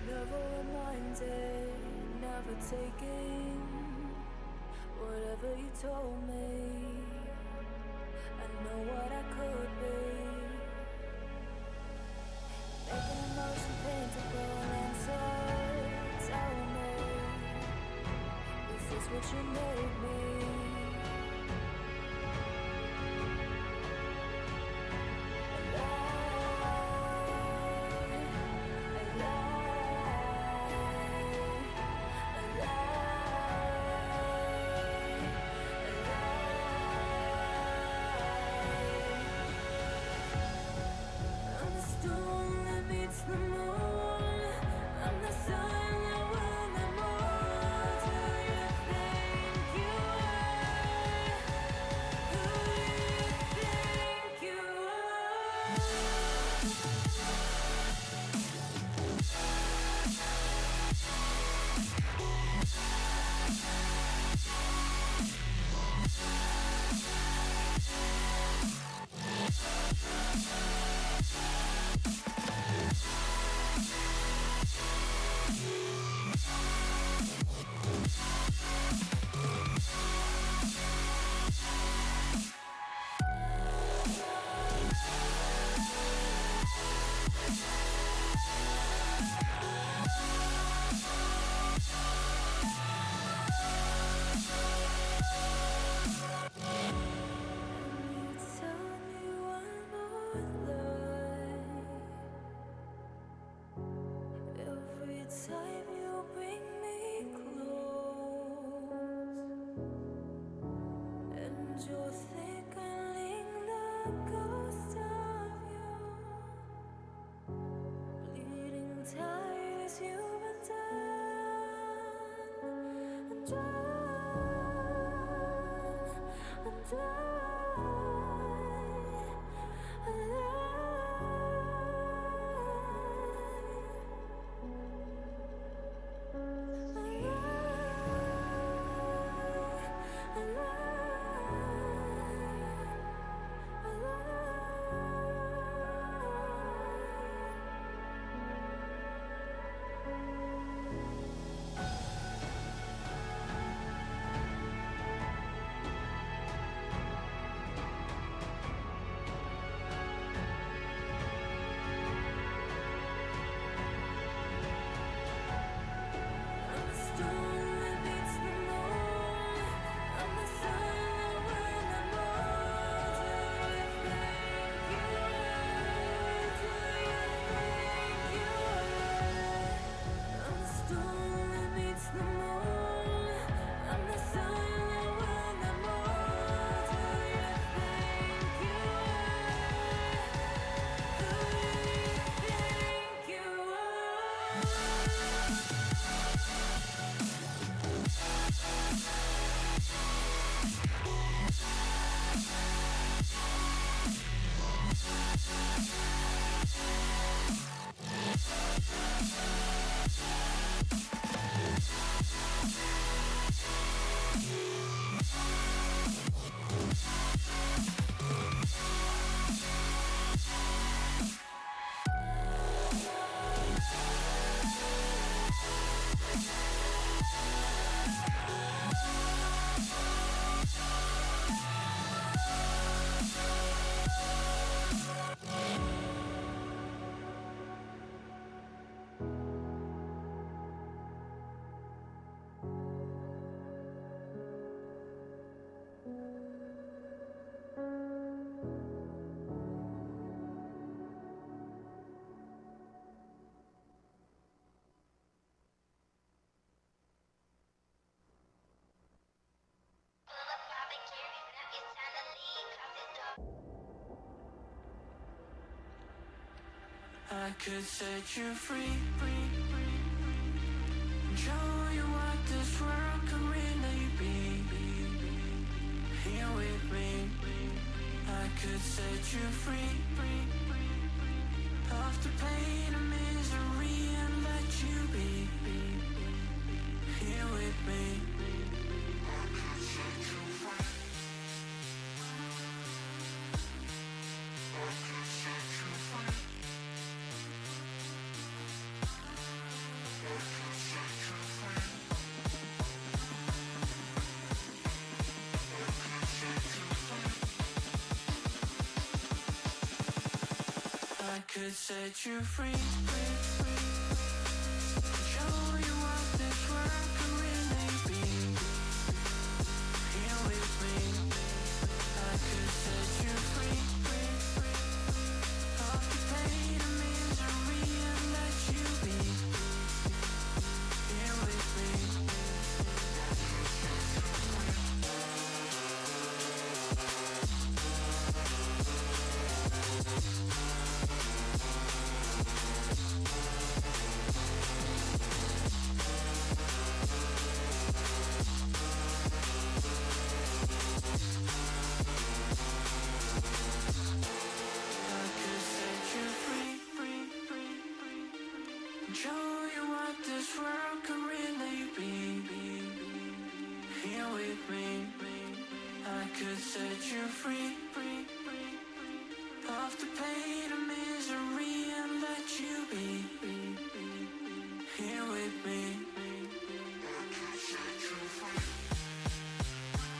Never reminded, never taking whatever you told me. I know what I could be, making emotion paintable and so tell me, is this what you made me? I could set you free, show you what this world could really be. Here with me, I could set you free of the pain and misery and let you be. Here with me, I could set you free. I could set you free. I could set you free, show you what this world can really be. Here with me, I could set you free of the pain and misery and let you be. Here with me, I could set you free. Show you what this world can really be. Here with me, I could set you free of the pain and misery and let you be. Here with me, I could set you free. I could set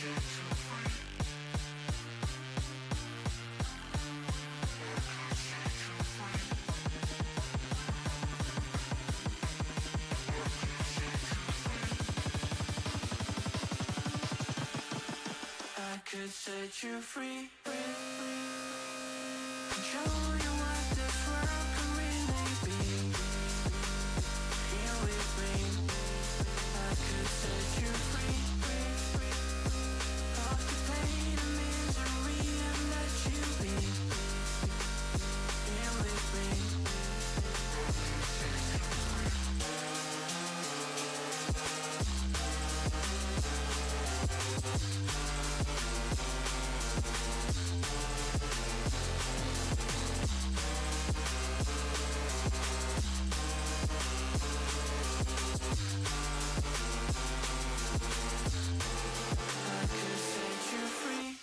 you free. I could set you free, show you what this world can really be. Here with me, I could set you free of the pain and misery and let you be. Here with me, I could set you free. I could set you free.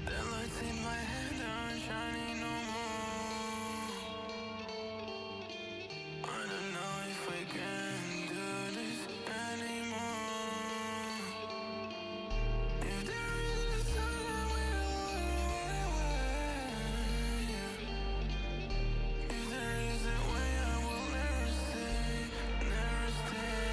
The lights in my head aren't shining no more. I don't know if we can do this anymore. If there is a sun, I will away. If there is a way, I will never stay, never stay.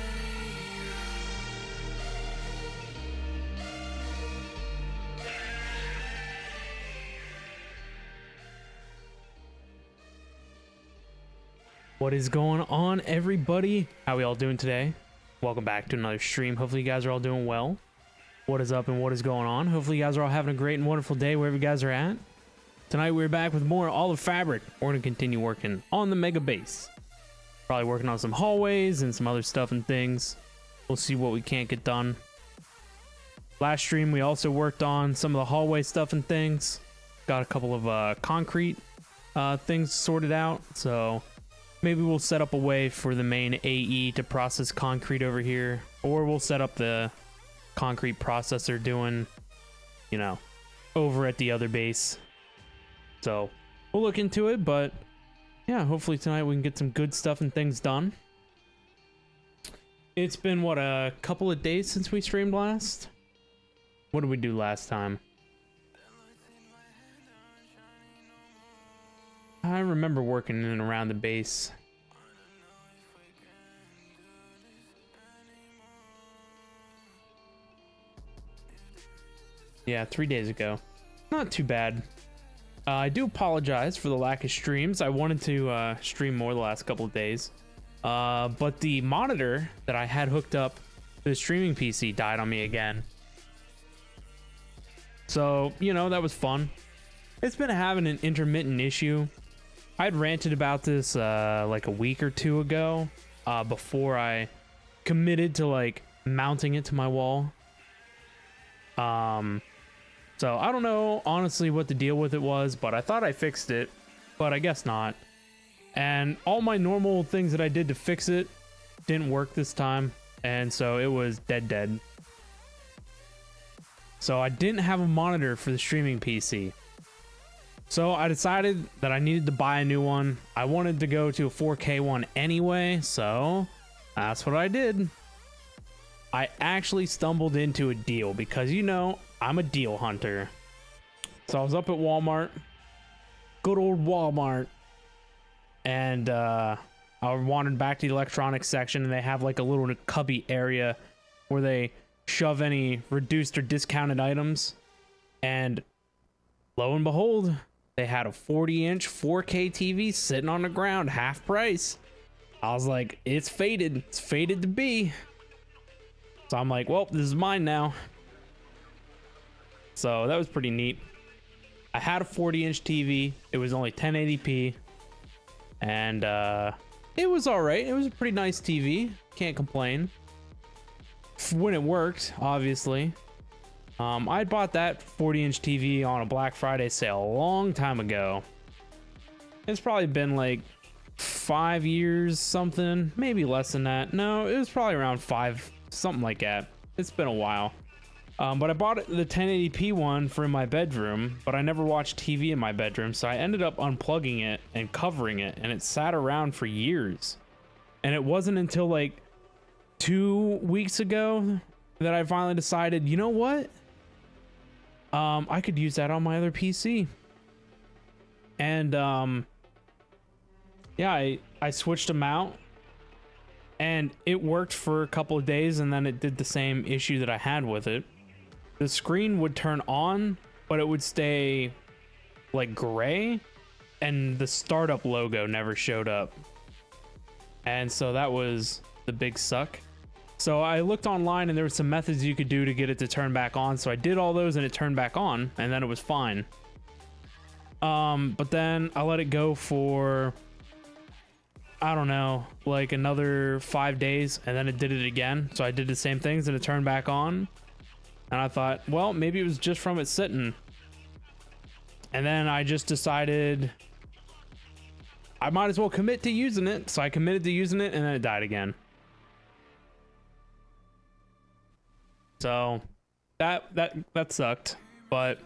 What is going on, everybody? How we all doing today? Welcome back to another stream. Hopefully you guys are all doing well. What is up and what is going on? Hopefully you guys are all having a great and wonderful day wherever you guys are at. Tonight we're back with more All of Fabric. We're going to continue working on the mega base. Probably working on some hallways and some other stuff and things. We'll see what we can't get done. Last stream we also worked on some of the hallway stuff and things. Got a couple of concrete things sorted out, so maybe we'll set up a way for the main AE to process concrete over here, or we'll set up the concrete processor doing, you know, over at the other base. So we'll look into it, but yeah, hopefully tonight we can get some good stuff and things done. It's been, what, a couple of days since we streamed last? What did we do last time? I remember working in and around the base. Yeah, 3 days ago. Not too bad. I do apologize for the lack of streams. I wanted to stream more the last couple of days. But the monitor that I had hooked up to the streaming PC died on me again. So, you know, that was fun. It's been having an intermittent issue. I'd ranted about this like a week or two ago before I committed to like mounting it to my wall. So I don't know honestly what the deal with it was, but I thought I fixed it, but I guess not. And all my normal things that I did to fix it didn't work this time, and so it was dead. So I didn't have a monitor for the streaming PC. So I decided that I needed to buy a new one. I wanted to go to a 4K one anyway, so that's what I did. I actually stumbled into a deal because, you know, I'm a deal hunter. So I was up at Walmart, good old Walmart, and I wandered back to the electronics section, and they have like a little cubby area where they shove any reduced or discounted items. And lo and behold, they had a 40-inch 4K TV sitting on the ground, half price. I was like, it's fated. It's fated to be. So I'm like, well, this is mine now. So that was pretty neat. I had a 40-inch TV. It was only 1080p. And it was all right. It was a pretty nice TV. Can't complain. When it worked, obviously. I bought that 40-inch TV on a Black Friday sale a long time ago. It's probably been like 5 years, something. Maybe less than that. No, it was probably around 5, something like that. It's been a while. But I bought the 1080p one for in my bedroom, but I never watched TV in my bedroom, so I ended up unplugging it and covering it, and it sat around for years. And it wasn't until like 2 weeks ago that I finally decided, you know what? I could use that on my other PC. And yeah, I switched them out, and it worked for a couple of days, and then it did the same issue that I had with it. The screen would turn on, but it would stay like gray, and the startup logo never showed up. And so that was the big suck. So I looked online, and there were some methods you could do to get it to turn back on. So I did all those, and it turned back on, and then it was fine. But then I let it go for, I don't know, like another 5 days, and then it did it again. So I did the same things, and it turned back on. And I thought, well, maybe it was just from it sitting. And then I just decided I might as well commit to using it. So I committed to using it, and then it died again. So that sucked. But,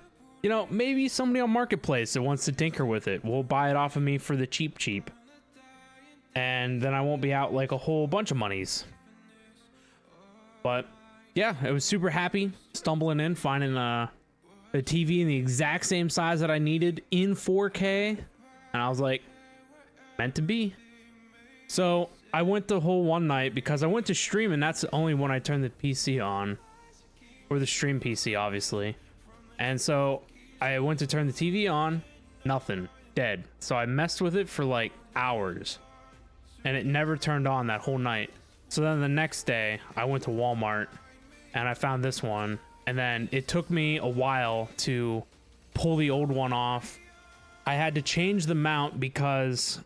you know, maybe somebody on Marketplace that wants to tinker with it will buy it off of me for the cheap. And then I won't be out like a whole bunch of monies. But yeah, I was super happy stumbling in, finding a TV in the exact same size that I needed in 4K. And I was like, meant to be. So I went the whole one night because I went to stream, and that's the only when I turned the PC on. Or the stream PC, obviously. And so I went to turn the TV on, nothing, dead. So I messed with it for like hours, and it never turned on that whole night. So then the next day I went to Walmart, and I found this one, and then it took me a while to pull the old one off. I had to change the mount because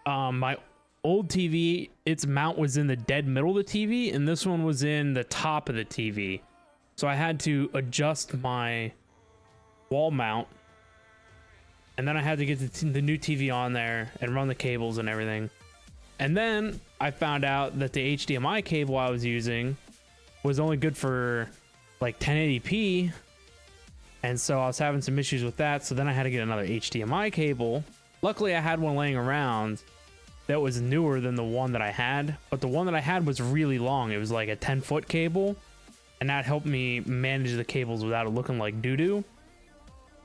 my old TV, its mount was in the dead middle of the TV, and this one was in the top of the TV. So I had to adjust my wall mount, and then I had to get the new TV on there and run the cables and everything. And then I found out that the HDMI cable I was using was only good for like 1080p, and so I was having some issues with that. So then I had to get another HDMI cable. Luckily I had one laying around that was newer than the one that I had, but the one that I had was really long. It was like a 10-foot cable, and that helped me manage the cables without it looking like doo-doo.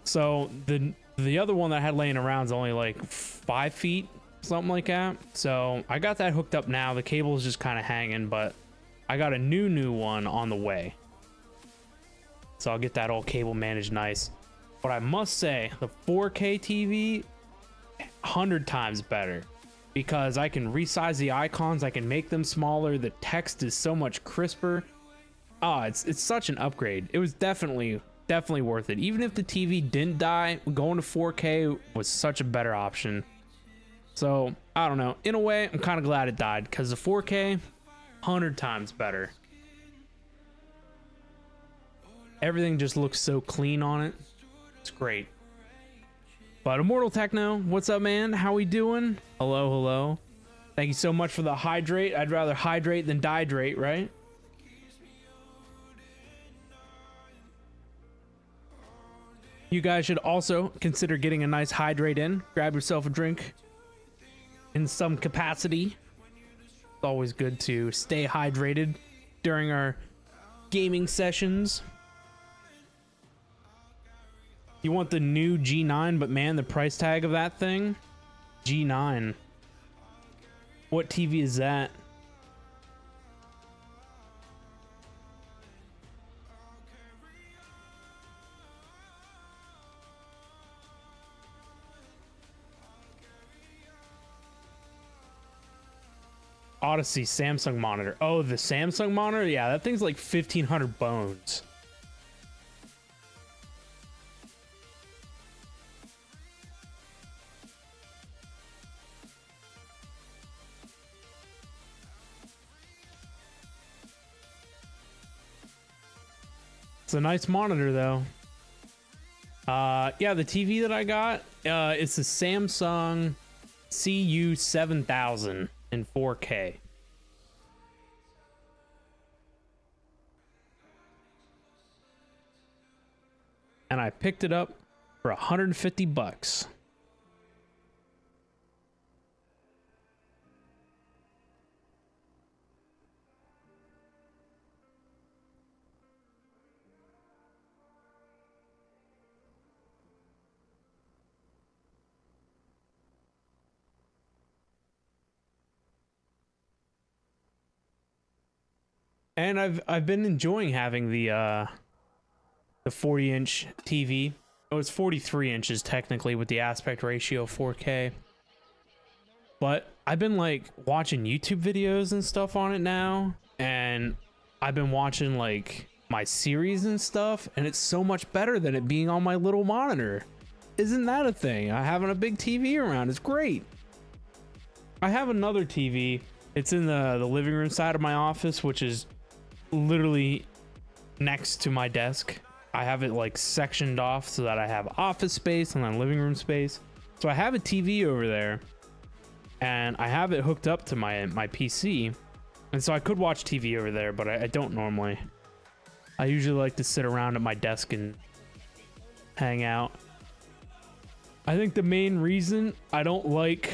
So the The other one that I had laying around is only like 5 feet, something like that. So I got that hooked up now. The cable is just kind of hanging, but I got a new one on the way. So I'll get that old cable managed nice. But I must say, the 4K TV, 100 times better. Because I can resize the icons, I can make them smaller, the text is so much crisper. Oh, it's such an upgrade. It was definitely worth it. Even if the TV didn't die, going to 4K was such a better option. So, I don't know. In a way, I'm kind of glad it died, because the 4K, 100 times better. Everything just looks so clean on it. It's great. But Immortal Techno, what's up, man? How we doing? Hello, hello. Thank you so much for the hydrate. I'd rather hydrate than dehydrate, right? You guys should also consider getting a nice hydrate in. Grab yourself a drink in some capacity. It's always good to stay hydrated during our gaming sessions. You want the new G9, but man, the price tag of that thing? G9. What TV is that? Odyssey Samsung monitor. Oh, the Samsung monitor? Yeah, that thing's like 1,500 bones. It's a nice monitor though. Yeah, the TV that I got, it's a Samsung CU7000 in 4K. And I picked it up for 150 bucks. And I've been enjoying having the 40-inch TV. Oh, it's 43 inches technically with the aspect ratio 4K. But I've been like watching YouTube videos and stuff on it now, and I've been watching like my series and stuff, and it's so much better than it being on my little monitor. Isn't that a thing? Having a big TV around is great. I have another TV. It's in the living room side of my office, which is literally next to my desk. I have it like sectioned off so that I have office space and then living room space. So I have a TV over there, and I have it hooked up to my PC, and so I could watch TV over there, but I don't normally. I usually like to sit around at my desk and hang out. I think the main reason I don't like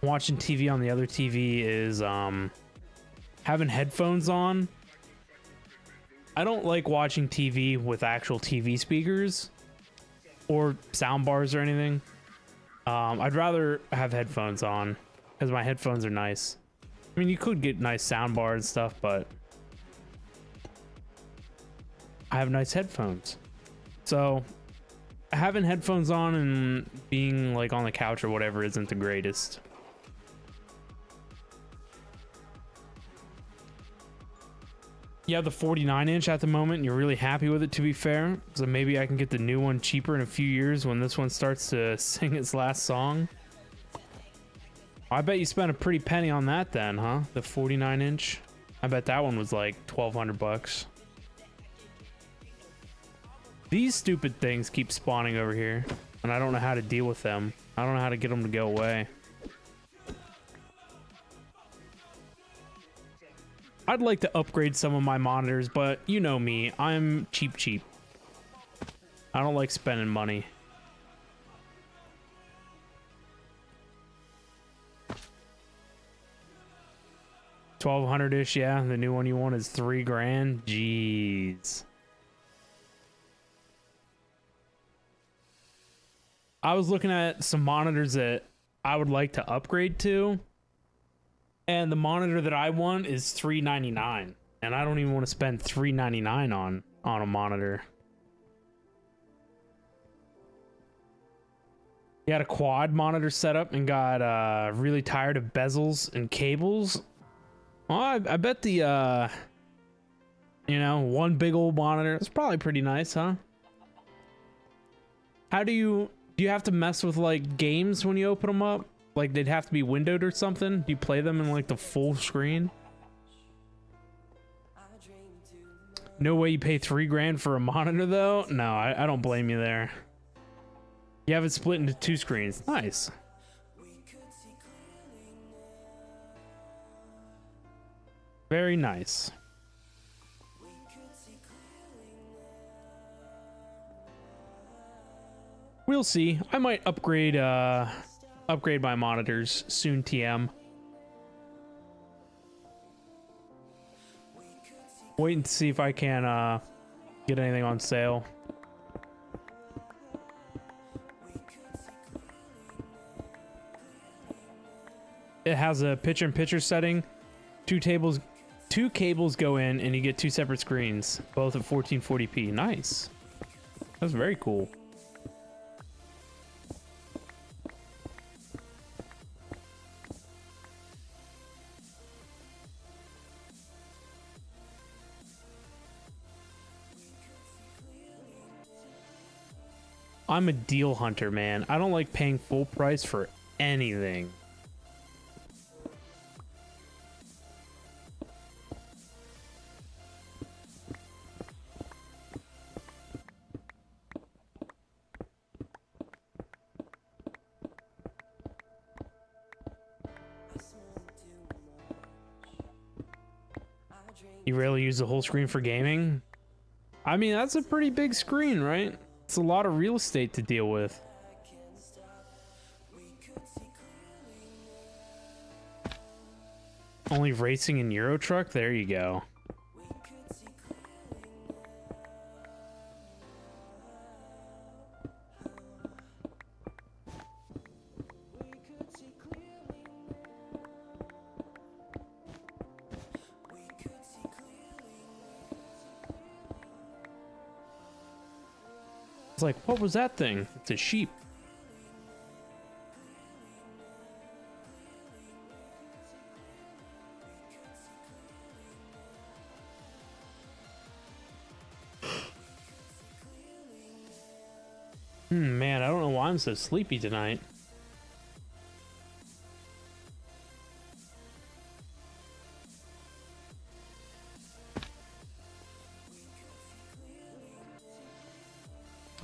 watching TV on the other TV is having headphones on. I don't like watching TV with actual TV speakers or sound bars or anything. I'd rather have headphones on because my headphones are nice. I mean, you could get nice sound bars and stuff, but I have nice headphones. So having headphones on and being like on the couch or whatever isn't the greatest. You have the 49-inch at the moment, and you're really happy with it, to be fair. So maybe I can get the new one cheaper in a few years when this one starts to sing its last song. I bet you spent a pretty penny on that then, huh? The 49-inch. I bet that one was like 1,200 bucks. These stupid things keep spawning over here, and I don't know how to deal with them. I don't know how to get them to go away. I'd like to upgrade some of my monitors, but you know me, I'm cheap. I don't like spending money. $1,200-ish, yeah. The new one you want is $3 grand. Jeez. I was looking at some monitors that I would like to upgrade to, and the monitor that I want is $399, and I don't even want to spend $399 on a monitor. He had a quad monitor setup and got really tired of bezels and cables. Well, I bet the you know, one big old monitor is probably pretty nice, huh? How do you have to mess with like games when you open them up? Like they'd have to be windowed or something? Do you play them in like the full screen? No way you pay $3 for a monitor though? No, I don't blame you there. You have it split into 2 screens. Nice. Very nice. We'll see. I might upgrade my monitors soon, TM. Waiting to see if I can get anything on sale. It has a picture-in-picture setting. Two cables go in, and you get 2 separate screens, both at 1440p. Nice. That's very cool. I'm a deal hunter, man. I don't like paying full price for anything. You rarely use the whole screen for gaming? I mean, that's a pretty big screen, right? It's a lot of real estate to deal with. Only racing in Euro Truck? There you go. It's like, what was that thing? It's a sheep. Man, I don't know why I'm so sleepy tonight.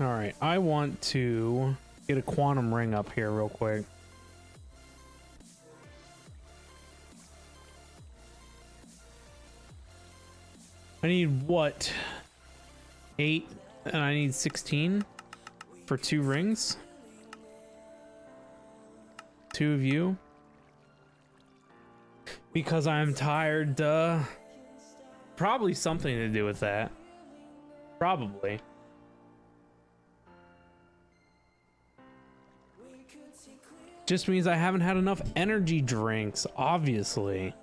All right, I want to get a quantum ring up here real quick. I need what? 8, and I need 16 for 2 rings. 2 of you. Because I'm tired, duh. Probably something to do with that. Probably. Just means I haven't had enough energy drinks, obviously.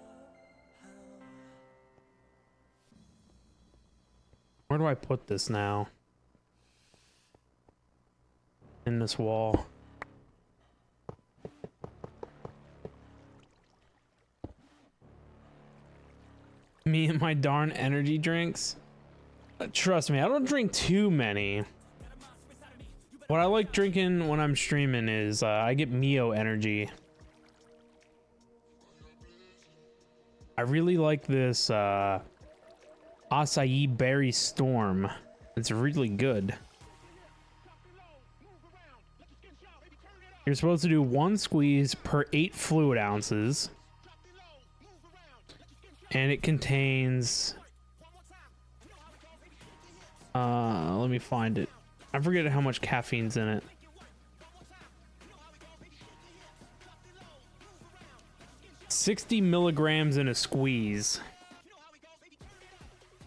Where do I put this now? In this wall. Me and my darn energy drinks. Trust me, I don't drink too many. What I like drinking when I'm streaming is I get Mio energy. I really like this Acai Berry Storm. It's really good. You're supposed to do 1 squeeze per 8 fluid ounces. And it contains... let me find it. I forget how much caffeine's in it. $60 milligrams in a squeeze.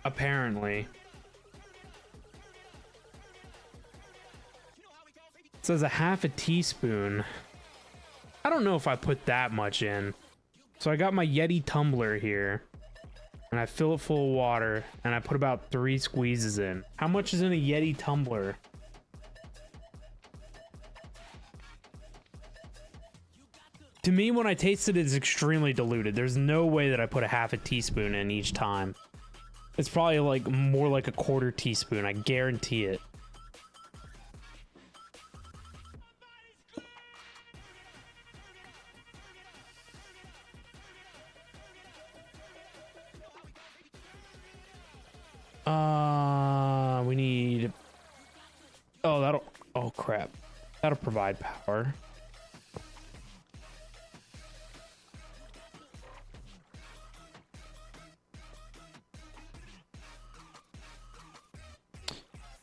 Apparently. says a half a teaspoon. I don't know if I put that much in. So I got my Yeti tumbler here, and I fill it full of water, and I put about 3 squeezes in. How much is in a Yeti tumbler? To me, when I taste it, it's extremely diluted. There's no way that I put a half a teaspoon in each time. It's probably like more like a 1/4 teaspoon. I guarantee it. We need... Oh, that'll... Oh, crap. That'll provide power.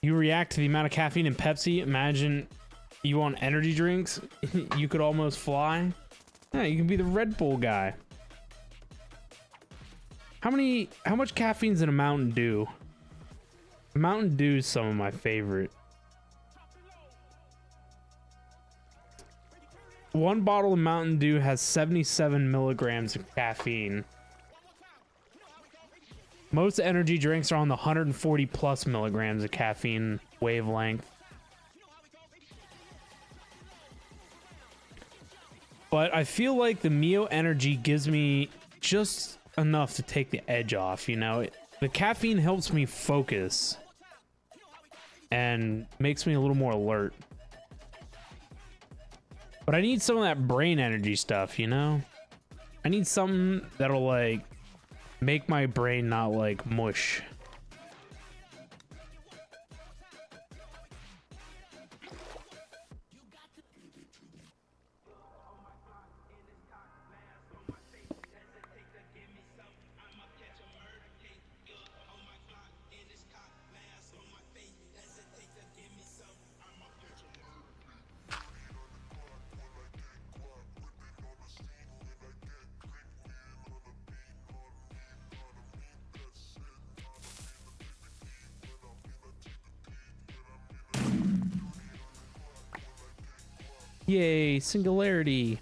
You react to the amount of caffeine in Pepsi. Imagine you want energy drinks. You could almost fly. Yeah, you can be the Red Bull guy. How much caffeine's in a Mountain Dew? Mountain Dew is some of my favorite. One bottle of Mountain Dew has 77 milligrams of caffeine. Most energy drinks are on the 140 plus milligrams of caffeine wavelength. But I feel like the Mio Energy gives me just enough to take the edge off, you know? The caffeine helps me focus and makes me a little more alert. But I need some of that brain energy stuff, you know? I need something that'll like make my brain not like mush. Yay, singularity.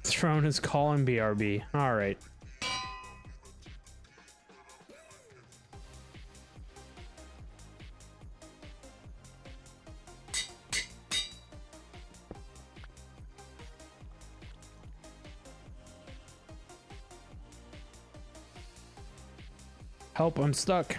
Throne is calling BRB. All right. Help, I'm stuck.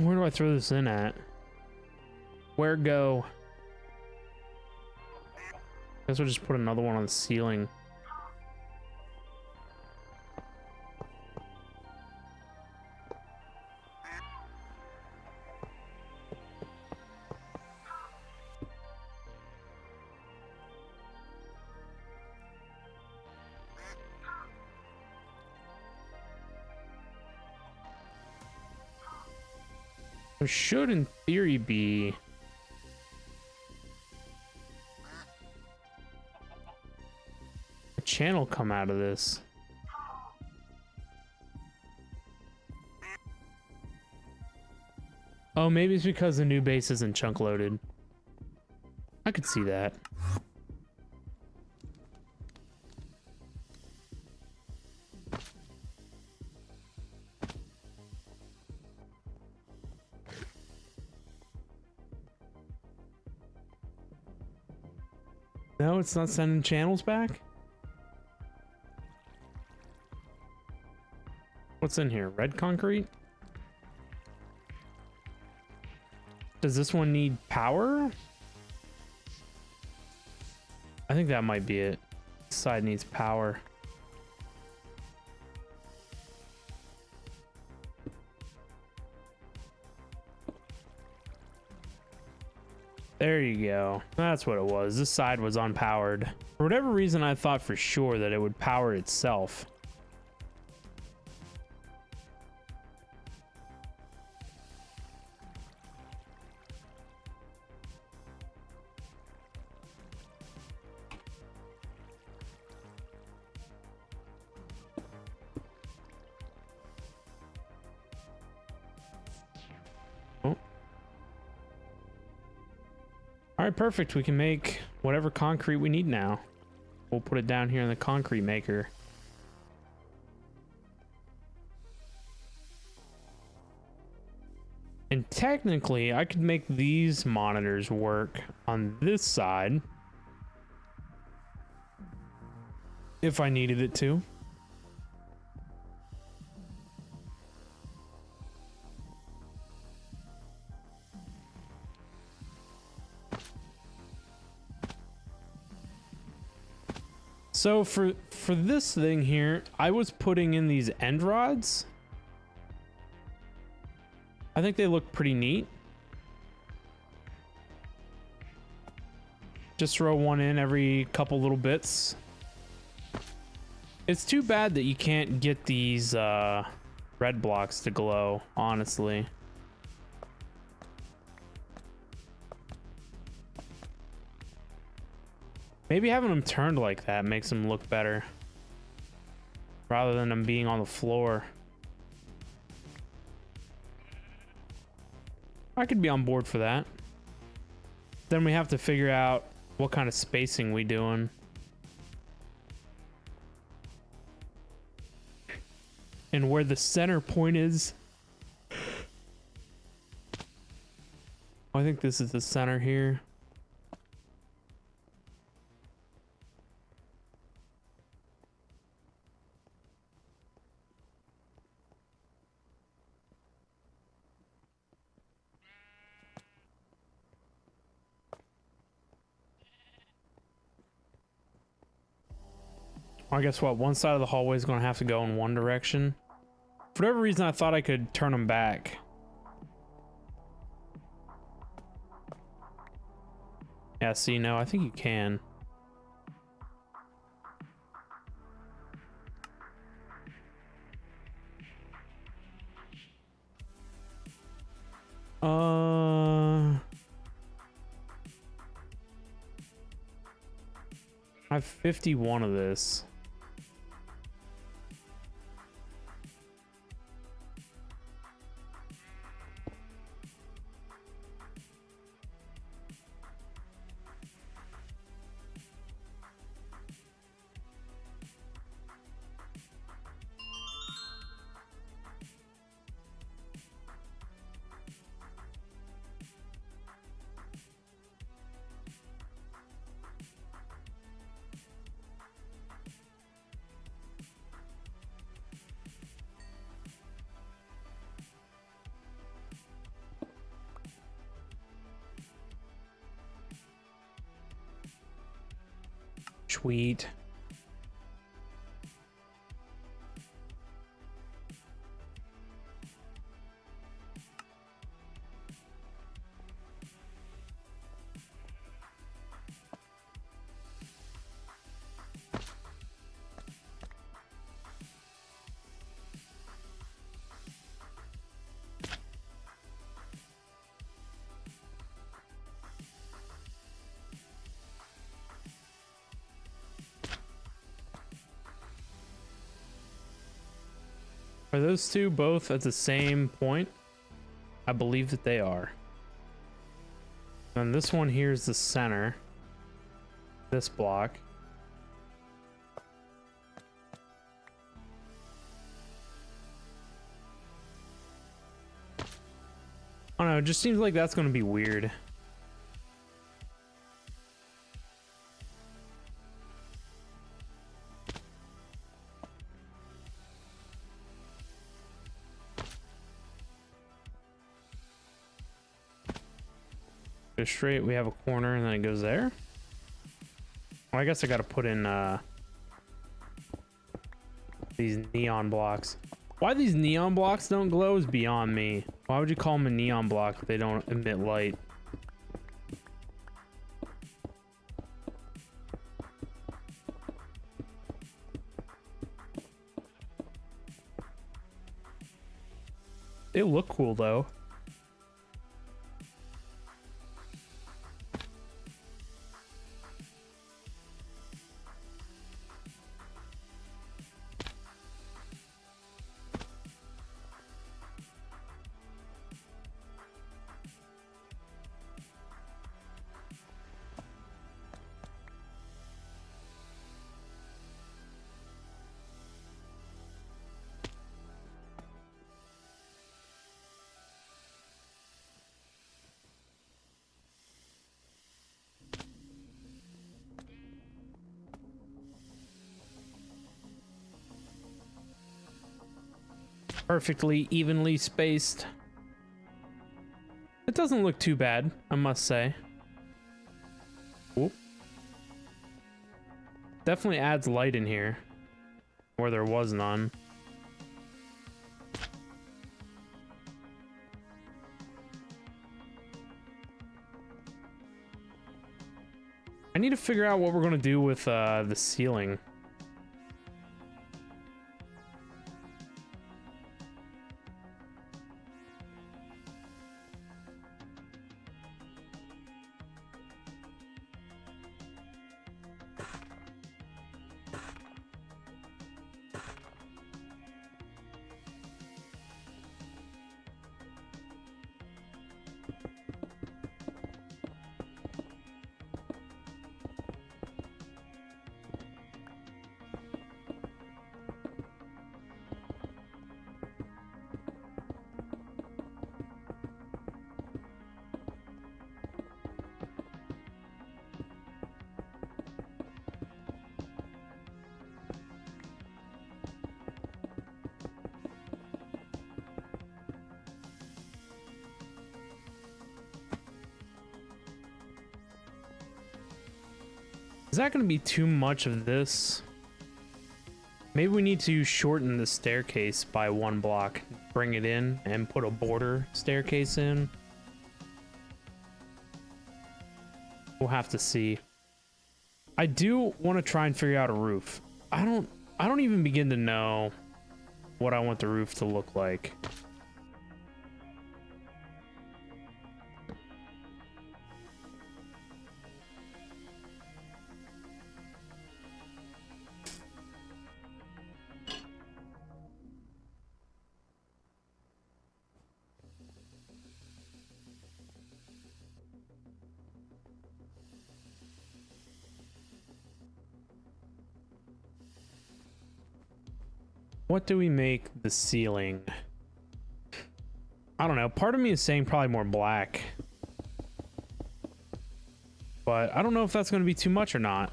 Where do I throw this in at? Where go? Guess we'll just put another one on the ceiling. There should, in theory, be a channel come out of this. Oh, maybe it's because the new base isn't chunk loaded. I could see that. No, it's not sending channels back? What's in here? Red concrete? Does this one need power? I think that might be it. This side needs power. There you go. That's what it was. This side was unpowered. For whatever reason, I thought for sure that it would power itself. All right, perfect. We can make whatever concrete we need now. We'll put it down here in the concrete maker. And technically, I could make these monitors work on this side if I needed it to. So for this thing here, I was putting in these end rods. I think they look pretty neat. Just throw one in every couple little bits. It's too bad that you can't get these red blocks to glow, honestly. Maybe having them turned like that makes them look better, rather than them being on the floor. I could be on board for that. Then we have to figure out what kind of spacing we doing. And where the center point is. I think this is the center here. I guess what, one side of the hallway is going to have to go in one direction. For whatever reason, I thought I could turn them back. Yeah, see, no, I think you can. I have 51 of this. Sweet. Are those two both at the same point? I believe that they are. And this one here is the center. This block. I don't know, it just seems like that's going to be weird. Go straight, we have a corner and then it goes there. Well, I guess I gotta put in these neon blocks. Why these neon blocks don't glow is beyond me. Why would you call them a neon block if they don't emit light? They look cool though. Perfectly evenly spaced. It doesn't look too bad, I must say. Whoop. Definitely adds light in here where there was none. I need to figure out what we're gonna do with the ceiling. Is that going to be too much of this? Maybe we need to shorten the staircase by 1 block, bring it in, and put a border staircase in. We'll have to see. I do want to try and figure out a roof. I don't even begin to know what I want the roof to look like. What do we make the ceiling? I don't know. Part of me is saying probably more black. But I don't know if that's going to be too much or not.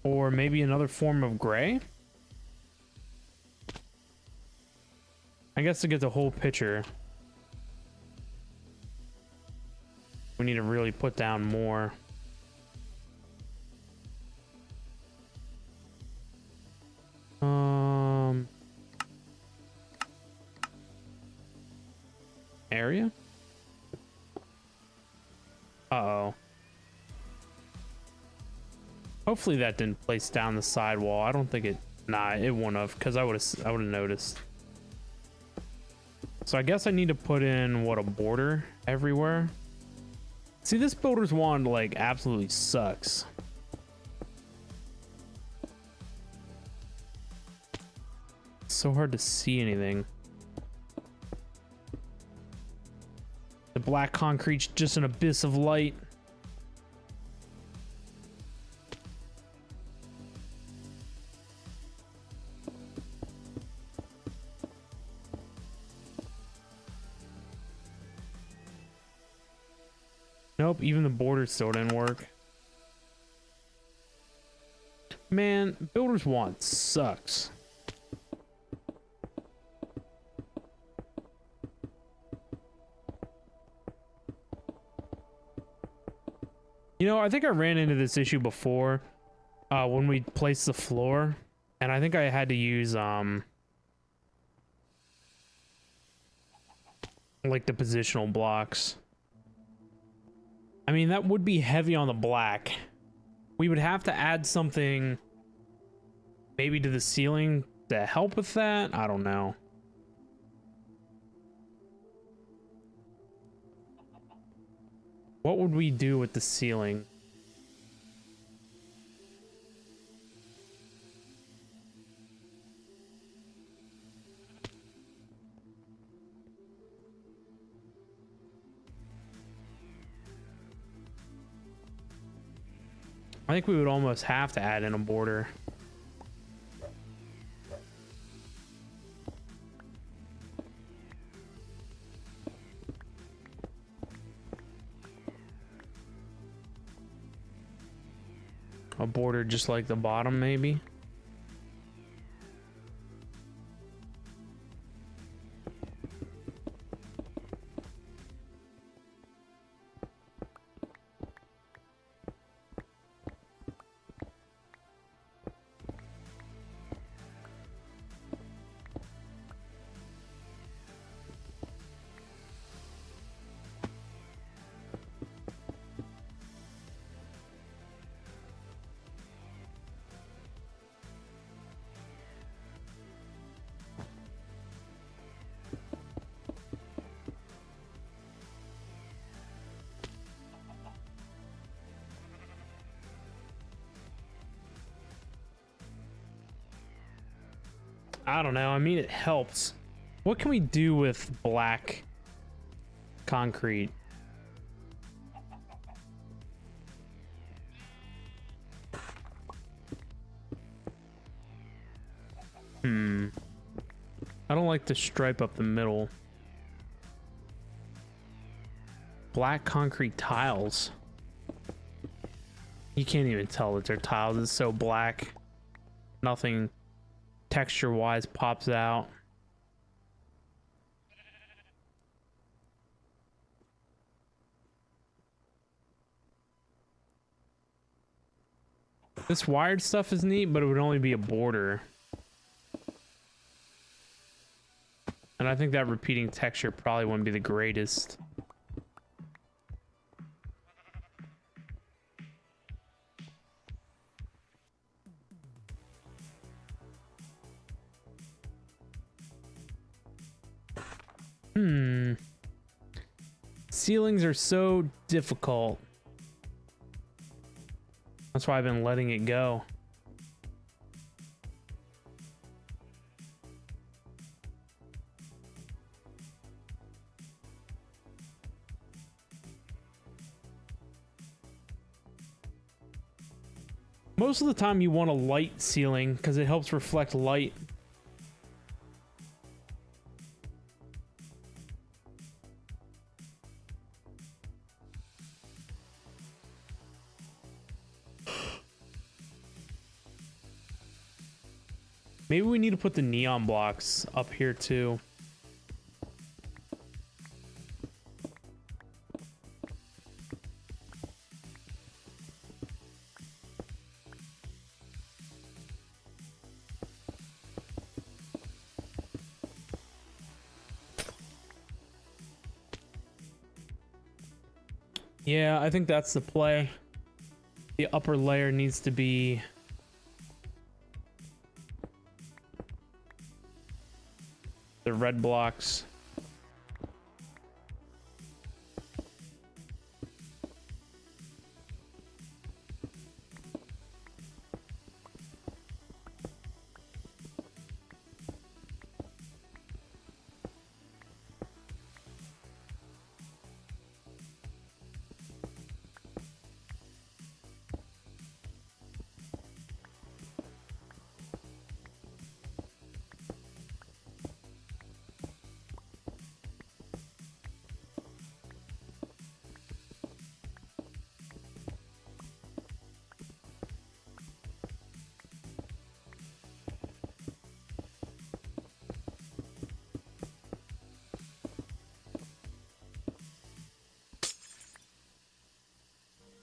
Or maybe another form of gray? I guess to get the whole picture, we need to really put down more. Area? Uh-oh. Hopefully that didn't place down the sidewall. I don't think it... Nah, it wouldn't have, because I would have noticed. So I guess I need to put in, what, a border everywhere? See, this builder's wand, like, absolutely sucks. It's so hard to see anything. The black concrete's just an abyss of light. Nope, even the border still didn't work. Man, Builder's Wand sucks. You know, I think I ran into this issue before when we placed the floor, and I think I had to use like the positional blocks. I mean, that would be heavy on the black. We would have to add something maybe to the ceiling to help with that? I don't know. What would we do with the ceiling? I think we would almost have to add in a border. A border just like the bottom, maybe. I don't know. I mean, it helps. What can we do with black concrete? I don't like the stripe up the middle. Black concrete tiles. You can't even tell that they're tiles. It's so black. Nothing texture wise pops out. This wired stuff is neat, but it would only be a border. And I think that repeating texture probably wouldn't be the greatest. Ceilings are so difficult. That's why I've been letting it go. Most of the time you want a light ceiling because it helps reflect light. Maybe we need to put the neon blocks up here too. Yeah, I think that's the play. The upper layer needs to be the red blocks.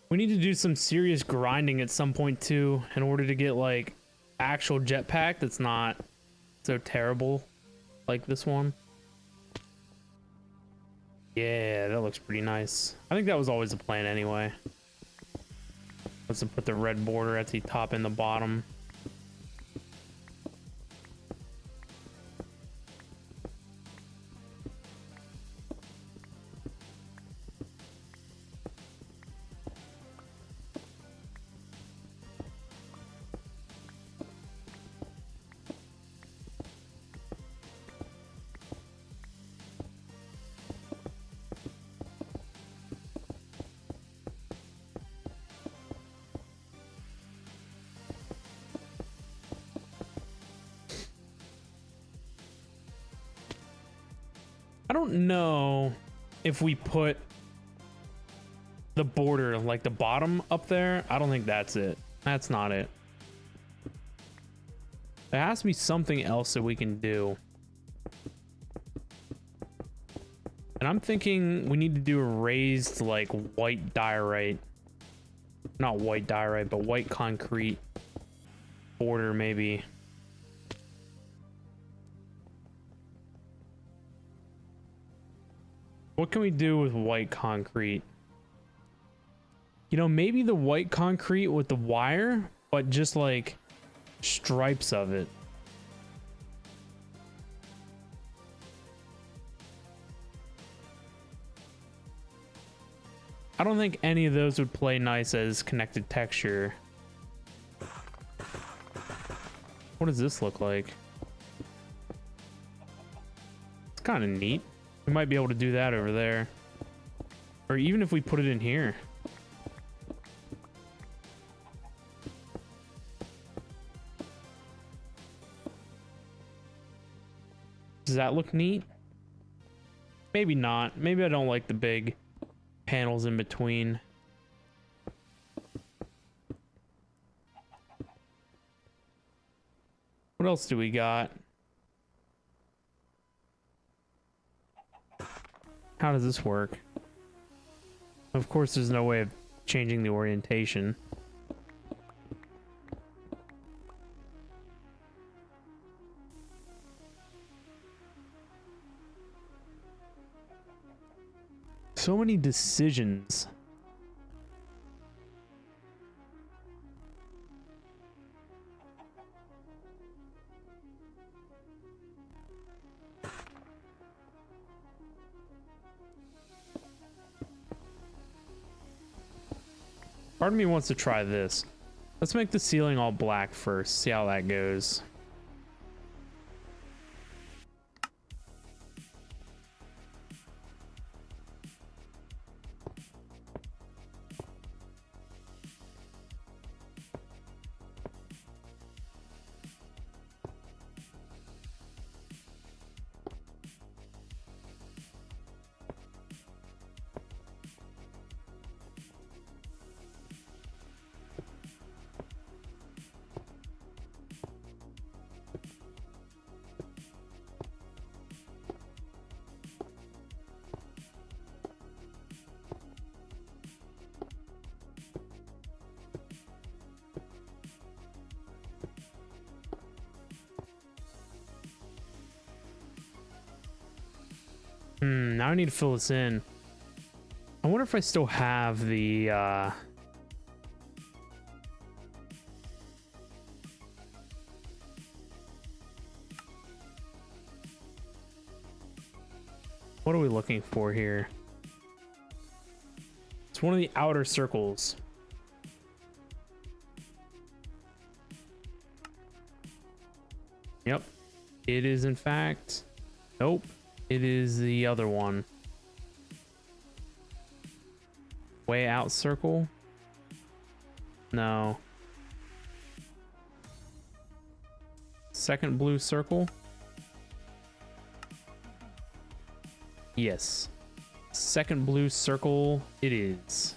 We need to do some serious grinding at some point too in order to get like actual jetpack that's not so terrible like this one. Yeah, that looks pretty nice. I think that was always the plan anyway. Let's put the red border at the top and the bottom. I don't know if we put the border, like the bottom up there. I don't think that's it. That's not it. There has to be something else that we can do. And I'm thinking we need to do a raised, like, white diorite. Not white diorite, but white concrete border, maybe. What can we do with white concrete? You know, maybe the white concrete with the wire, but just like stripes of it. I don't think any of those would play nice as connected texture. What does this look like? It's kind of neat. We might be able to do that over there. Or even if we put it in here. Does that look neat? Maybe not. Maybe I don't like the big panels in between. What else do we got? How does this work? Of course, there's no way of changing the orientation. So many decisions. Part of me wants to try this. Let's make the ceiling all black first, see how that goes. Now I need to fill this in. I wonder if I still have the what are we looking for here? It's one of the outer circles. Yep. It is in fact. Nope. It is the other one. Way out circle? No. Second blue circle? Yes. Second blue circle it is.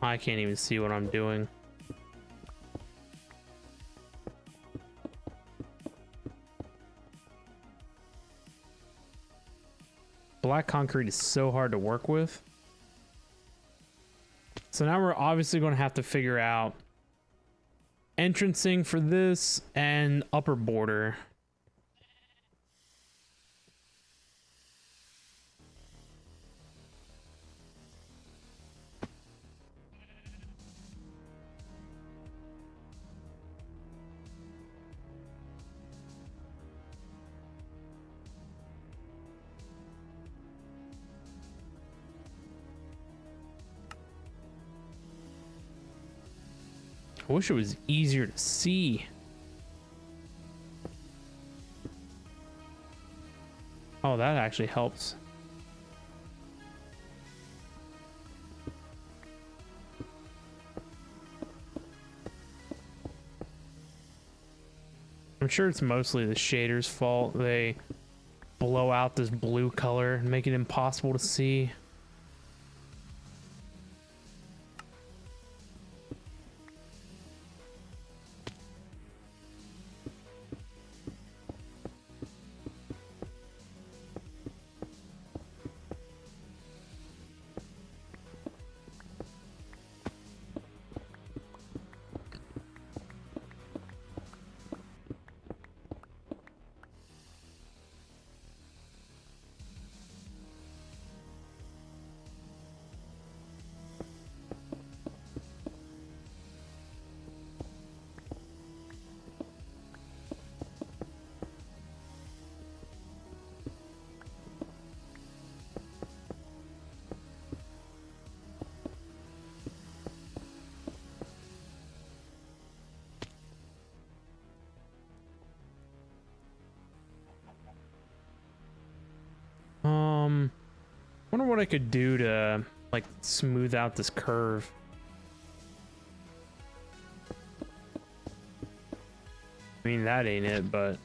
I can't even see what I'm doing. Black concrete is so hard to work with. So now we're obviously going to have to figure out entrancing for this and upper border. I wish it was easier to see. Oh, that actually helps. I'm sure it's mostly the shader's fault. They blow out this blue color and make it impossible to see. Wonder what I could do to like smooth out this curve. I mean, that ain't it, but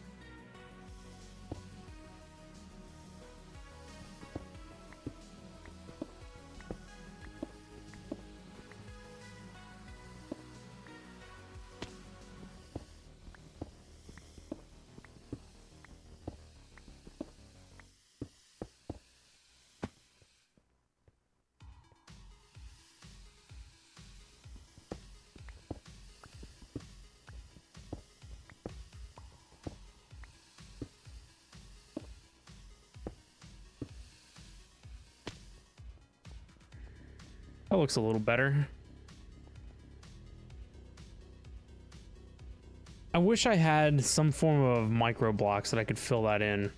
that looks a little better. I wish I had some form of micro blocks that I could fill that in,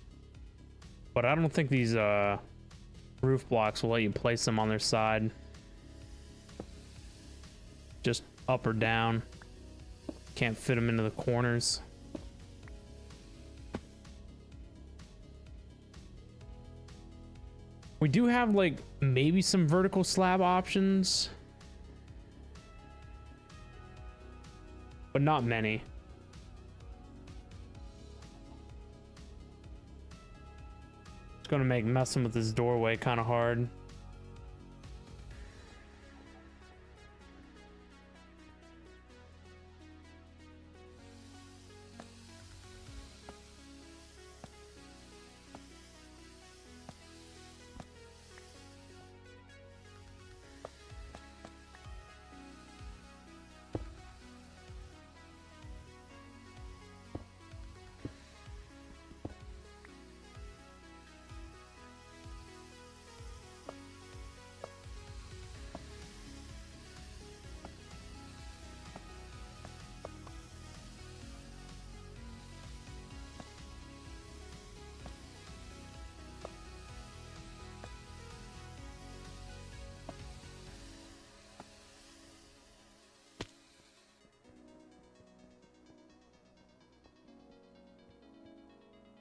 but I don't think these roof blocks will let you place them on their side, just up or down. Can't fit them into the corners. We do have like maybe some vertical slab options, but not many. It's gonna make messing with this doorway kind of hard.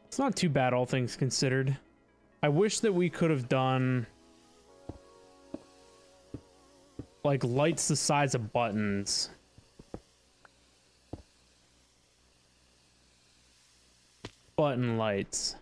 It's not too bad, all things considered. I wish that we could have done like lights the size of buttons. Button lights.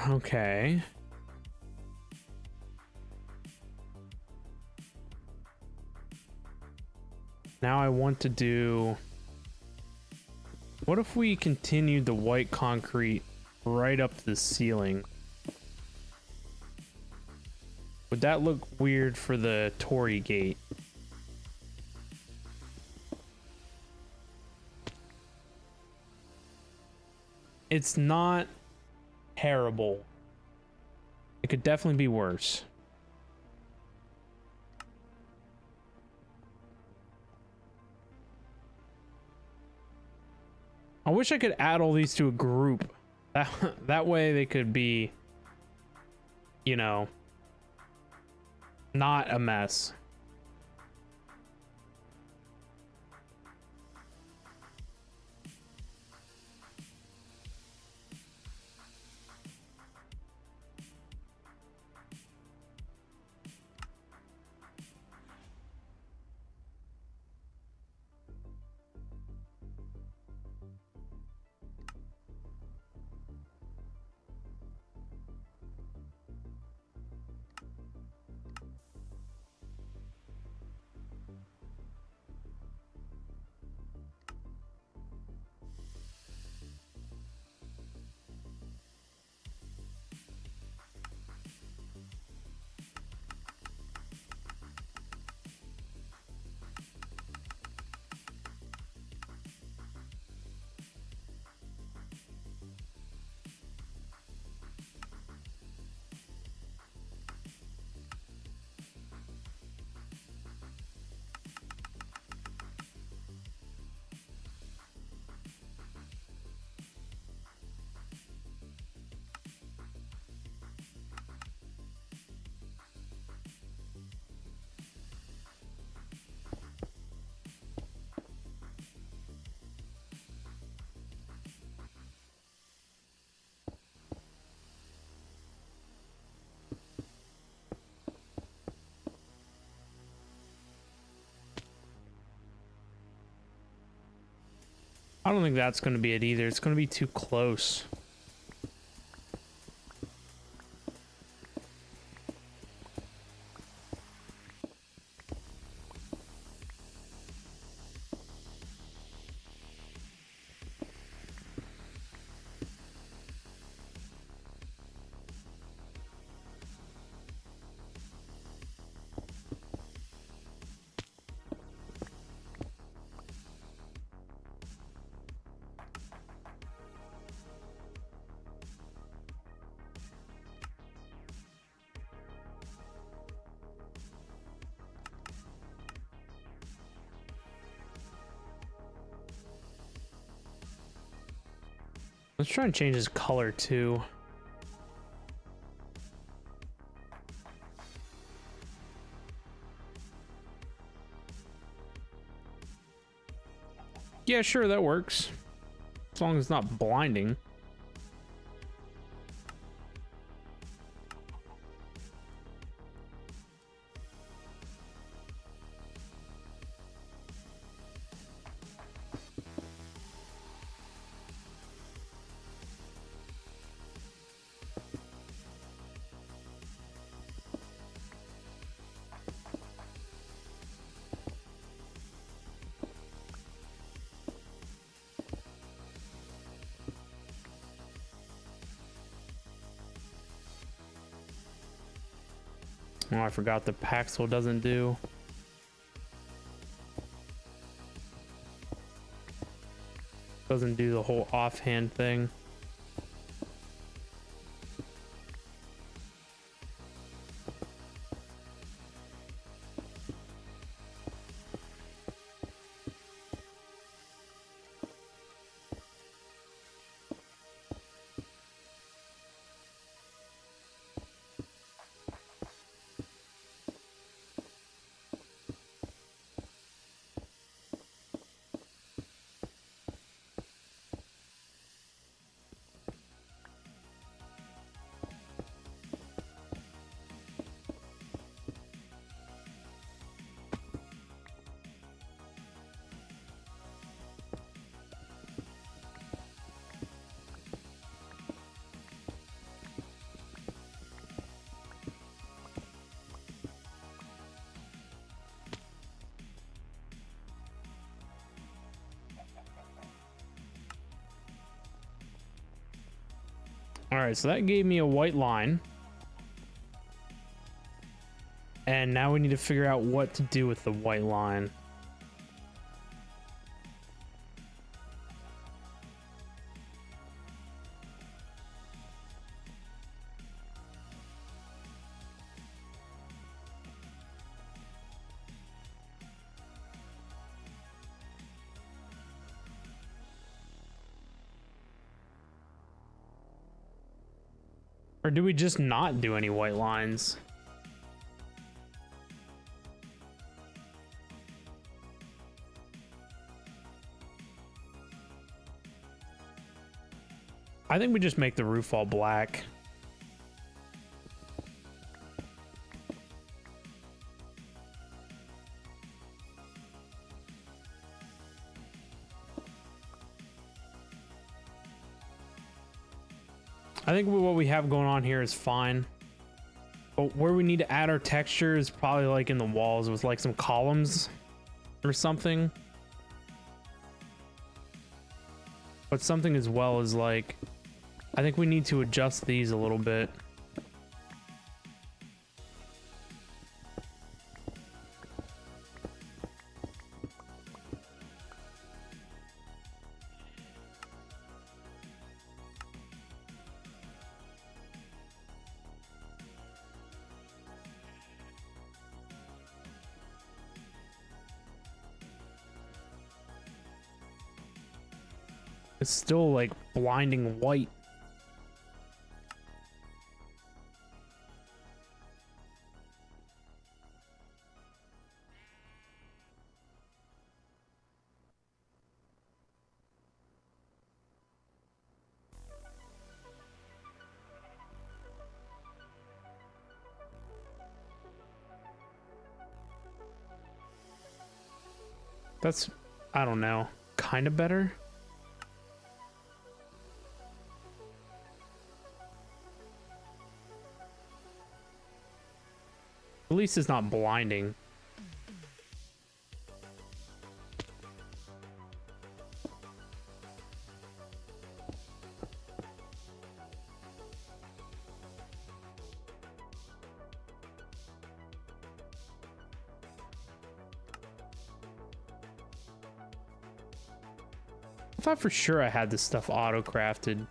Okay. Now I want to do... What if we continued the white concrete right up to the ceiling? Would that look weird for the Torii gate? it's not terrible. It could definitely be worse. I wish I could add all these to a group. That way they could be, you know, not a mess. I don't think that's going to be it either. It's going to be too close. Let's try and change his color too. Yeah, sure, that works. As long as it's not blinding. Oh, I forgot the Paxel doesn't do. Doesn't do the whole offhand thing. All right, so that gave me a white line. And now we need to figure out what to do with the white line. Or do we just not do any white lines? I think we just make the roof all black. I think what we have going on here is fine. But where we need to add our texture is probably like in the walls with like some columns or something. But something as well as like, I think we need to adjust these a little bit. It's still like blinding white. That's, I don't know, kind of better. At least it's not blinding. I thought for sure I had this stuff auto-crafted.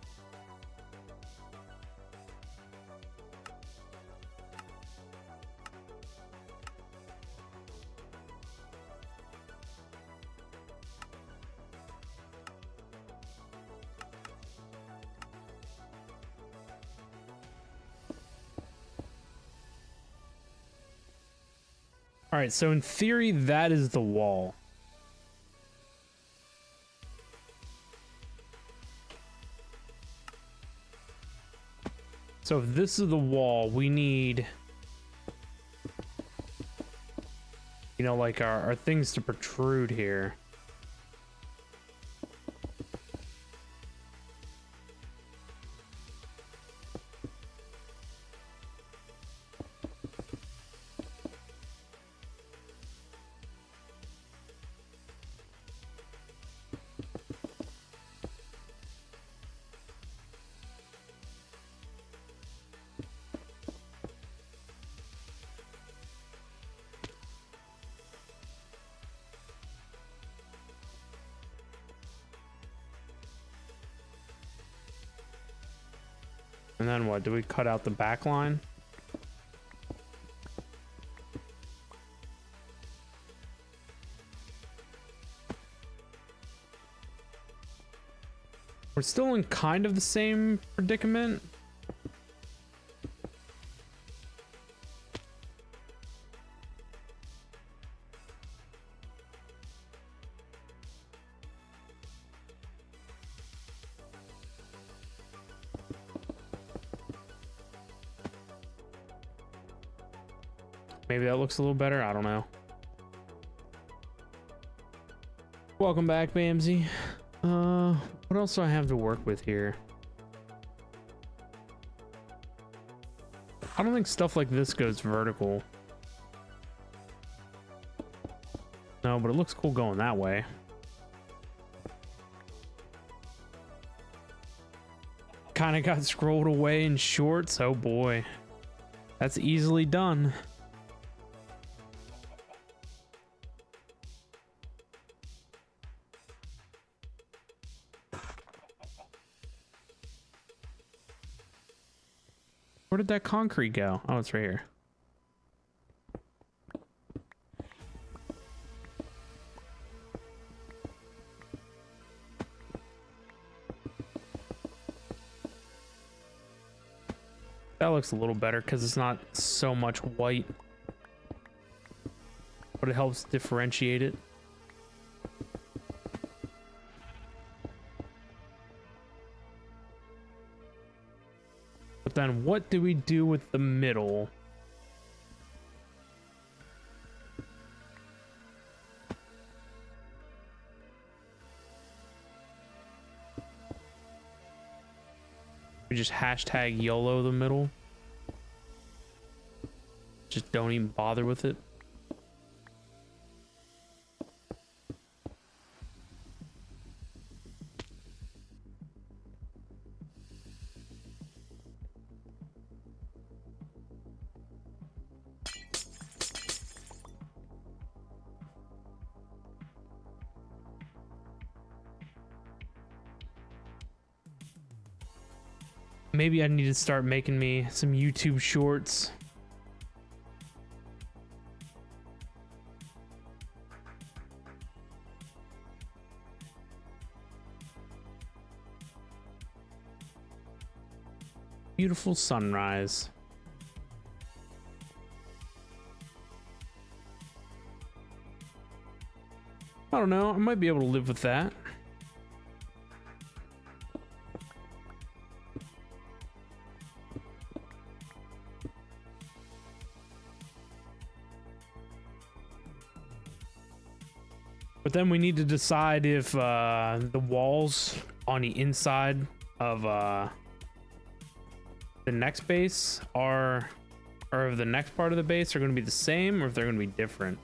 All right, so in theory, that is the wall. So if this is the wall, we need, you know, like our things to protrude here. And then what? Do we cut out the back line? We're still in kind of the same predicament. Maybe that looks a little better. I don't know. Welcome back, Bamsy. What else do I have to work with here? I don't think stuff like this goes vertical. No, but it looks cool going that way. Kind of got scrolled away in shorts. Oh boy. That's easily done. Where did that concrete go? Oh, it's right here. That looks a little better because it's not so much white, but it helps differentiate it. But then what do we do with the middle? We just hashtag YOLO the middle. Just don't even bother with it. Maybe I need to start making me some YouTube shorts. Beautiful sunrise. I don't know, I might be able to live with that. But then we need to decide if the walls on the inside of the next base are, or if the next part of the base are going to be the same, or if they're going to be different.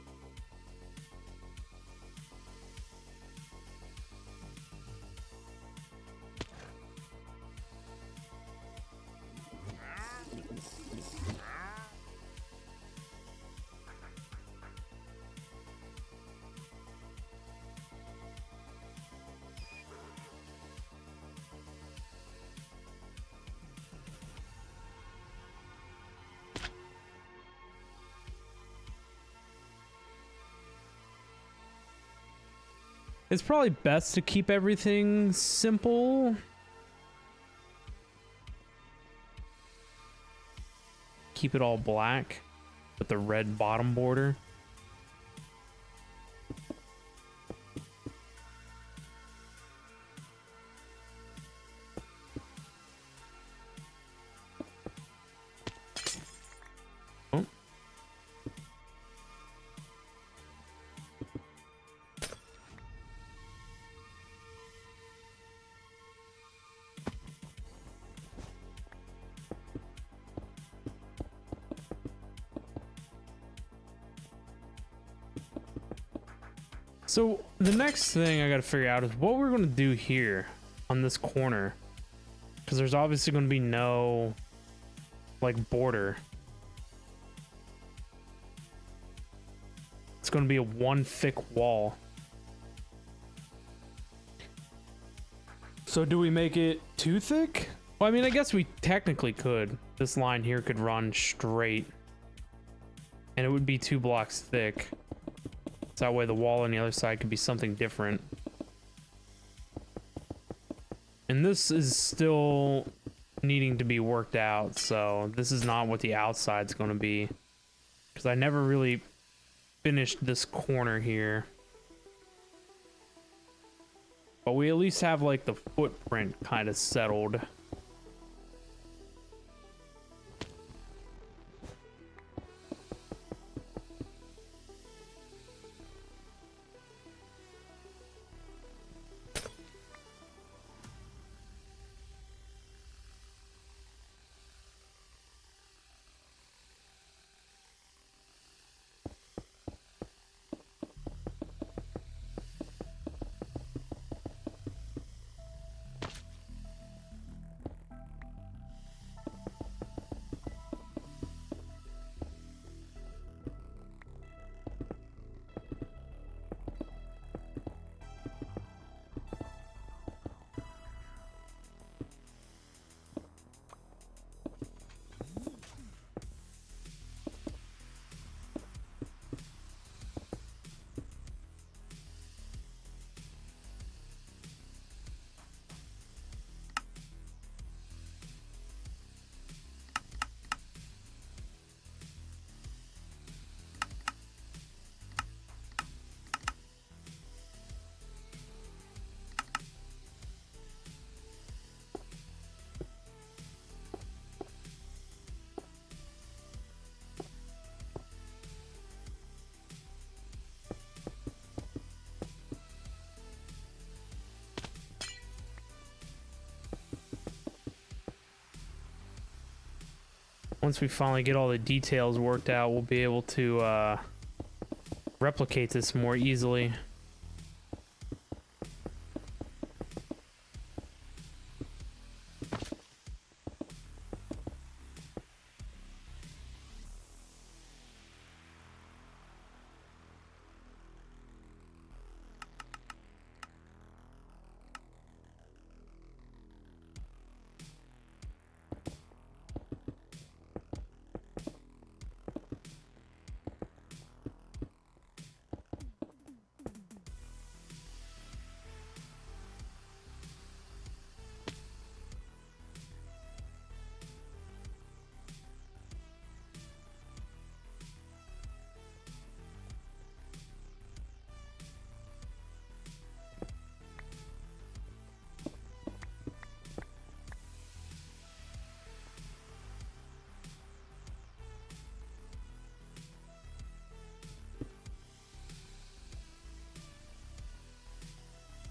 It's probably best to keep everything simple. Keep it all black with the red bottom border. Oh. So the next thing I gotta figure out is what we're gonna do here on this corner, because there's obviously gonna be no like border. It's gonna be a one thick wall. So do we make it too thick? Well, I mean, I guess we technically could. This line here could run straight and it would be 2 blocks thick. So that way the wall on the other side could be something different. And this is still needing to be worked out, so this is not what the outside's going to be. Because I never really finished this corner here. But we at least have like the footprint kind of settled. once we finally get all the details worked out, we'll be able to replicate this more easily.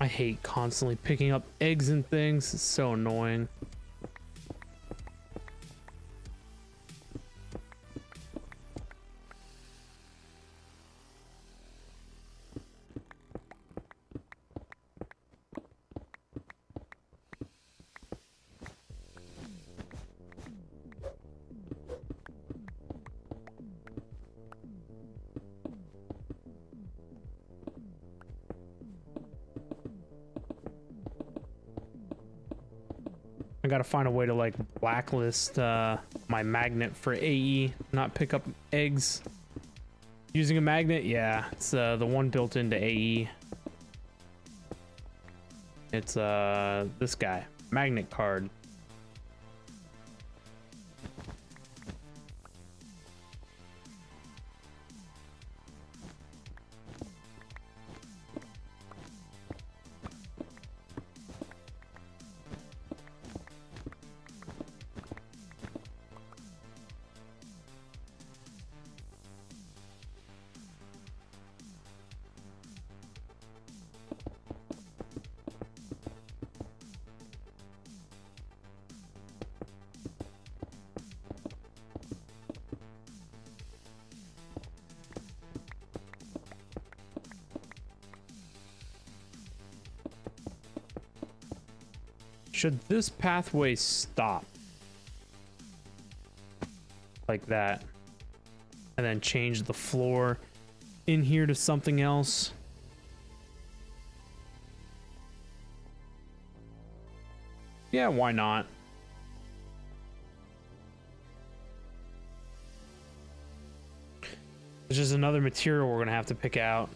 I hate constantly picking up eggs and things. It's so annoying. I gotta find a way to like blacklist my magnet for AE, not pick up eggs. Using a magnet, yeah, it's the one built into AE. It's this guy, magnet card. Should this pathway stop like that and then change the floor in here to something else? Yeah, why not? It's just another material we're gonna have to pick out.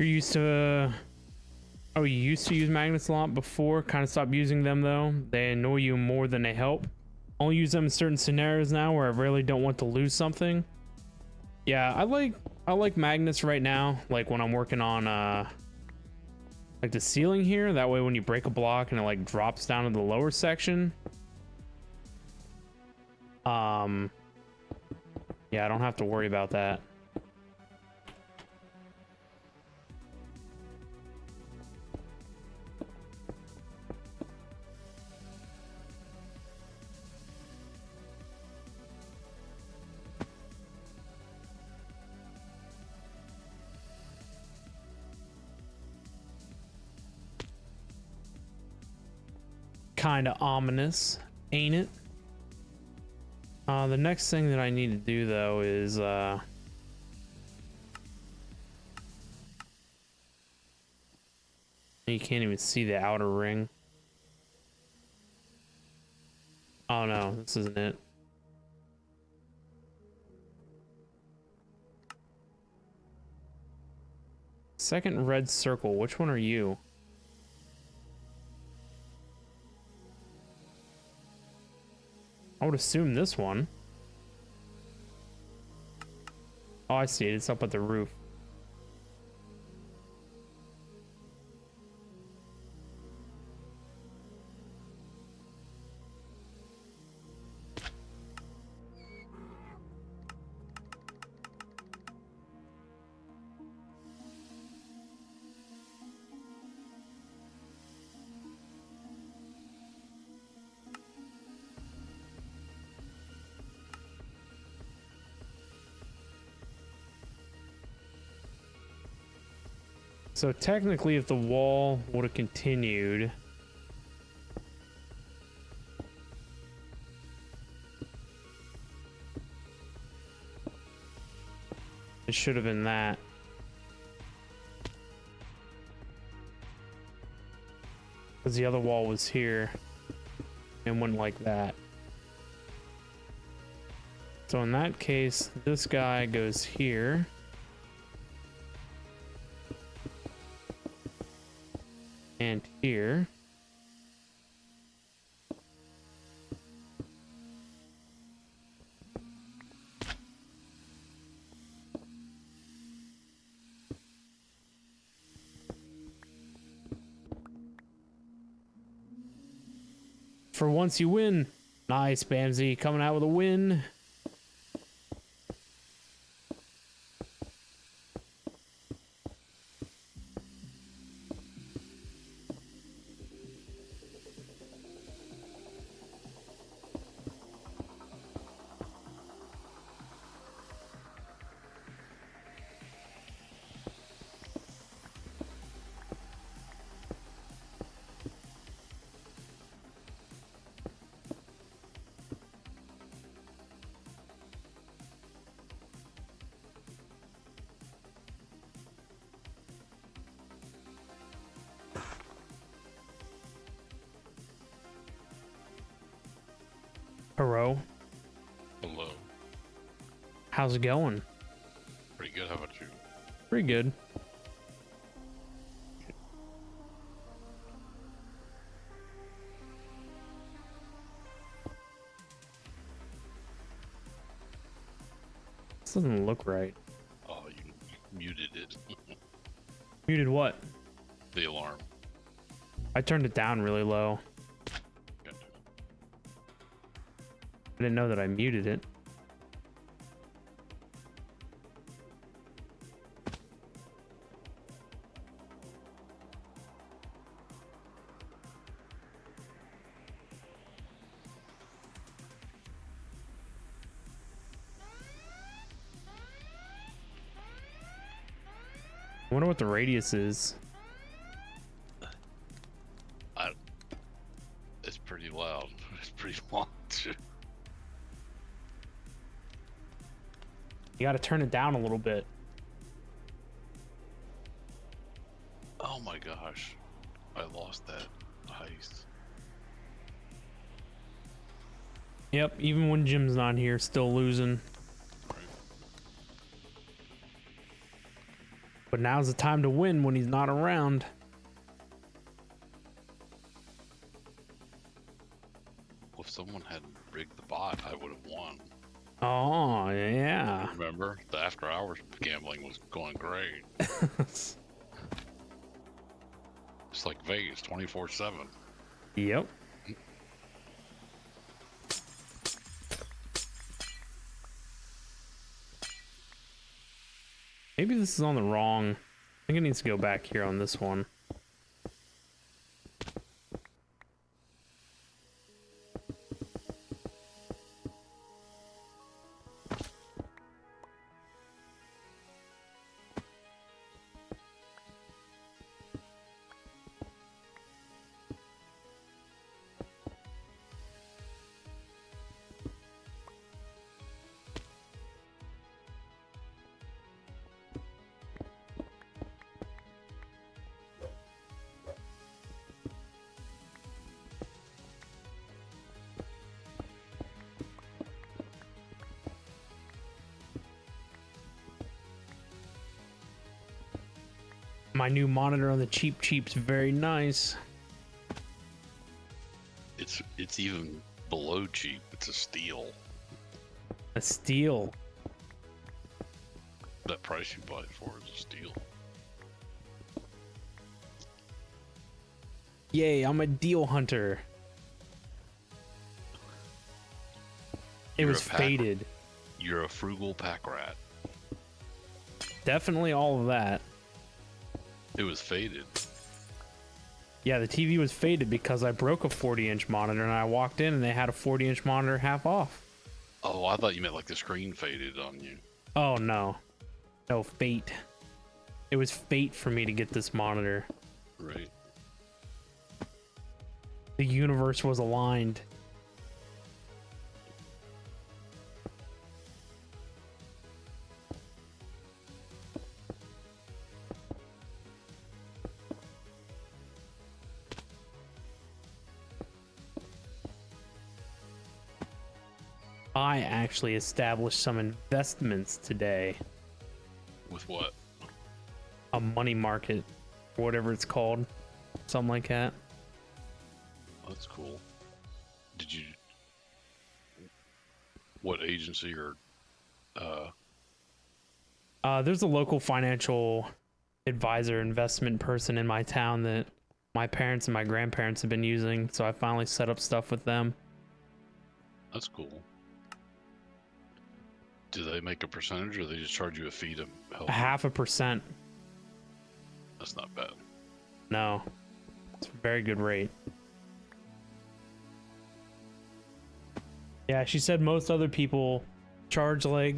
You're used to. Oh, you used to use magnets a lot before. Kind of stopped using them though. They annoy you more than they help. Only use them in certain scenarios now where I really don't want to lose something. Yeah, I like magnets right now. Like when I'm working on like the ceiling here. That way, when you break a block and it like drops down to the lower section. Yeah, I don't have to worry about that. Kind of ominous, ain't it? The next thing that I need to do though is you can't even see the outer ring. Oh no, this isn't it. Second red circle, which one are you? I would assume this one. Oh, I see it. It's up at the roof. So technically, if the wall would have continued, it should have been that. Because the other wall was here and went like that. So in that case, this guy goes here. And here. For once you win. Nice, Bamsy, coming out with a win. Hello. Hello. How's it going? Pretty good. How about you? Pretty good. This doesn't look right. Oh, you muted it. Muted what? The alarm. I turned it down really low. Gotcha. I didn't know that I muted it. I wonder what the radius is. It's pretty loud. It's pretty long too. You got to turn it down a little bit. Oh my gosh. I lost that heist. Yep, even when Jim's not here, still losing. Right. But now's the time to win when he's not around. If someone had rigged the bot, I would have won. Oh, yeah. Remember? The after hours gambling was going great. It's like Vegas 24/7. Yep. Maybe this is on the wrong. I think it needs to go back here on this one. My new monitor on the cheap's very nice. It's even below cheap. It's a steal. A steal. That price you buy it for is a steal. Yay, I'm a deal hunter. It You're was a pack- faded. You're a frugal pack rat. Definitely all of that. It was faded. Yeah, the TV was faded because I broke a 40-inch monitor and I walked in and they had a 40-inch monitor half off. Oh, I thought you meant like the screen faded on you. Oh, no. No, fate. It was fate for me to get this monitor. Right. The universe was aligned. I actually established some investments today. With what? A money market, or whatever it's called. Something like that. That's cool. Did you? What agency or? There's a local financial advisor, investment person in my town that my parents and my grandparents have been using, so I finally set up stuff with them. That's cool. Do they make a percentage, or they just charge you a fee to help? 0.5%. That's not bad. No, it's a very good rate. Yeah, she said most other people charge like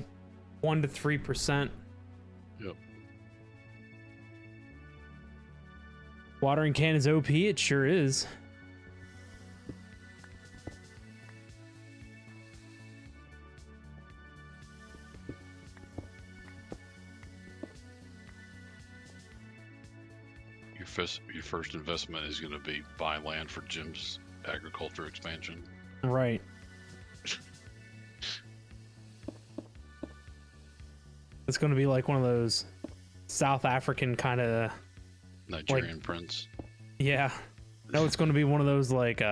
1 to 3%. Yep. Watering can is OP. It sure is. Your first investment is going to be buy land for Jim's agriculture expansion. Right. It's going to be like one of those South African kind of, Nigerian prince. yeah. No, it's going to be one of those like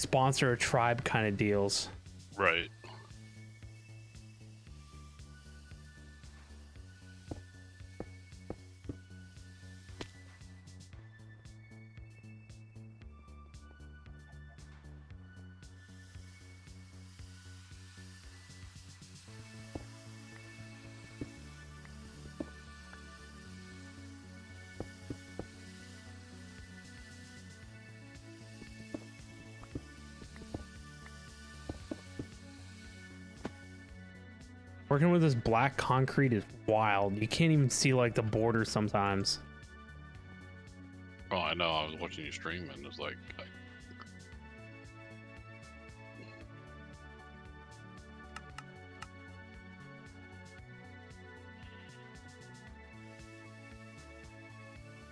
sponsor a tribe kind of deals. Right. Working with this black concrete is wild. You can't even see like the border sometimes. Oh, I know. I was watching you stream, and it was like,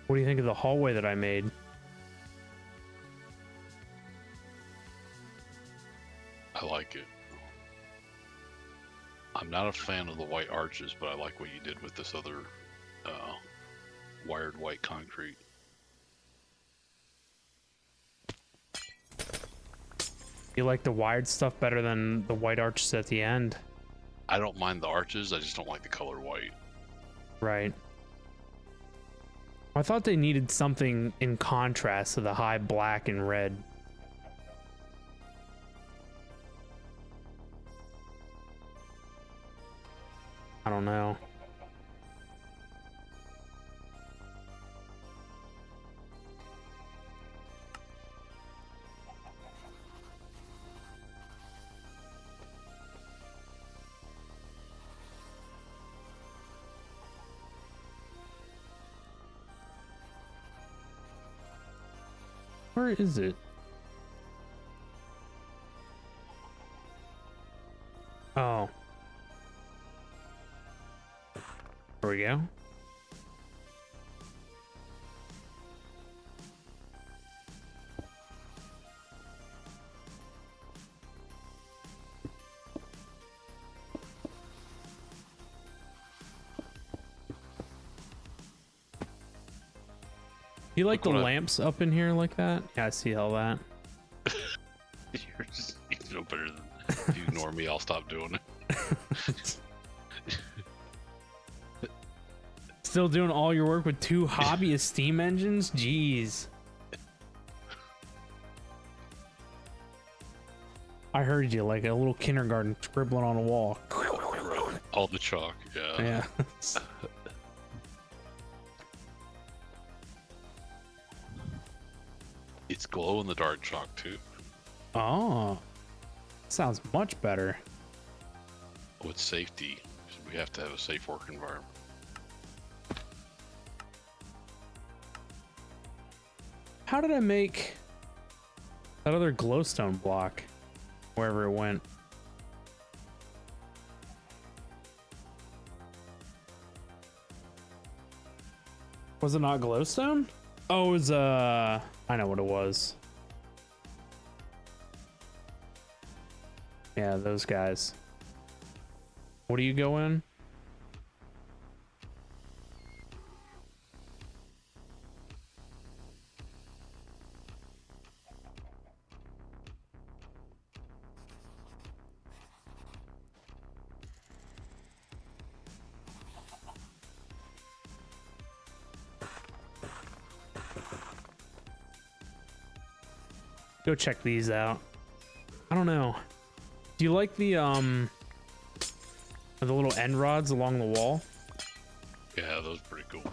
What do you think of the hallway that I made? I like it. I'm not a fan of the white arches, but I like what you did with this other wired white concrete. You like the wired stuff better than the white arches at the end? I don't mind the arches, I just don't like the color white. Right. I thought they needed something in contrast to the high black and red. I don't know. Where is it? Oh. There we go. You like the Look what lamps up in here like that? Yeah, I see all that. You're just you know better than if you ignore me, I'll stop doing it. Still doing all your work with 2 hobbyist steam engines? Jeez. I heard you like a little kindergarten scribbling on a wall. All the chalk, yeah. Yeah. It's glow in the dark chalk too. Oh. Sounds much better. With safety, we have to have a safe work environment. How did I make that other glowstone block wherever it went? Was it not glowstone? Oh, it was I know what it was. Yeah, those guys. What do you go in? Go check these out. I don't know. Do you like the little end rods along the wall? Yeah, those are pretty cool.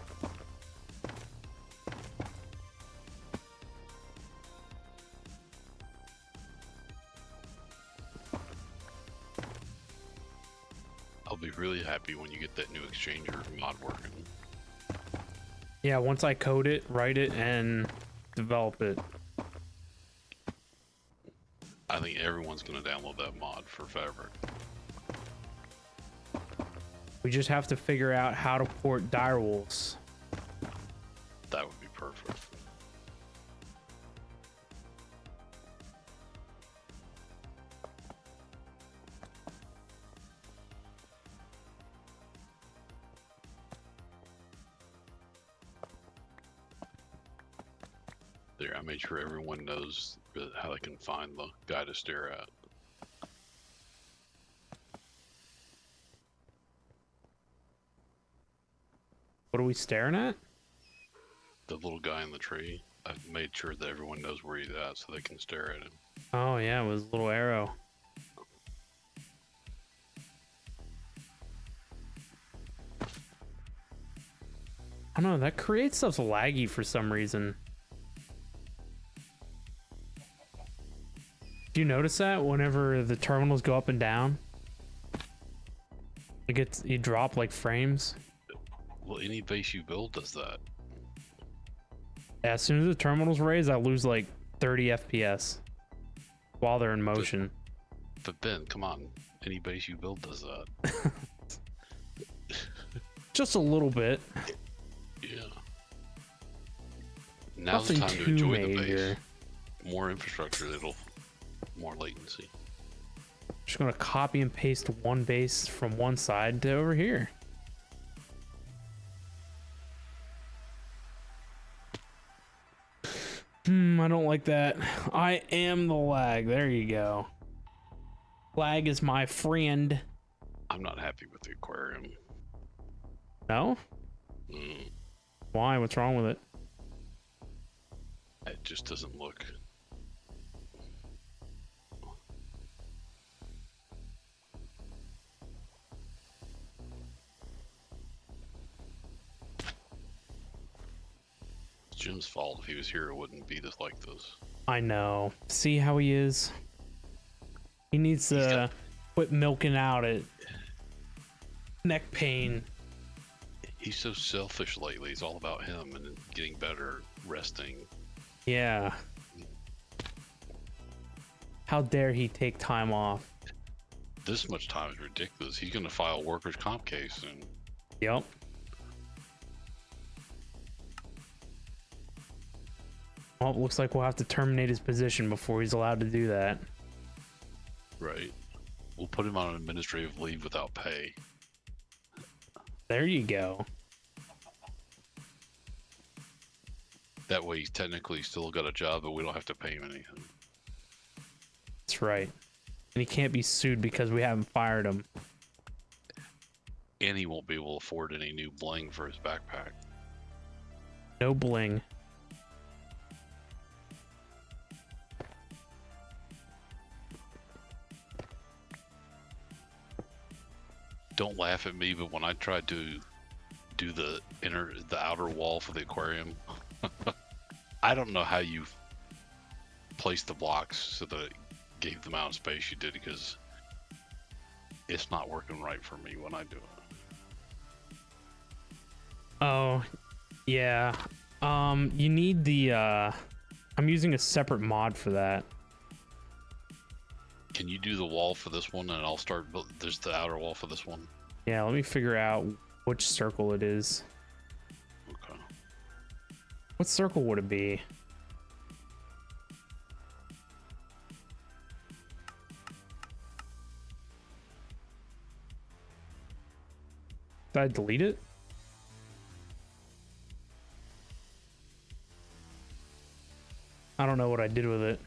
I'll be really happy when you get that new exchanger mod working. Yeah, once I code it, write it, and develop it. I think everyone's going to download that mod for Fabric. We just have to figure out how to port direwolves. That would be perfect. There, I made sure everyone knows how they can find the guy to stare at. What are we staring at? The little guy in the tree. I've made sure that everyone knows where he's at so they can stare at him. Oh yeah, it was a little arrow. I don't know, that creates stuff laggy for some reason. Do you notice that whenever the terminals go up and down? You drop like frames. Well, any base you build does that. Yeah, as soon as the terminals raise, I lose like 30 FPS while they're in motion. But Ben, come on. Any base you build does that. Just a little bit. Yeah. Now's the Nothing time to too enjoy the major. base. More infrastructure, it'll more latency. Just gonna copy and paste one base from one side to over here. I don't like that. I am the lag. There you go. Lag is my friend. I'm not happy with the aquarium. No? Why? What's wrong with it? It just doesn't look. It's Jim's fault. If he was here, it wouldn't be like this. I know. See how he is? He needs to quit milking out at neck pain. He's so selfish lately. It's all about him and getting better, resting. Yeah. How dare he take time off? This much time is ridiculous. He's going to file a workers' comp case soon. Yep. Well, it looks like we'll have to terminate his position before he's allowed to do that. Right. We'll put him on an administrative leave without pay. There you go. That way he's technically still got a job, but we don't have to pay him anything. That's right. And he can't be sued because we haven't fired him. And he won't be able to afford any new bling for his backpack. No bling. Don't laugh at me, but when I tried to do the outer wall for the aquarium, I don't know how you placed the blocks so that it gave the amount of space you did, because it's not working right for me when I do it. Oh, yeah. You need the, I'm using a separate mod for that. Can you do the wall for this one, and I'll start, there's the outer wall for this one? Yeah, let me figure out which circle it is. Okay. What circle would it be? Did I delete it? I don't know what I did with it.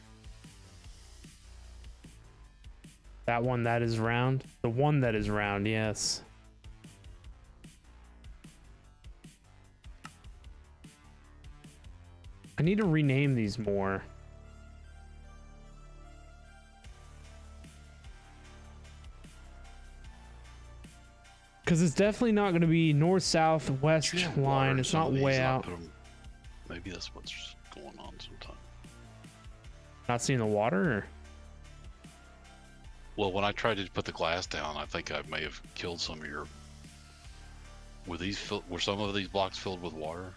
That one that is round? The one that is round, yes. I need to rename these more. Because it's definitely not going to be north, south, west You have line. water It's in some not of these, way and I'll out. put 'em- maybe that's what's going on sometimes. Not seeing the water? Or? Well, when I tried to put the glass down, I think I may have killed some of your. Were some of these blocks filled with water?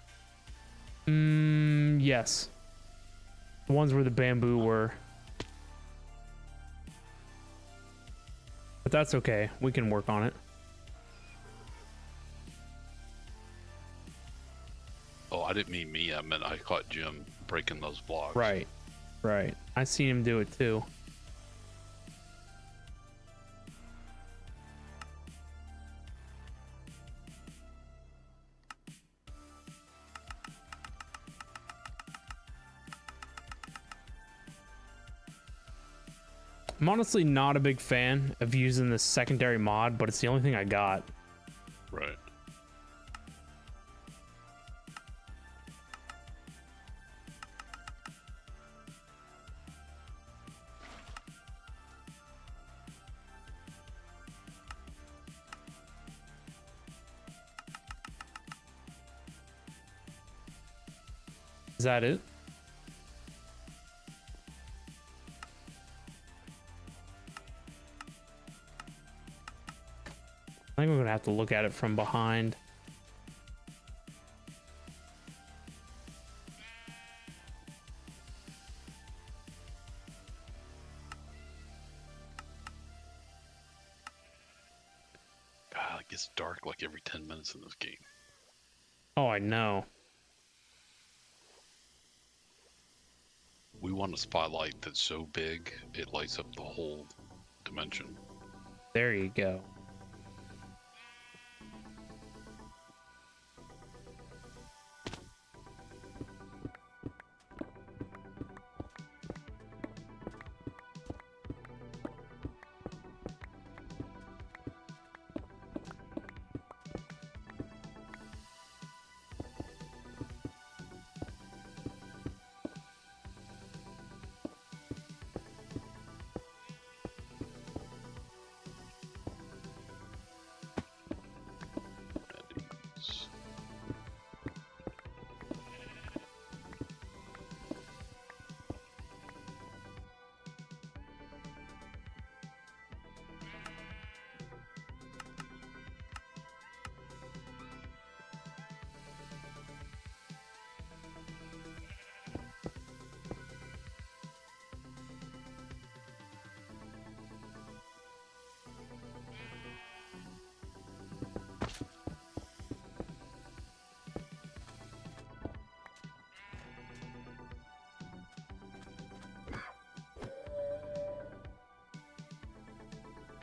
Yes. The ones where the bamboo were. But that's okay. We can work on it. Oh, I didn't mean me. I meant I caught Jim breaking those blocks. Right. Right. I seen him do it too. I'm honestly not a big fan of using this secondary mod, but it's the only thing I got. Right. Is that it? I think we're gonna have to look at it from behind. God, it gets dark like every 10 minutes in this game. Oh, I know. We want a spotlight that's so big it lights up the whole dimension. There you go.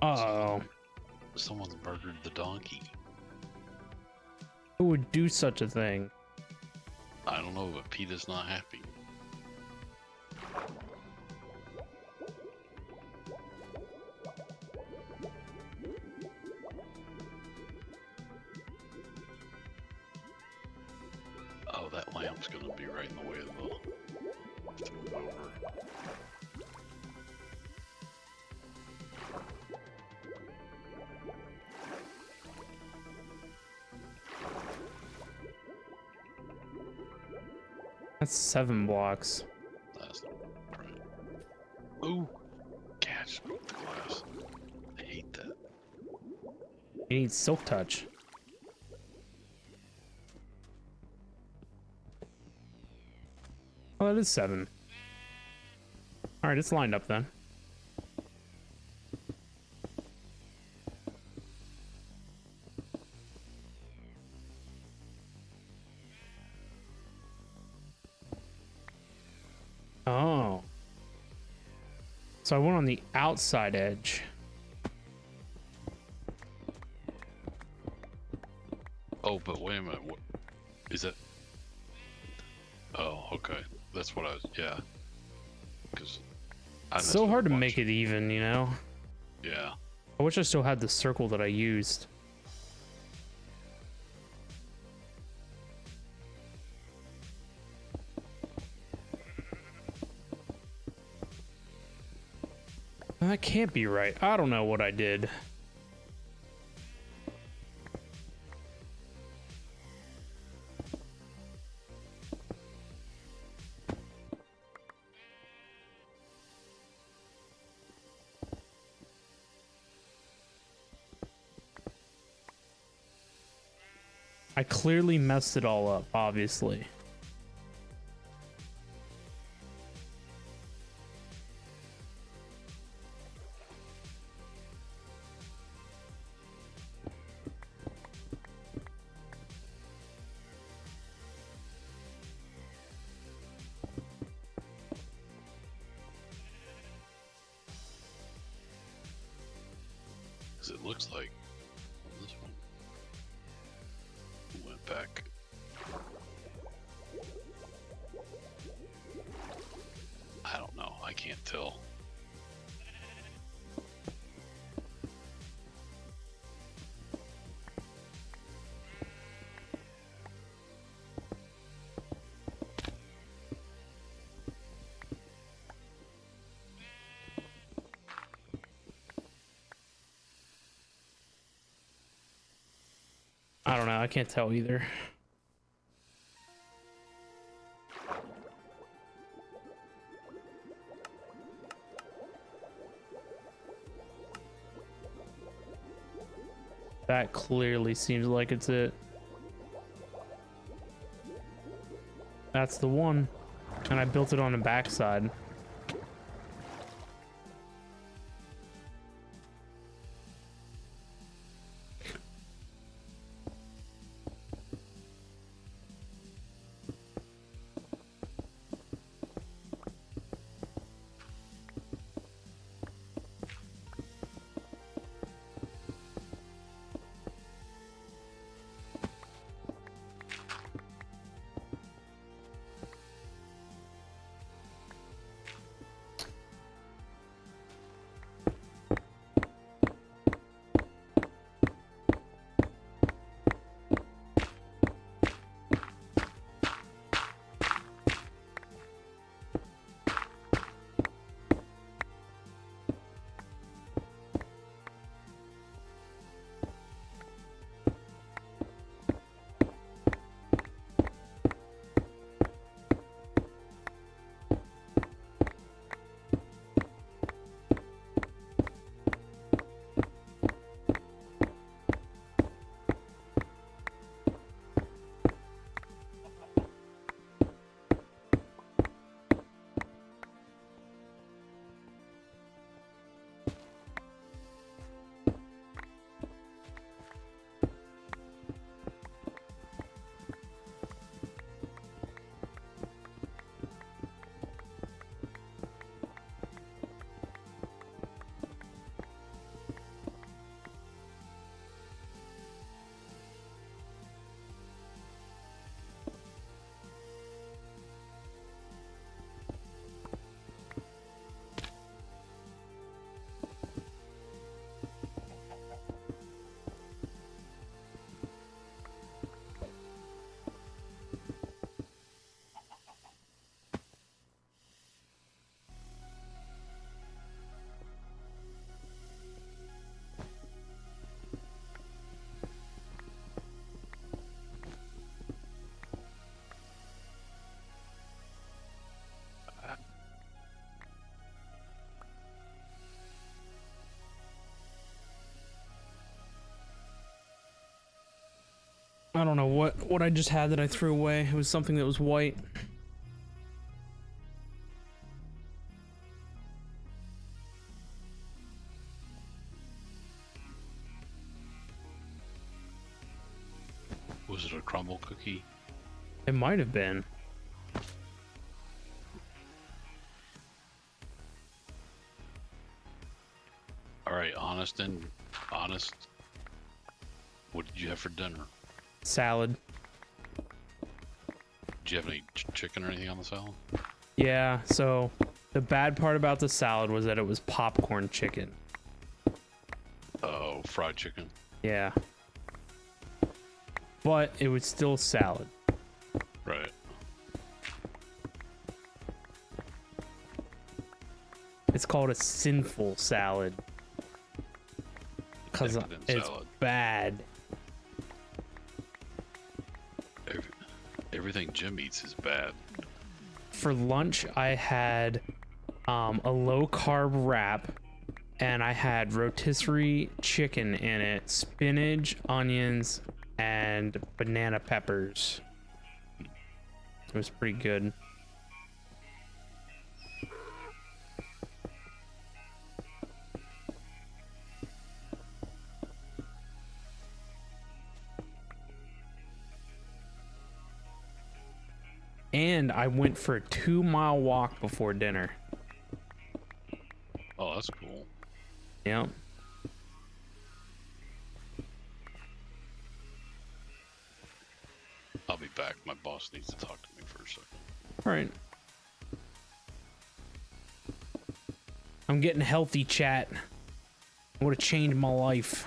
Uh-oh. Someone's murdered the donkey. Who would do such a thing? I don't know, but PETA's not happy. Oh, that lamp's gonna be right in the way of the move over. That's 7 blocks. That's not right. Ooh, catch the glass. I hate that. You need silk touch. Oh, that is 7. Alright, it's lined up then. Oh. So I went on the outside edge. Oh, but wait a minute. What is that? Oh, okay. That's what I was. Yeah. Because It's so hard to make it even, you know? Yeah. I wish I still had the circle that I used. That can't be right. I don't know what I did. I clearly messed it all up, obviously. Because it looks like this one went back. I don't know. I can't tell. I don't know. I can't tell either. That clearly seems like it's it. That's the one. And I built it on the backside. I don't know what I just had that I threw away. It was something that was white. Was it a crumble cookie? It might have been. All right, honest. What did you have for dinner? Salad. Did you have any chicken or anything on the salad? Yeah, so the bad part about the salad was that it was popcorn chicken. Oh, fried chicken. Yeah. But it was still salad. Right. It's called a sinful salad. Because Decadent it's salad. bad. Everything Jim eats is bad. For lunch, I had a low carb wrap, and I had rotisserie chicken in it, spinach, onions, and banana peppers. It was pretty good. And I went for a 2-mile walk before dinner. Oh, that's cool. Yep. I'll be back. My boss needs to talk to me for a second. All right. I'm getting healthy, chat. Would have changed my life.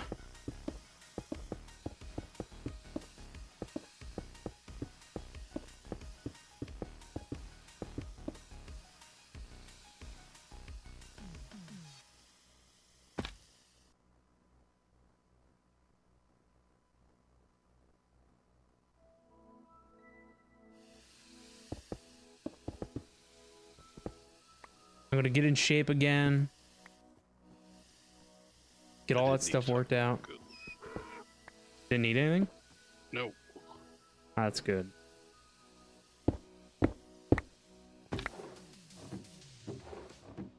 I'm gonna get in shape again. Get all that stuff worked out. Good. Didn't need anything? No. That's good.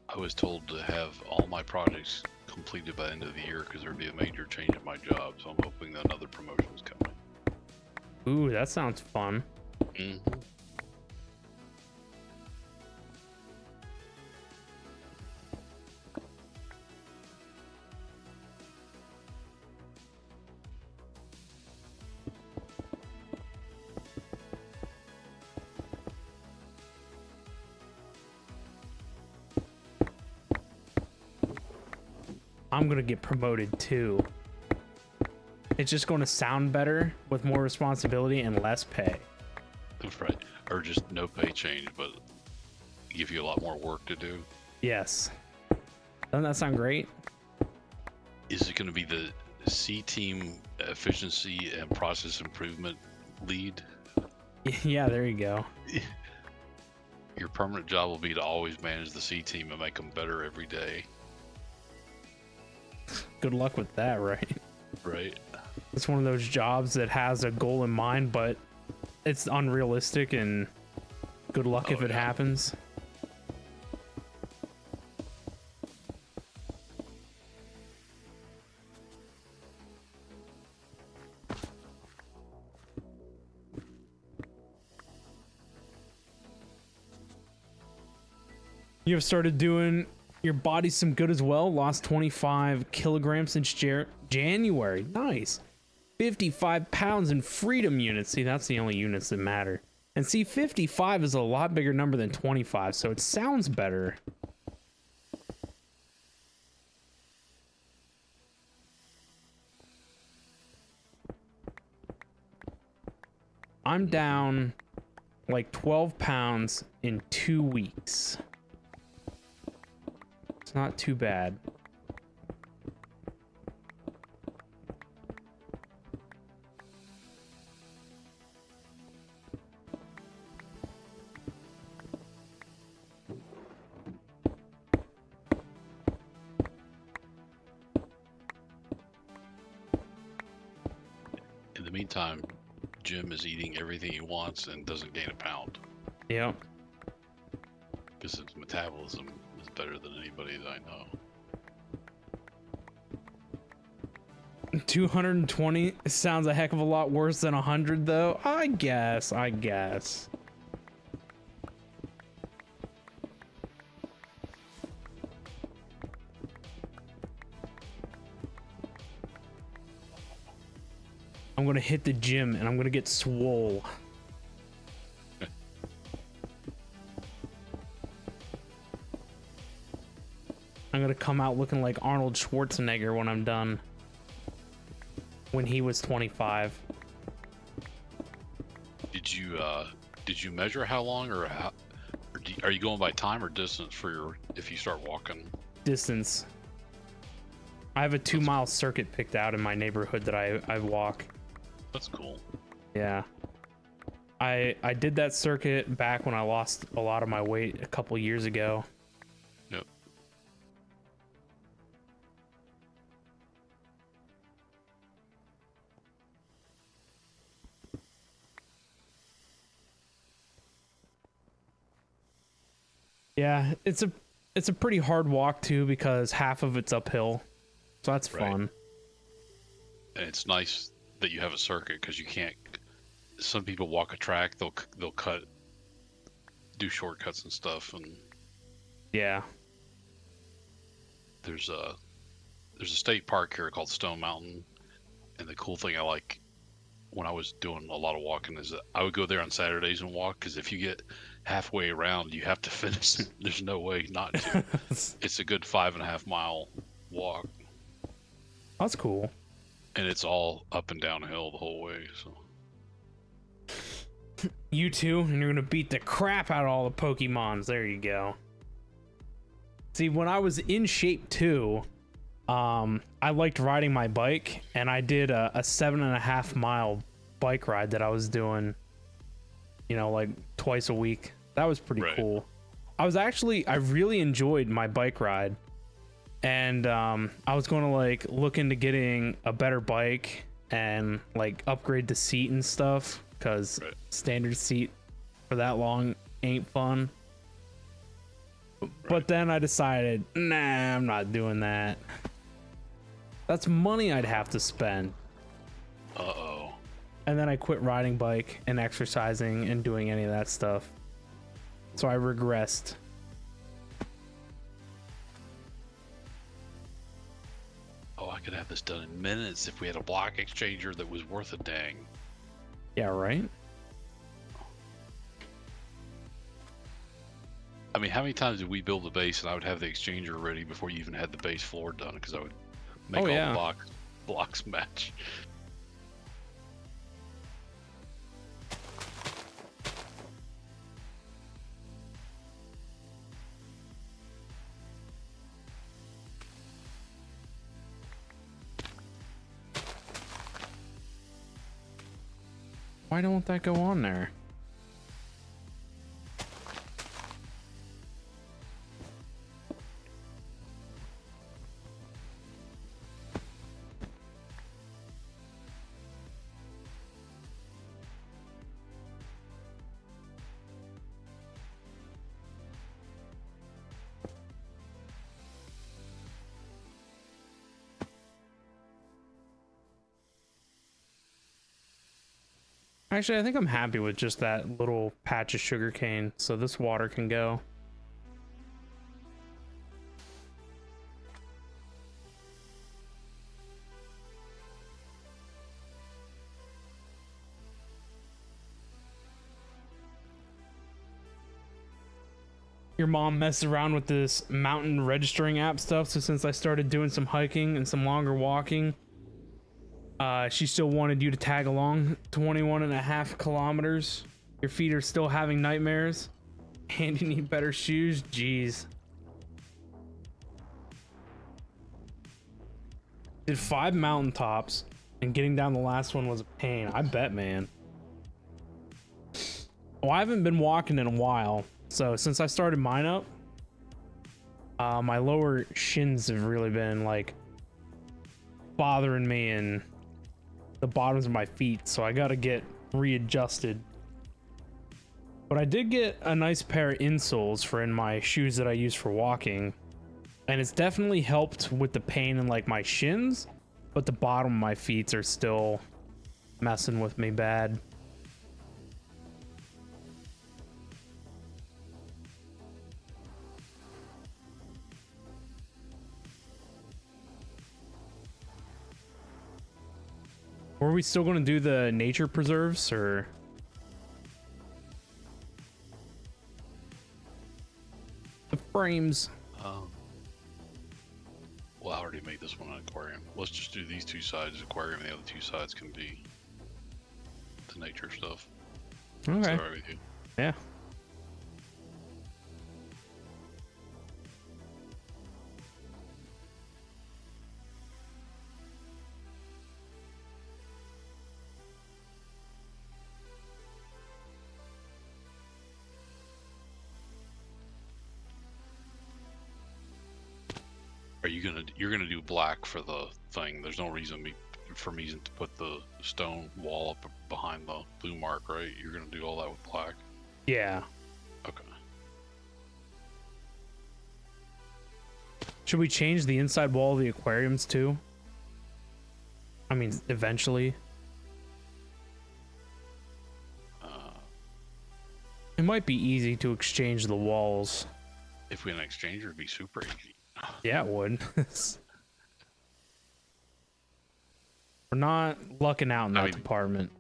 I was told to have all my projects completed by the end of the year because there'd be a major change in my job, so I'm hoping that another promotion's coming. Ooh, that sounds fun. Mm-hmm. I'm gonna get promoted too. It's just gonna sound better with more responsibility and less pay. Right. Or just no pay change, but give you a lot more work to do. Yes. Doesn't that sound great? Is it going to be the C team efficiency and process improvement lead? Yeah, there you go. Your permanent job will be to always manage the C team and make them better every day. Good luck with that, right? Right. It's one of those jobs that has a goal in mind, but it's unrealistic, and good luck if it happens. You have started doing your body some good as well. Lost 25 kilograms since January. Nice. 55 pounds in freedom units. See, that's the only units that matter. And see, 55 is a lot bigger number than 25, so it sounds better. I'm down like 12 pounds in 2 weeks. It's not too bad. In the meantime, gym is eating everything he wants and doesn't gain a pound Yep. because his metabolism is better than anybody that I know. 220 sounds a heck of a lot worse than 100 though. I guess. I'm gonna hit the gym and I'm gonna get swole. I'm gonna come out looking like Arnold Schwarzenegger when I'm done. When he was 25. Did you measure how long or how? Are you going by time or distance for your if you start walking? Distance. I have a 2-mile circuit picked out in my neighborhood that I walk. That's cool. Yeah. I did that circuit back when I lost a lot of my weight a couple years ago. Yep. Yeah, it's a pretty hard walk too because half of it's uphill. So that's Right. fun. And it's nice that you have a circuit because you can't. Some people walk a track, they'll do shortcuts and stuff, and Yeah. there's a state park here called Stone Mountain, and the cool thing I like when I was doing a lot of walking is that I would go there on Saturdays and walk because if you get halfway around, you have to finish. There's no way not to. It's a good 5.5 mile walk, That's cool. and it's all up and downhill the whole way. So You too, and you're gonna beat the crap out of all the Pokemons. There you go. See, when I was in shape too, I liked riding my bike, and I did a 7.5 mile bike ride that I was doing, like twice a week. That was pretty Right. cool. I really enjoyed my bike ride, and I was going to like look into getting a better bike and like upgrade the seat and stuff because Right. standard seat for that long ain't fun. But then I decided, nah, I'm not doing that. That's money I'd have to spend. uh-oh. And then I quit riding bike and exercising and doing any of that stuff. So I regressed. Oh, I could have this done in minutes if we had a block exchanger that was worth a dang. Yeah, right? I mean, how many times did we build the base and I would have the exchanger ready before you even had the base floor done because I would make Oh, all yeah. the blocks match. Why don't that go on there? Actually, I think I'm happy with just that little patch of sugarcane, so this water can go. Your mom messed around with this mountain registering app stuff, so since I started doing some hiking and some longer walking, she still wanted you to tag along 21.5 kilometers. Your feet are still having nightmares. And you need better shoes. Jeez. Did 5 mountaintops, and getting down the last one was a pain. I bet, man. Well, I haven't been walking in a while, so since I started mine up, my lower shins have really been like bothering me and the bottoms of my feet, so I gotta get readjusted. But I did get a nice pair of insoles for in my shoes that I use for walking, and it's definitely helped with the pain in like my shins, but the bottom of my feet are still messing with me bad. Were we still going to do the nature preserves, or the frames? Well, I already made this one an aquarium. Let's just do these two sides aquarium, and the other two sides can be the nature stuff. Okay. Is that all right with you? Yeah. Are you gonna? You're gonna do black for the thing. There's no reason for me to put the stone wall up behind the blue mark, right? You're gonna do all that with black. Yeah. Okay. Should we change the inside wall of the aquariums too? I mean, eventually. It might be easy to exchange the walls. If we had an exchanger, it'd be super easy. Yeah, it would. We're not lucking out in that department.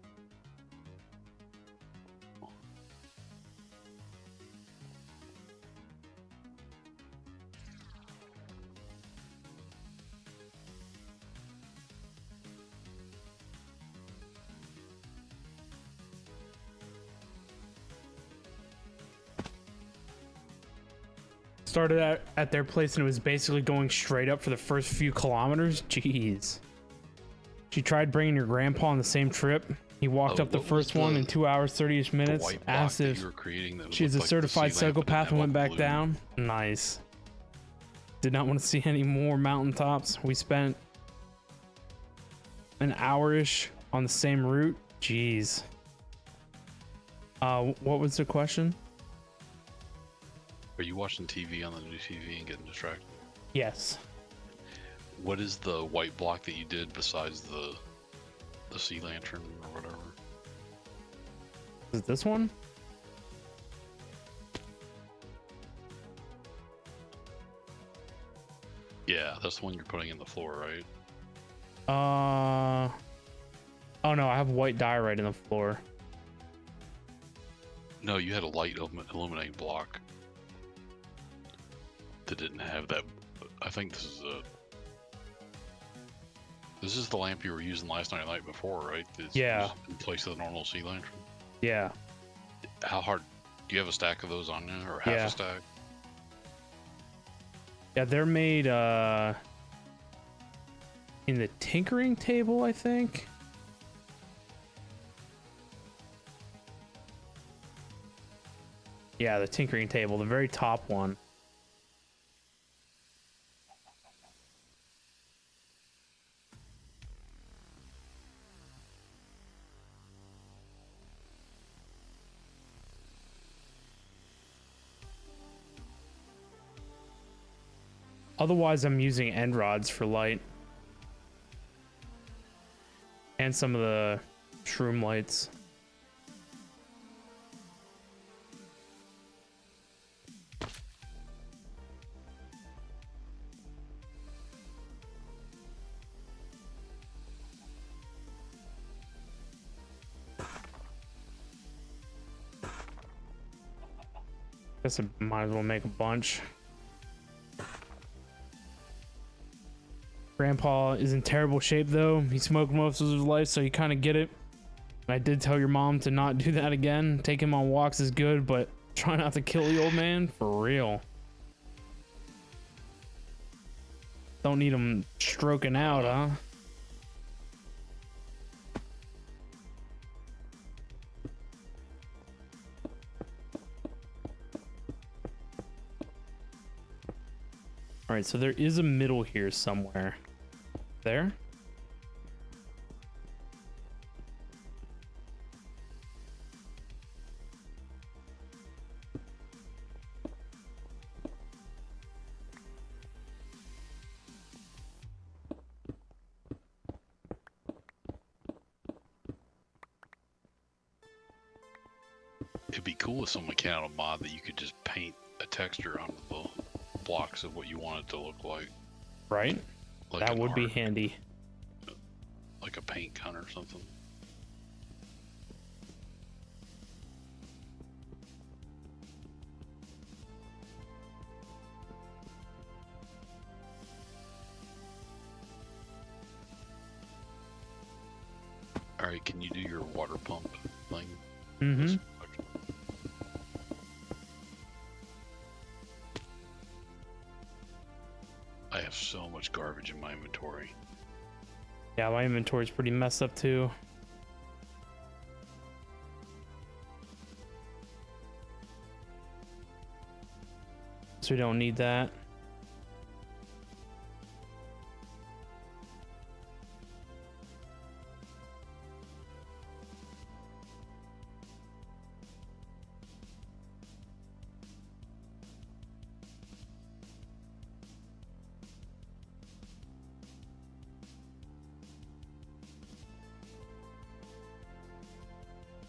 Started at their place and it was basically going straight up for the first few kilometers. Jeez. She tried bringing your grandpa on the same trip. He walked up the first one in 2 hours 30 minutes. Asked if she's a certified psychopath and went back down. Nice. Did not want to see any more mountaintops. We spent an hour-ish on the same route. Jeez. What was the question? Are you watching TV on the new TV and getting distracted? Yes. What is the white block that you did besides the sea lantern or whatever? Is it this one? Yeah, that's the one you're putting in the floor, right? Oh no, I have white dye right in the floor. No, you had a light illuminating block that didn't have that. I think this is the lamp you were using last night or the night before, right? Yeah. In place of the normal sea lantern. Yeah. How hard? Do you have a stack of those on there, or half a stack? Yeah, they're made in the tinkering table, I think. Yeah, the tinkering table, the very top one. Otherwise, I'm using end rods for light. And some of the shroom lights. Guess I might as well make a bunch. Grandpa is in terrible shape though. He smoked most of his life, so you kind of get it. I did tell your mom to not do that again. Take him on walks is good, but try not to kill the old man for real. Don't need him stroking out, huh? All right, so there is a middle here somewhere. There? It'd be cool if someone came out a mod that you could just paint a texture onto the blocks of what you want it to look like. Right? Like That an would be art, handy. like a paint gun or something. Alright, can you do your water pump thing? Mm-hmm. I have so much garbage in my inventory. Yeah, my inventory's pretty messed up too. So we don't need that.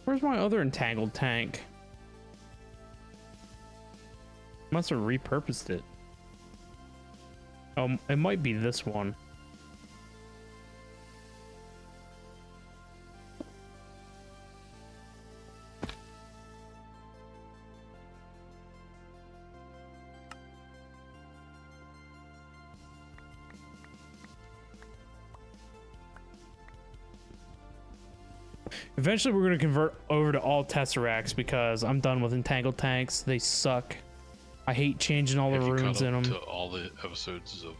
Where's my other entangled tank? Must have repurposed it. Oh, it might be this one. Eventually, we're going to convert over to all Tesseracts because I'm done with entangled tanks. They suck. I hate changing all the Have you runes caught in up them. to all the episodes of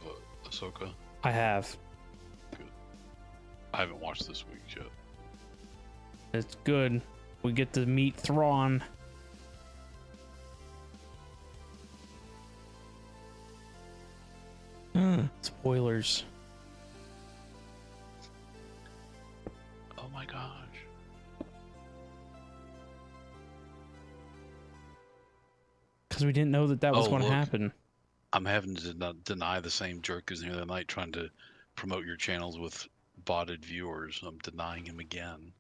Ahsoka? I have. Good. I haven't watched this week yet. It's good. We get to meet Thrawn. Spoilers. Oh my gosh. Because we didn't know that that was Oh, going to look. happen. I'm having to not deny the same jerk as the other night trying to promote your channels with botted viewers. I'm denying him again.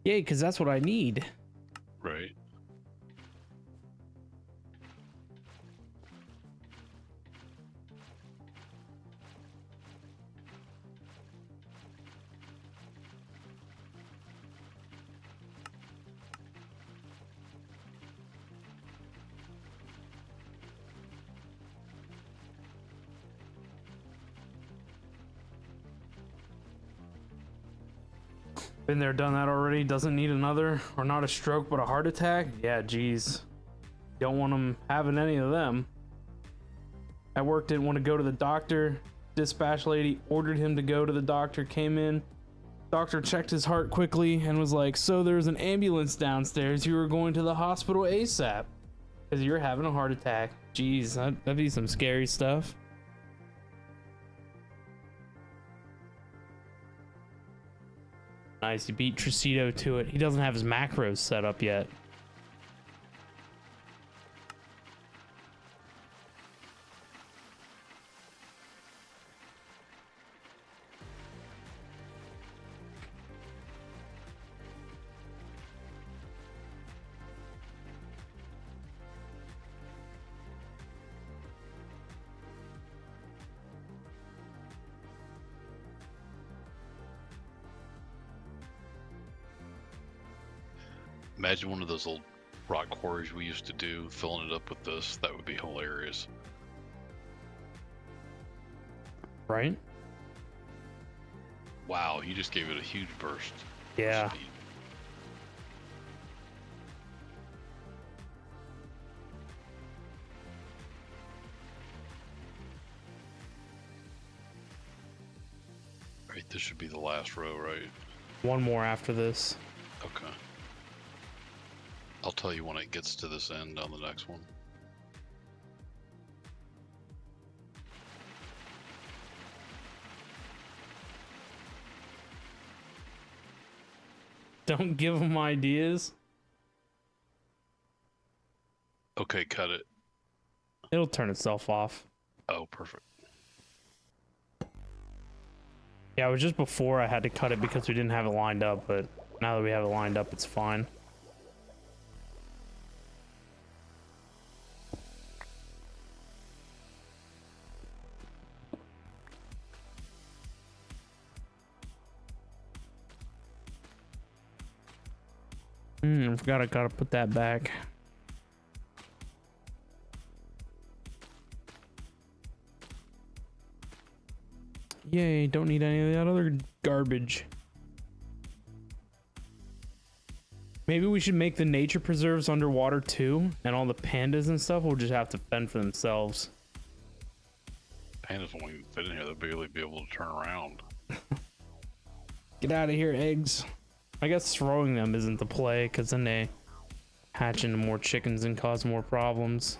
Yay, because that's what I need. Right. Been there, done that already. Doesn't need another, or not a stroke, but a heart attack. Yeah, geez. Don't want him having any of them. At work, didn't want to go to the doctor. Dispatch lady ordered him to go to the doctor. Came in. Doctor checked his heart quickly and was like, "So there's an ambulance downstairs. You are going to the hospital ASAP because you're having a heart attack." Jeez, that'd be some scary stuff. Nice, he beat Tricito to it. He doesn't have his macros set up yet. Imagine one of those old rock quarries we used to do, filling it up with this. That would be hilarious. Right? Wow, you just gave it a huge burst. of Yeah. speed. Right, this should be the last row, right? One more after this. Okay. I'll tell you when it gets to this end on the next one. Don't give him ideas. Okay, cut it. It'll turn itself off. Oh, perfect. Yeah, it was just before I had to cut it because we didn't have it lined up, but now that we have it lined up, it's fine. I forgot I gotta put that back. Yay, don't need any of that other garbage. Maybe we should make the nature preserves underwater too, and all the pandas and stuff will just have to fend for themselves. Pandas won't even fit in here. They'll barely be able to turn around. Get out of here, eggs. I guess throwing them isn't the play, because then they hatch into more chickens and cause more problems.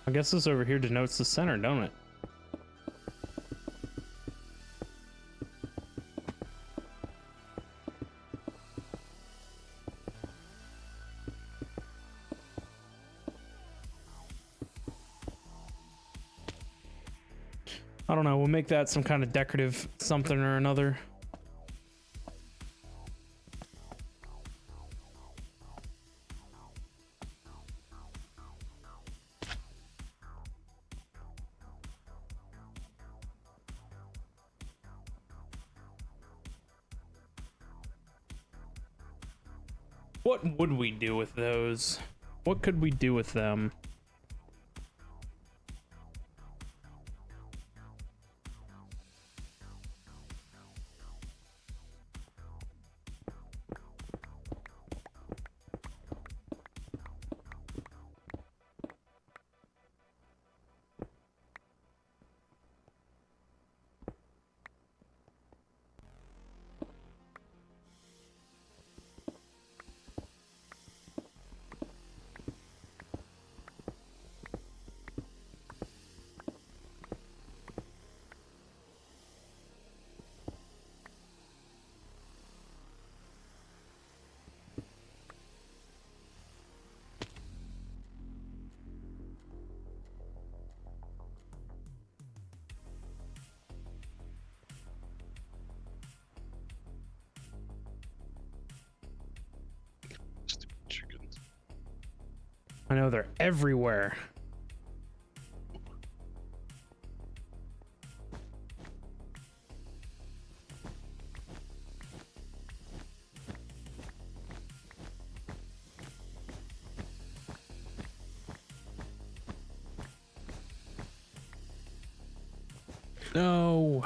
I guess this over here denotes the center, don't it? I don't know, we'll make that some kind of decorative something or another. What would we do with those? What could we do with them? Stupid chickens. I know they're everywhere. No.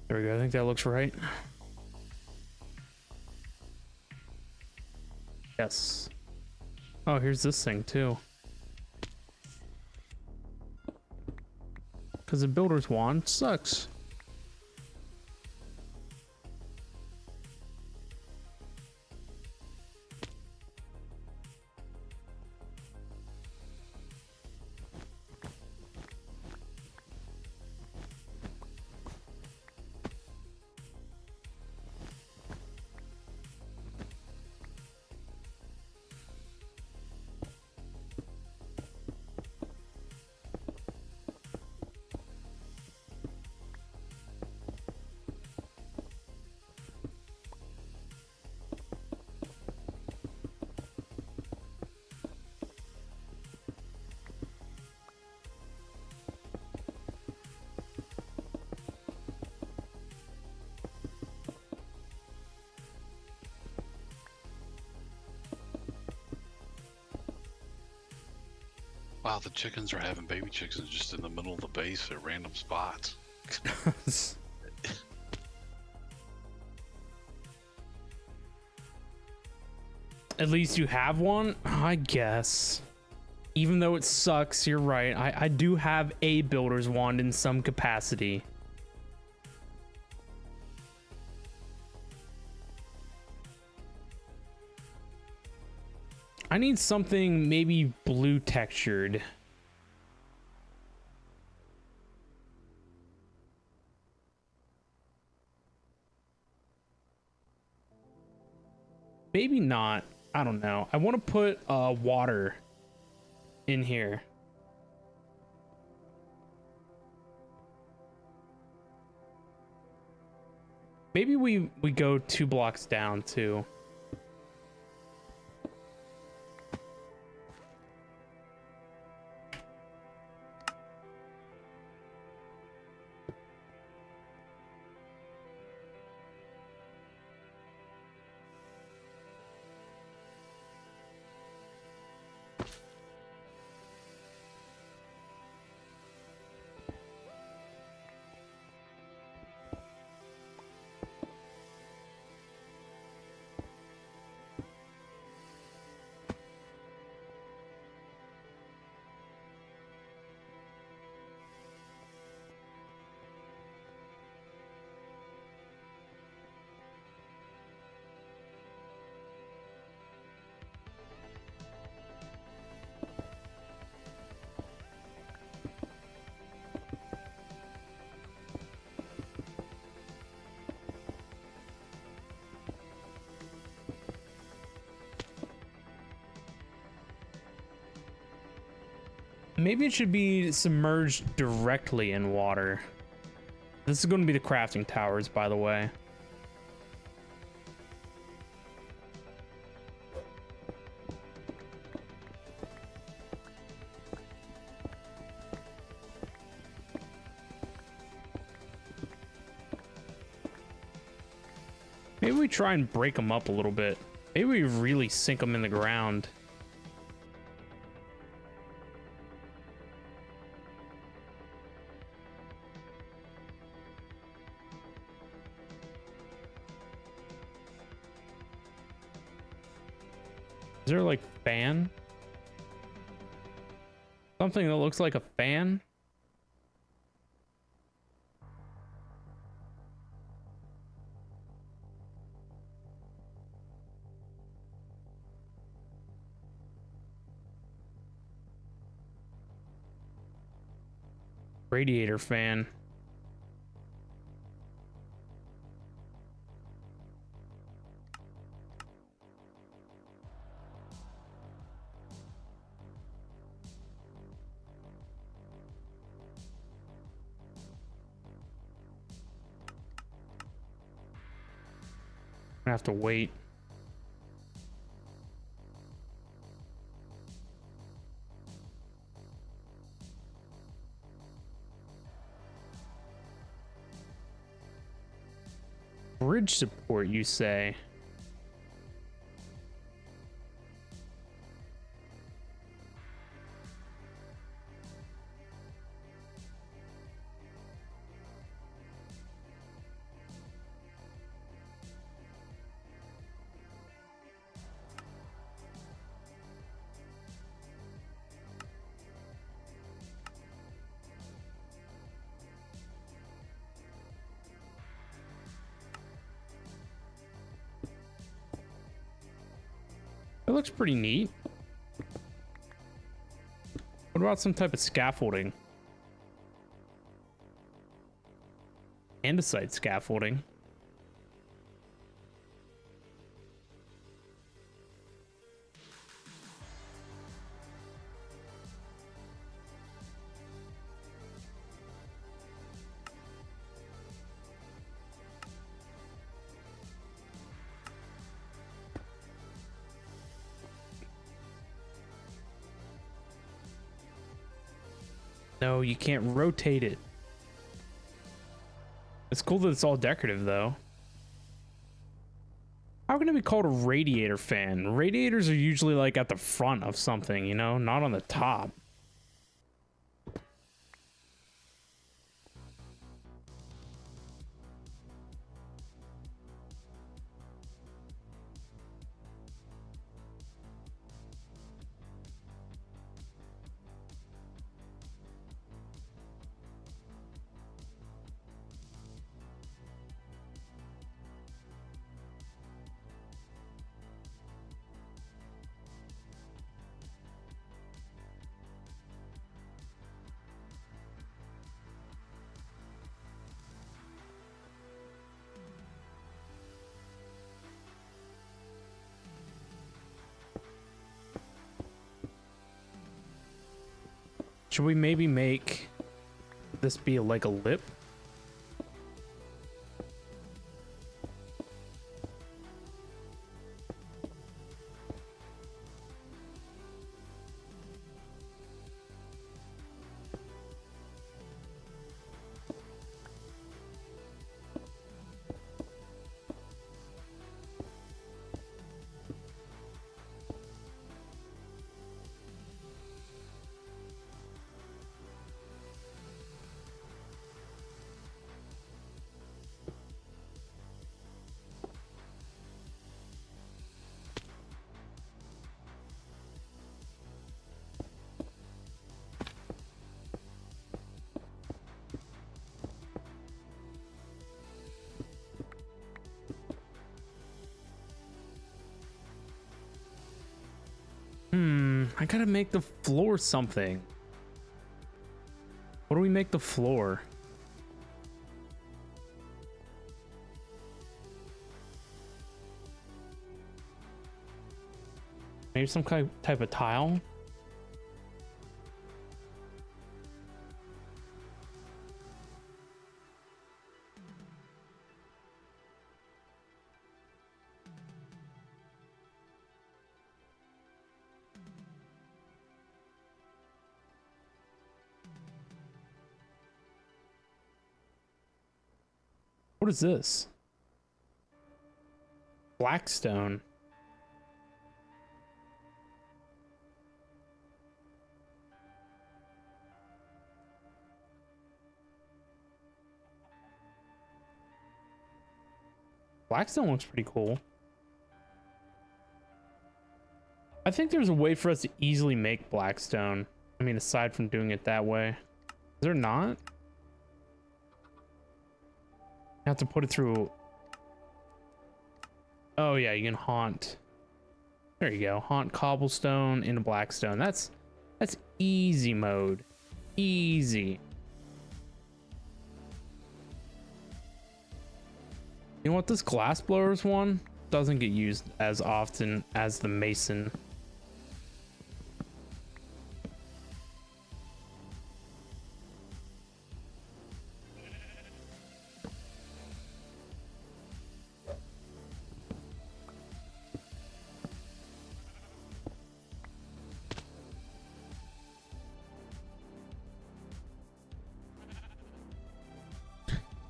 There we go. I think that looks right. Yes. Oh, here's this thing too. Because the builder's wand sucks. Wow, the chickens are having baby chickens just in the middle of the base at random spots. At least you have one, I guess. Even though it sucks, you're right. I do have a builder's wand in some capacity. I need something maybe blue textured. Maybe not. I don't know. I want to put water in here. Maybe we go 2 blocks down too. Maybe it should be submerged directly in water. This is going to be the crafting towers, by the way. Maybe we try and break them up a little bit. Maybe we really sink them in the ground. Is there like fan? Something that looks like a fan? Radiator fan. I have to wait. Bridge support, you say? It looks pretty neat. What about some type of scaffolding? Andesite scaffolding. No, you can't rotate it. It's cool that it's all decorative, though. How can it be called a radiator fan? Radiators are usually like at the front of something, you know, not on the top. Should we maybe make this be like a lip? I gotta make the floor something. What do we make the floor? Maybe some kind of type of tile? What is this? Blackstone. Blackstone looks pretty cool. I think there's a way for us to easily make Blackstone. I mean, aside from doing it that way. Is there not? You have to put it through. Oh yeah, you can haunt. There you go. Haunt cobblestone into Blackstone. That's easy mode. Easy. You know what? This glass blowers one doesn't get used as often as the mason.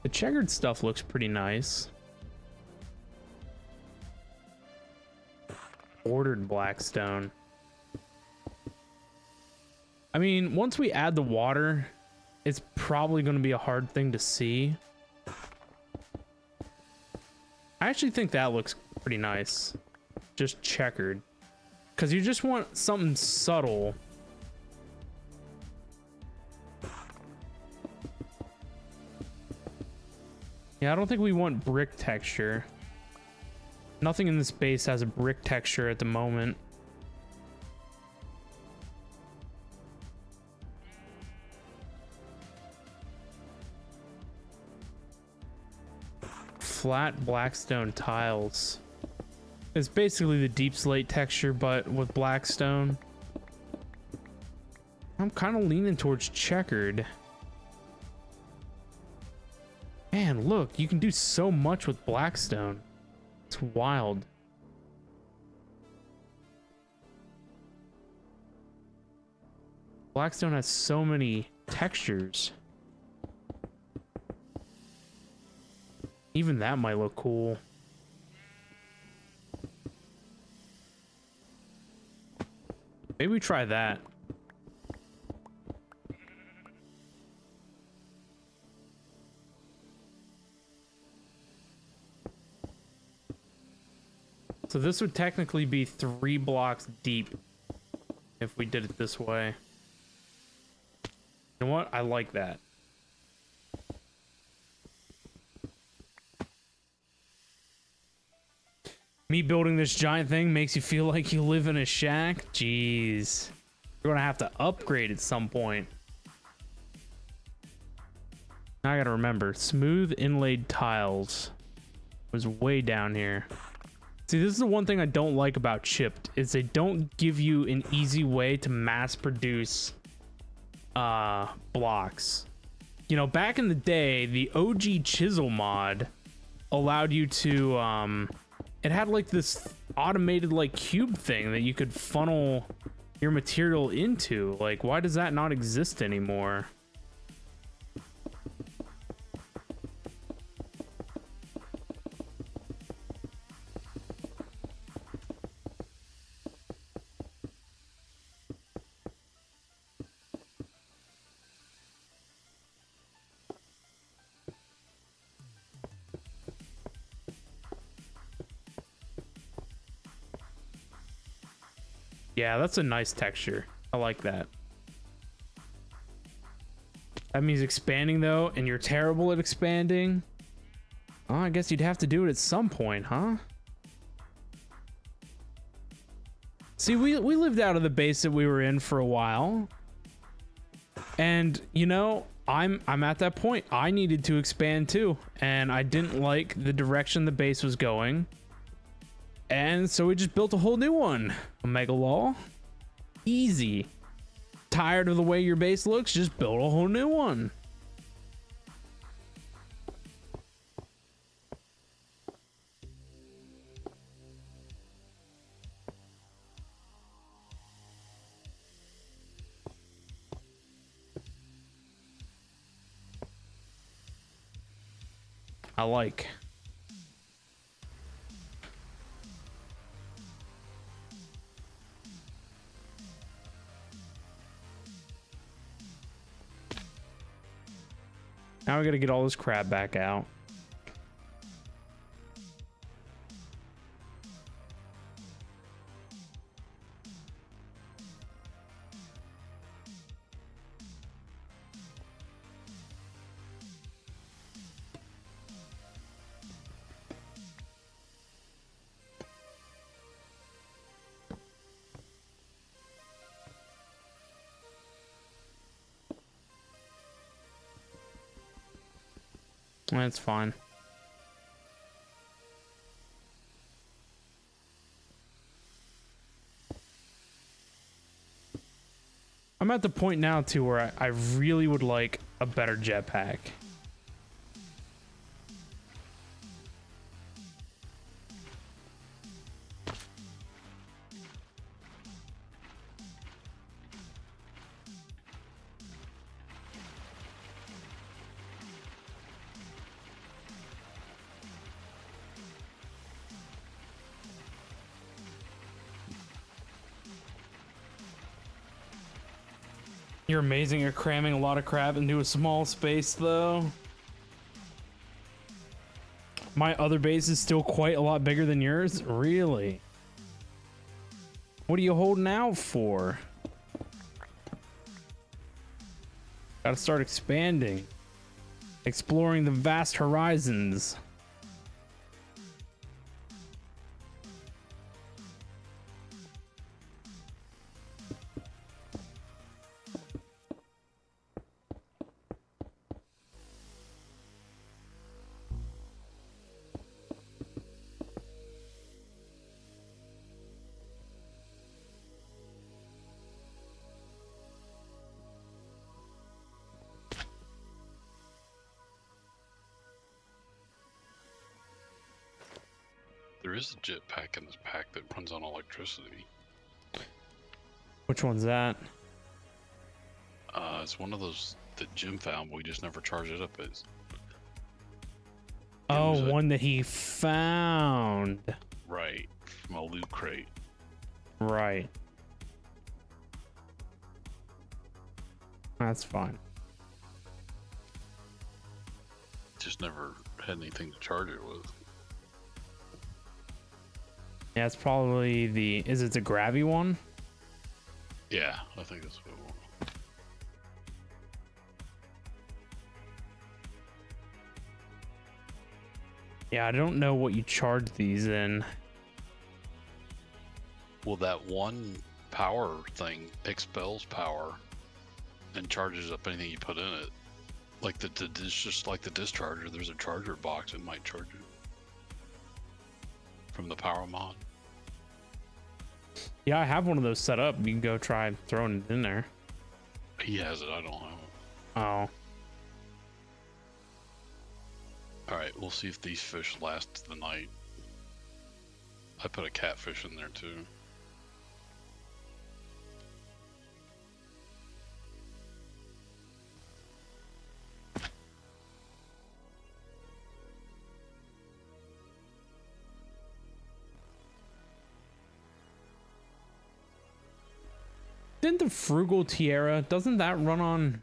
The checkered stuff looks pretty nice. Ordered Blackstone. I mean, once we add the water, it's probably going to be a hard thing to see. I actually think that looks pretty nice. Just checkered. Because you just want something subtle. Yeah, I don't think we want brick texture. Nothing in this base has a brick texture at the moment. Flat Blackstone tiles. It's basically the deep slate texture, but with Blackstone. I'm kind of leaning towards checkered. Man, look, you can do so much with Blackstone. It's wild. Blackstone has so many textures. Even that might look cool. Maybe we try that. So this would technically be 3 blocks deep if we did it this way. You know what? I like that. Me building this giant thing makes you feel like you live in a shack? Jeez. You're gonna have to upgrade at some point. Now I gotta remember, smooth inlaid tiles was way down here. See, this is the one thing I don't like about Chipped, is they don't give you an easy way to mass produce blocks. You know, back in the day, the OG chisel mod allowed you to it had like this automated like cube thing that you could funnel your material into. Like, why does that not exist anymore? Yeah, that's a nice texture. I like that. That means expanding though, and you're terrible at expanding. Oh, I guess you'd have to do it at some point, huh? See, we lived out of the base that we were in for a while. And, you know, I'm at that point. I needed to expand too, and I didn't like the direction the base was going. And so we just built a whole new one. Omega Law. Easy. Tired of the way your base looks? Just build a whole new one. I like. Now we gotta get all this crap back out. That's fine. I'm at the point now too where I really would like a better jetpack. You're amazing at cramming a lot of crap into a small space, though. My other base is still quite a lot bigger than yours? Really? What are you holding out for? Gotta start expanding. Exploring the vast horizons. There is a jetpack in this pack that runs on electricity. Which one's that? It's one of those that Jim found, but we just never charged it up as. Oh, one that he found. Right, from a loot crate. Right. That's fine. Just never had anything to charge it with. Yeah, it's probably the... Is it the Gravy one? Yeah, I think that's what it was. Yeah, I don't know what you charge these in. Well, that one power thing expels power and charges up anything you put in it. Like it's just like the discharger. There's a charger box that might charge it from the power mod. Yeah, I have one of those set up. You can go try throwing it in there. He has it. I don't have it. Oh. All right, we'll see if these fish last the night. I put a catfish in there too. Didn't the Frugal Tiara, doesn't that run on...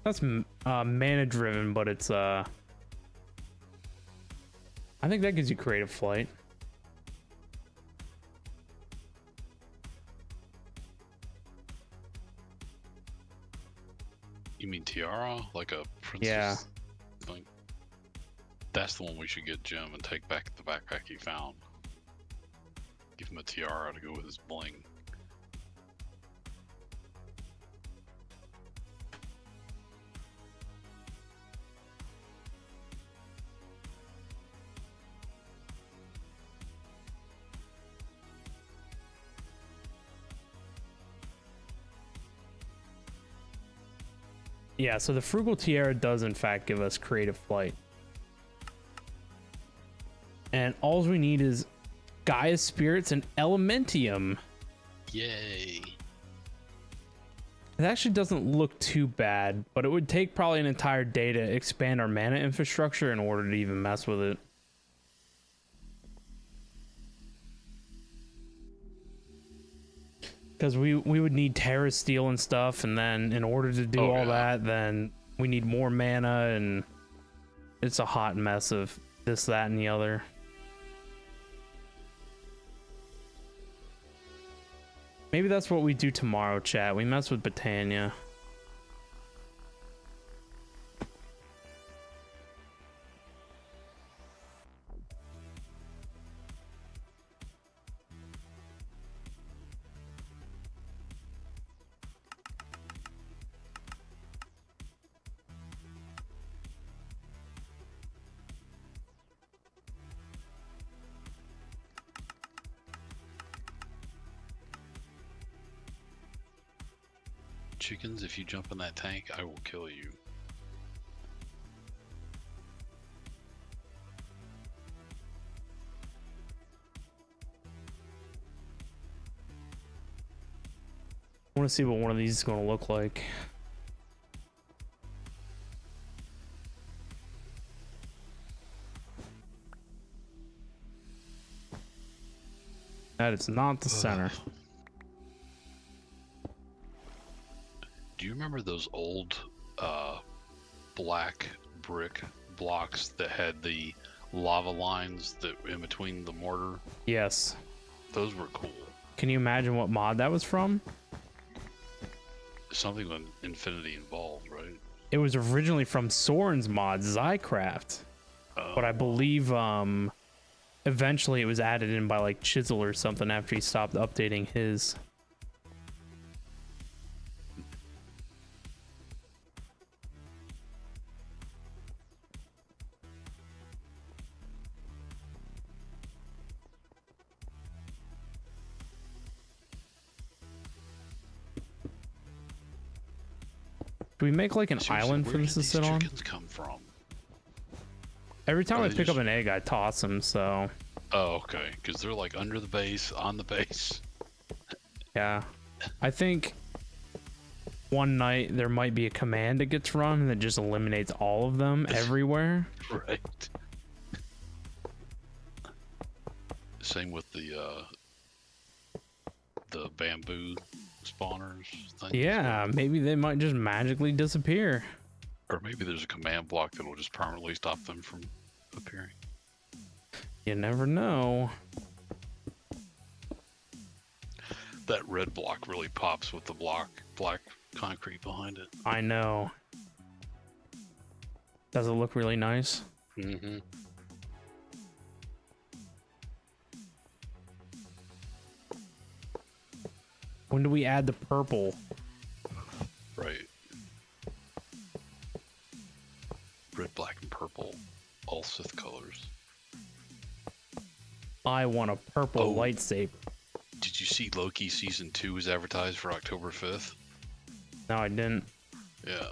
That's mana driven, but it's I think that gives you creative flight. You mean tiara? Like a princess Yeah. thing? That's the one we should get Jim and take back the backpack he found. Give him a tiara to go with his bling. Yeah, so the Frugal Tiara does in fact give us creative flight. And all we need is Gaia's Spirits and Elementium. Yay! It actually doesn't look too bad, but it would take probably an entire day to expand our mana infrastructure in order to even mess with it. Because we would need Terra Steel and stuff, and then in order to do all that, then we need more mana, and it's a hot mess of this, that, and the other. Maybe that's what we do tomorrow, chat. We mess with Botania. Chickens, if you jump in that tank, I will kill you. I want to see what one of these is going to look like. That is not the center. Do you remember those old black brick blocks that had the lava lines that in between the mortar? Yes. Those were cool. Can you imagine what mod that was from? Something with infinity involved, right? It was originally from Soren's mod, Zycraft. But I believe eventually it was added in by like Chisel or something after he stopped updating his. Do we make like an Seriously, island where for this did to sit these on? chickens come from? Every time Are I they pick up just- an egg, I toss them, so Oh, okay. Because they're like under the base, on the base. yeah. I think one night there might be a command that gets run that just eliminates all of them everywhere. Right. Same with the bamboo spawners thing. Yeah, maybe they might just magically disappear. Or maybe there's a command block that will just permanently stop them from appearing. You never know. That red block really pops with the black concrete behind it. I know. Does it look really nice? Mm-hmm. When do we add the purple? Right. Red, black, and purple. All Sith colors. I want a purple Oh. lightsaber. Did you see Loki Season 2 is advertised for October 5th? No, I didn't. Yeah,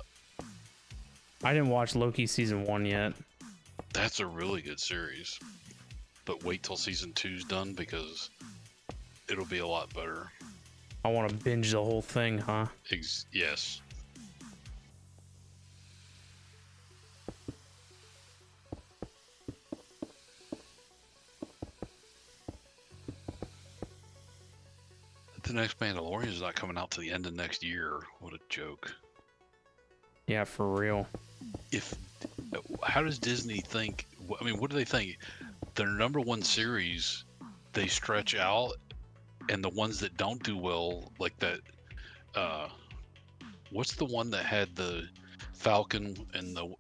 I didn't watch Loki season 1 yet. that's a really good series. But wait till season 2's done because it'll be a lot better. I want to binge the whole thing, huh? Yes. The next Mandalorian is not coming out till the end of next year. What a joke. Yeah, for real. How does Disney think? I mean, what do they think? Their number one series, they stretch out, and the ones that don't do well, like that. What's the one that had the Falcon and the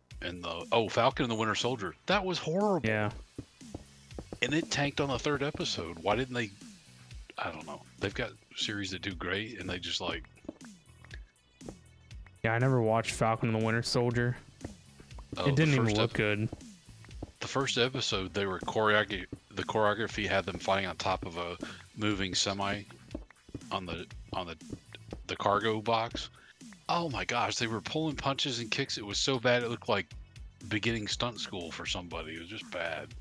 Falcon and the Winter Soldier? That was horrible. Yeah. And it tanked on the third episode. Why didn't they? I don't know. They've got series that do great, and they just like. Yeah, I never watched Falcon and the Winter Soldier. Oh, It didn't even look good. The first episode, they were the choreography had them flying on top of a moving semi on the cargo box. Oh my gosh, they were pulling punches and kicks. It was so bad it looked like beginning stunt school for somebody. It was just bad.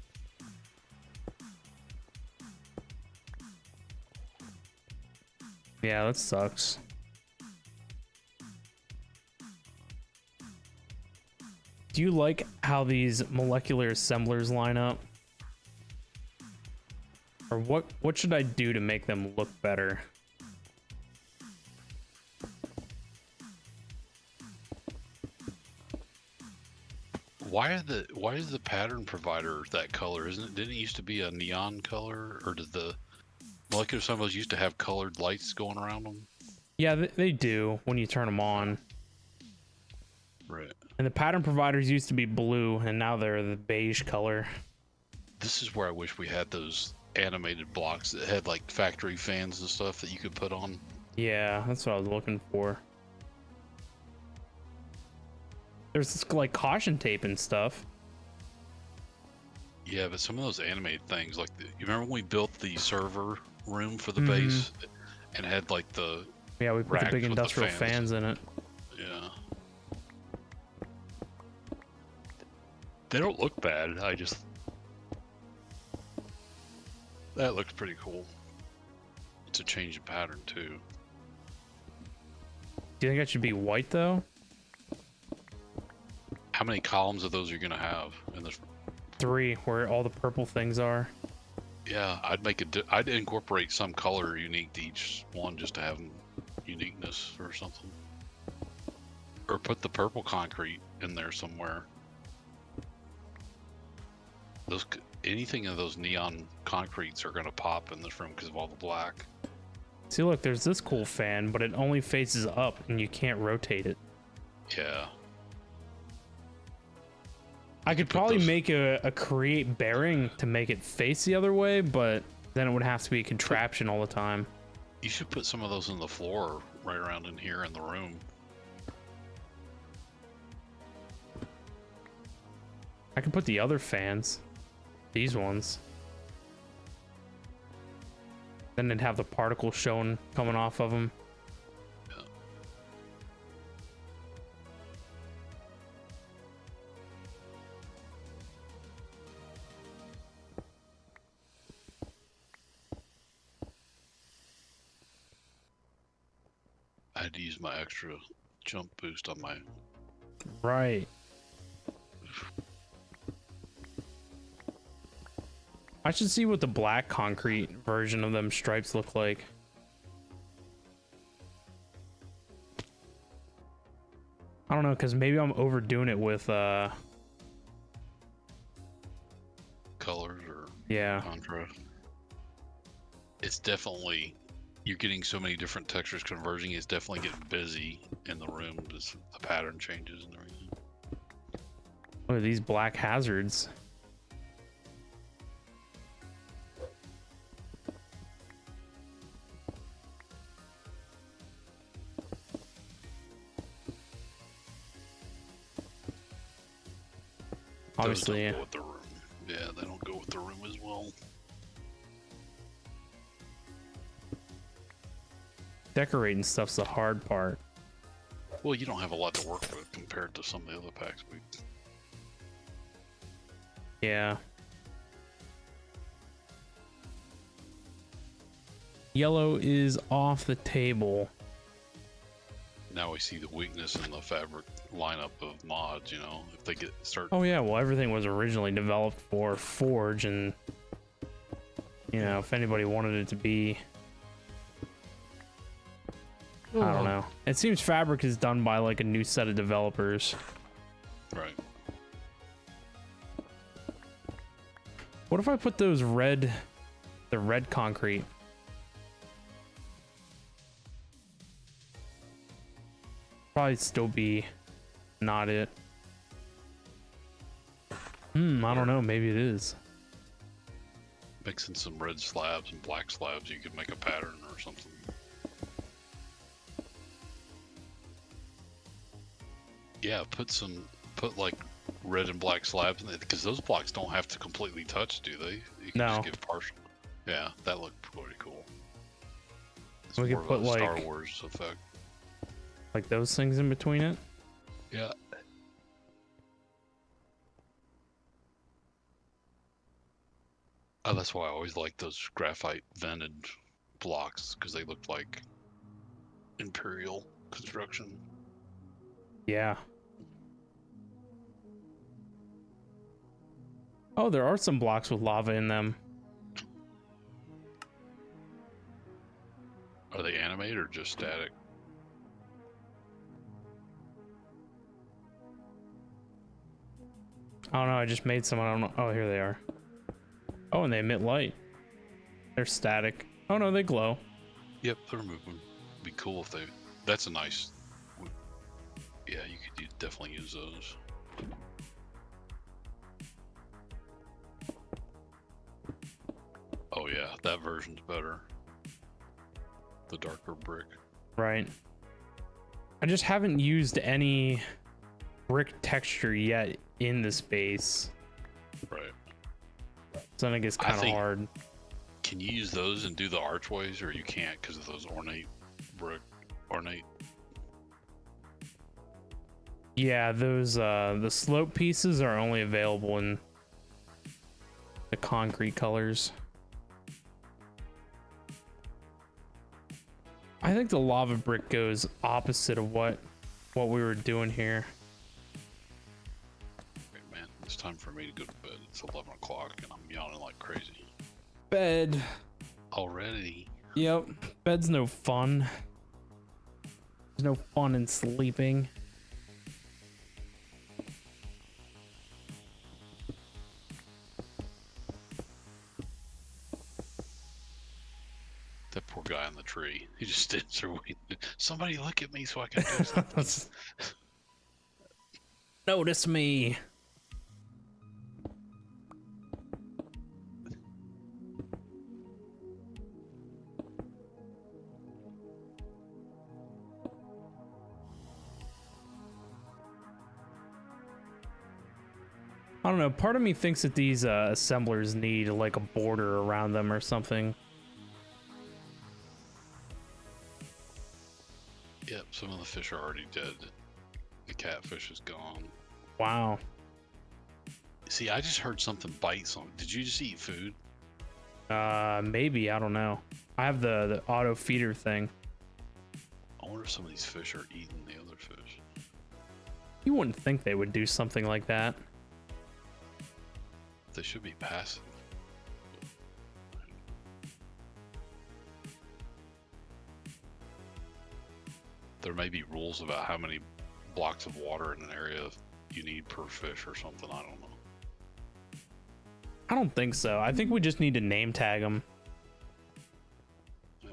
Yeah, that sucks. Do you like how these molecular assemblers line up? Or what should I do to make them look better? Why is the pattern provider that color? Didn't it used to be a neon color, or did the molecular assemblers used to have colored lights going around them? Yeah, they do when you turn them on. Right. And the pattern providers used to be blue, and now they're the beige color. This is where I wish we had those animated blocks that had like factory fans and stuff that you could put on. Yeah, that's what I was looking for. There's this like caution tape and stuff. Yeah, but some of those animated things, like you remember when we built the server room for the base and had like the Yeah, we put the racks big with the industrial fans in it. Yeah. They don't look bad. That looks pretty cool. It's a change in pattern too. Do you think that should be white though? How many columns of those are you gonna have in this? 3, where all the purple things are. Yeah, I'd incorporate some color unique to each one just to have uniqueness or something. Or put the purple concrete in there somewhere. Anything of those neon concretes are gonna pop in this room because of all the black. See, look, there's this cool fan, but it only faces up and you can't rotate it. Yeah. I could probably make a create bearing to make it face the other way, but then it would have to be a contraption all the time. You should put some of those on the floor right around in here in the room. I could put the other fans. These ones. Then they'd have the particles showing coming off of them. Yeah. I had to use my extra jump boost on my. Right. I should see what the black concrete version of them stripes look like. I don't know, because maybe I'm overdoing it with Colors or yeah. contrast. It's definitely, you're getting so many different textures converging. It's definitely getting busy in the room as the pattern changes and everything. Look at these black hazards. Obviously, those don't go with the room. Yeah, they don't go with the room as well. decorating stuff's the hard part. Well, you don't have a lot to work with compared to some of the other packs. Yeah. Yellow is off the table. Now we see the weakness in the fabric lineup of mods, you know, if they start. Oh yeah, well everything was originally developed for Forge, and you know, if anybody wanted it to be, I don't know. It seems Fabric is done by like a new set of developers. Right. What if I put those red concrete? Probably still be not it. I don't know, maybe it is. Mixing some red slabs and black slabs, you could make a pattern or something. Yeah, put like red and black slabs in it, because those blocks don't have to completely touch, do they? You can No. just give partial. Yeah, that looked pretty cool. It's We could more of put, a Star like- Wars effect. Like those things in between it. Yeah. Oh, that's why I always like those graphite vented blocks, because they look like Imperial construction. Yeah. Oh, there are some blocks with lava in them. Are they animated or just static? I don't know, I just made some. I don't know. Oh, here they are. Oh, and they emit light. They're static. Oh no, they glow. Yep, they're moving. Be cool if they. That's a nice. Yeah, you could definitely use those. Oh yeah, that version's better. The darker brick. Right. I just haven't used any brick texture yet in the space. Right. So I think it's kind of think- hard. Can you use those and do the archways, or you can't because of those ornate brick? Ornate. Yeah, those the slope pieces are only available in the concrete colors. I think the lava brick goes opposite of what we were doing here. Okay, man, it's time for me to go to bed. It's 11 o'clock and I'm yawning like crazy. Bed. Already? Yep. Bed's no fun. There's no fun in sleeping. That poor guy on the tree. He just stands there waiting. Somebody look at me so I can do something. Notice me. I don't know. Part of me thinks that these assemblers need like a border around them or something. Yep, some of the fish are already dead. The catfish is gone. Wow. See, I just heard something bite something. Did you just eat food? Maybe, I don't know. I have the auto feeder thing. I wonder if some of these fish are eating the other fish. You wouldn't think they would do something like that. They should be passive. There may be rules about how many blocks of water in an area you need per fish or something. I don't know. I don't think so. I think we just need to name tag them. Yeah.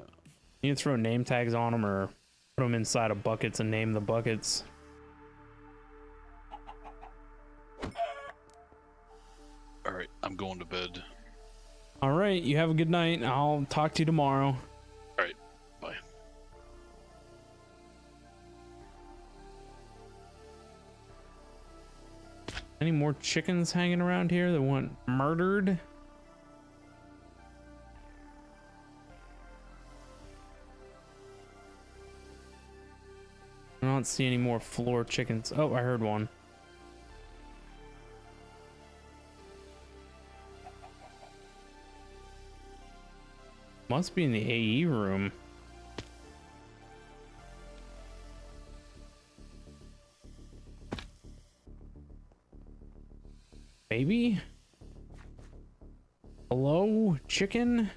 You can throw name tags on them or put them inside of buckets and name the buckets. All right, I'm going to bed. All right, you have a good night. I'll talk to you tomorrow. All right, bye. Any more chickens hanging around here that want murdered? I'm not not see any more floor chickens. Oh, I heard one. Must be in the AE room. Maybe? Hello, chicken?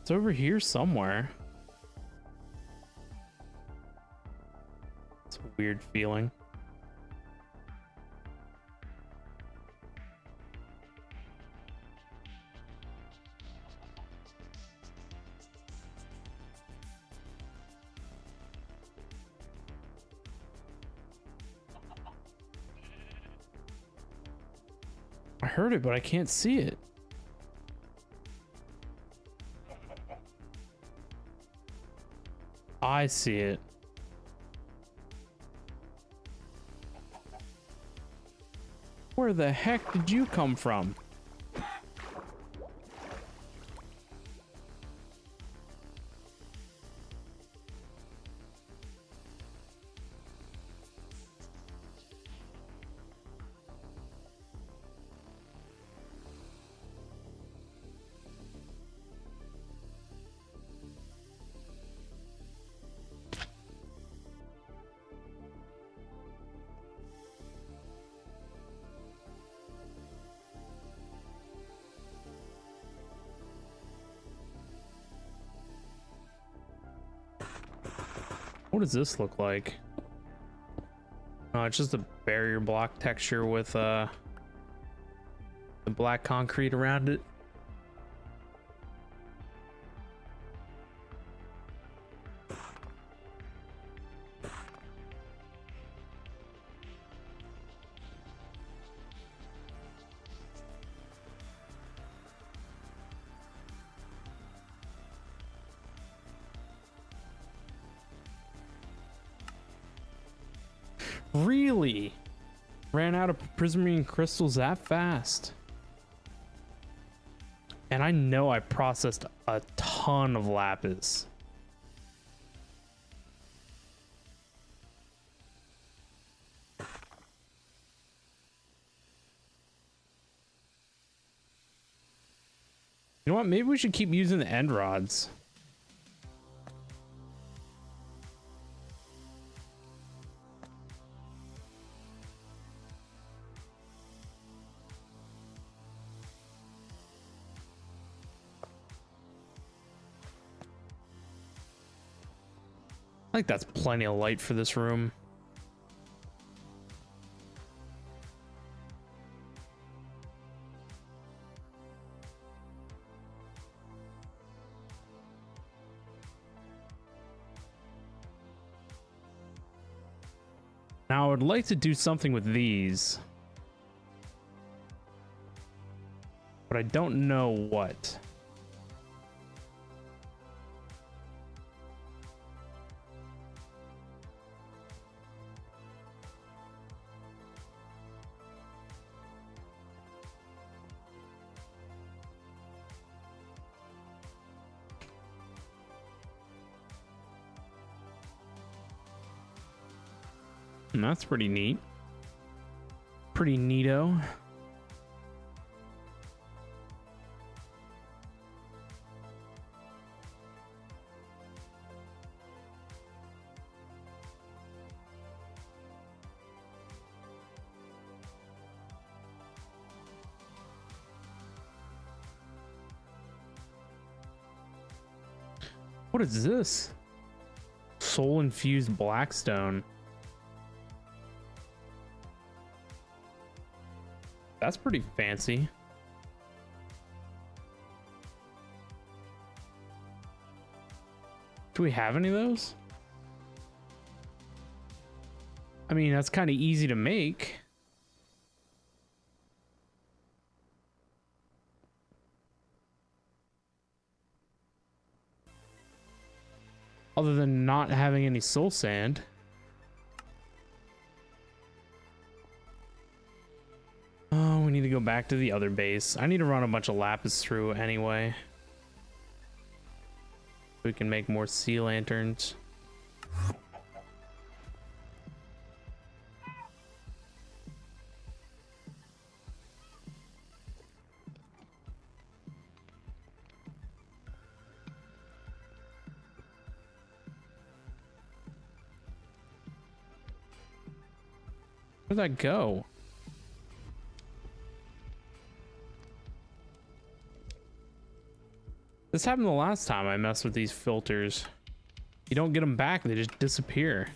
It's over here somewhere. It's a weird feeling. I heard it, but I can't see it. I see it. Where the heck did you come from? What does this look like? Oh, it's just a barrier block texture with the black concrete around it. Really? Ran out of prismarine crystals that fast? And I know I processed a ton of lapis. You know what? Maybe we should keep using the end rods. I think that's plenty of light for this room. Now I would like to do something with these, but I don't know what. And that's pretty neat. Pretty neato. What is this? Soul infused blackstone. That's pretty fancy. Do we have any of those? I mean, that's kind of easy to make. other than not having any soul sand. Oh, we need to go back to the other base. I need to run a bunch of lapis through anyway. We can make more sea lanterns. Where'd that go? This happened the last time I messed with these filters. You don't get them back, they just disappear.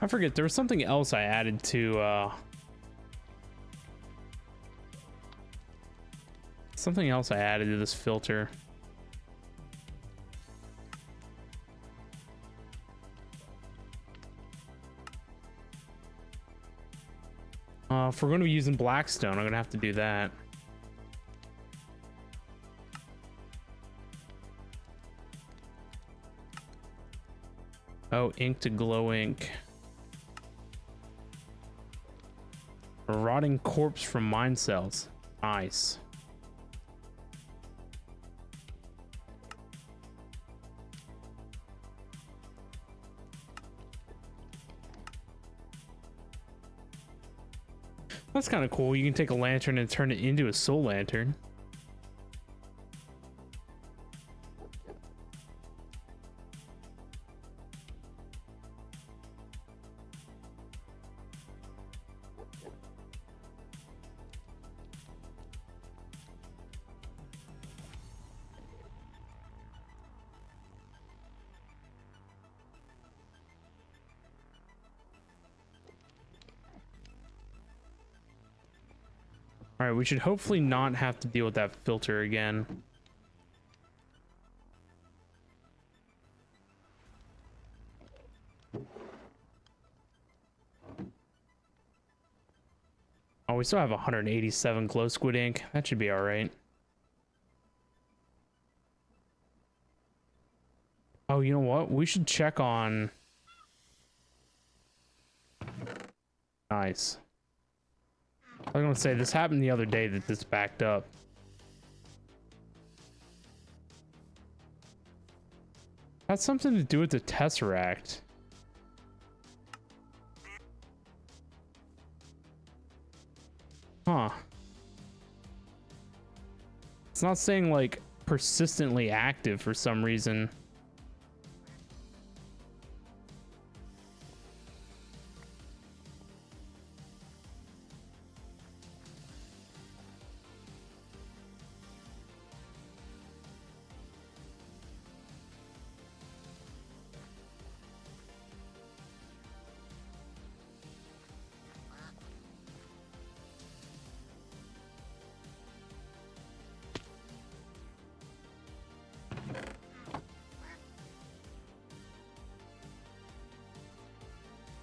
I forget, there was something else I added to this filter. If we're going to be using Blackstone, I'm going to have to do that. Oh, ink to glow ink. A rotting corpse from mine cells. Nice. That's kind of cool. You can take a lantern and turn it into a soul lantern. All right, we should hopefully not have to deal with that filter again. Oh, we still have 187 glow squid ink. That should be all right. Oh, you know what? We should check on... Nice. I was gonna say, this happened the other day that this backed up. Had something to do with the Tesseract. Huh. It's not saying like persistently active for some reason.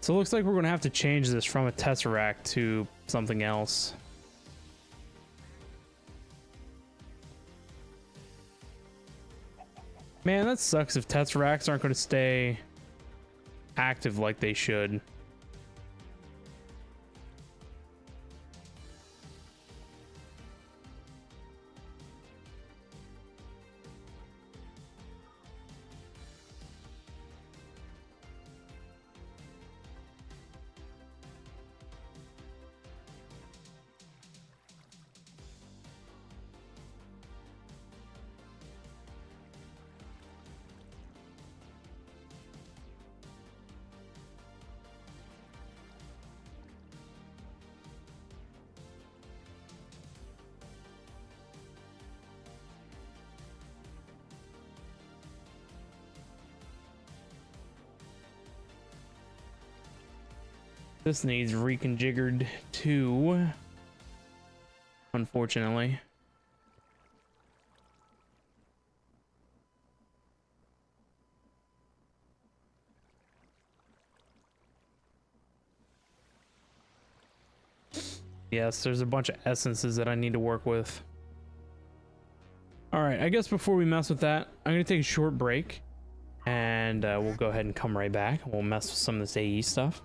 So it looks like we're gonna have to change this from a Tesseract to something else. Man, that sucks if Tesseracts aren't gonna stay active like they should. This needs reconfigured too, unfortunately. Yes, there's a bunch of essences that I need to work with. All right, I guess before we mess with that, I'm gonna take a short break, and we'll go ahead and come right back. We'll mess with some of this AE stuff.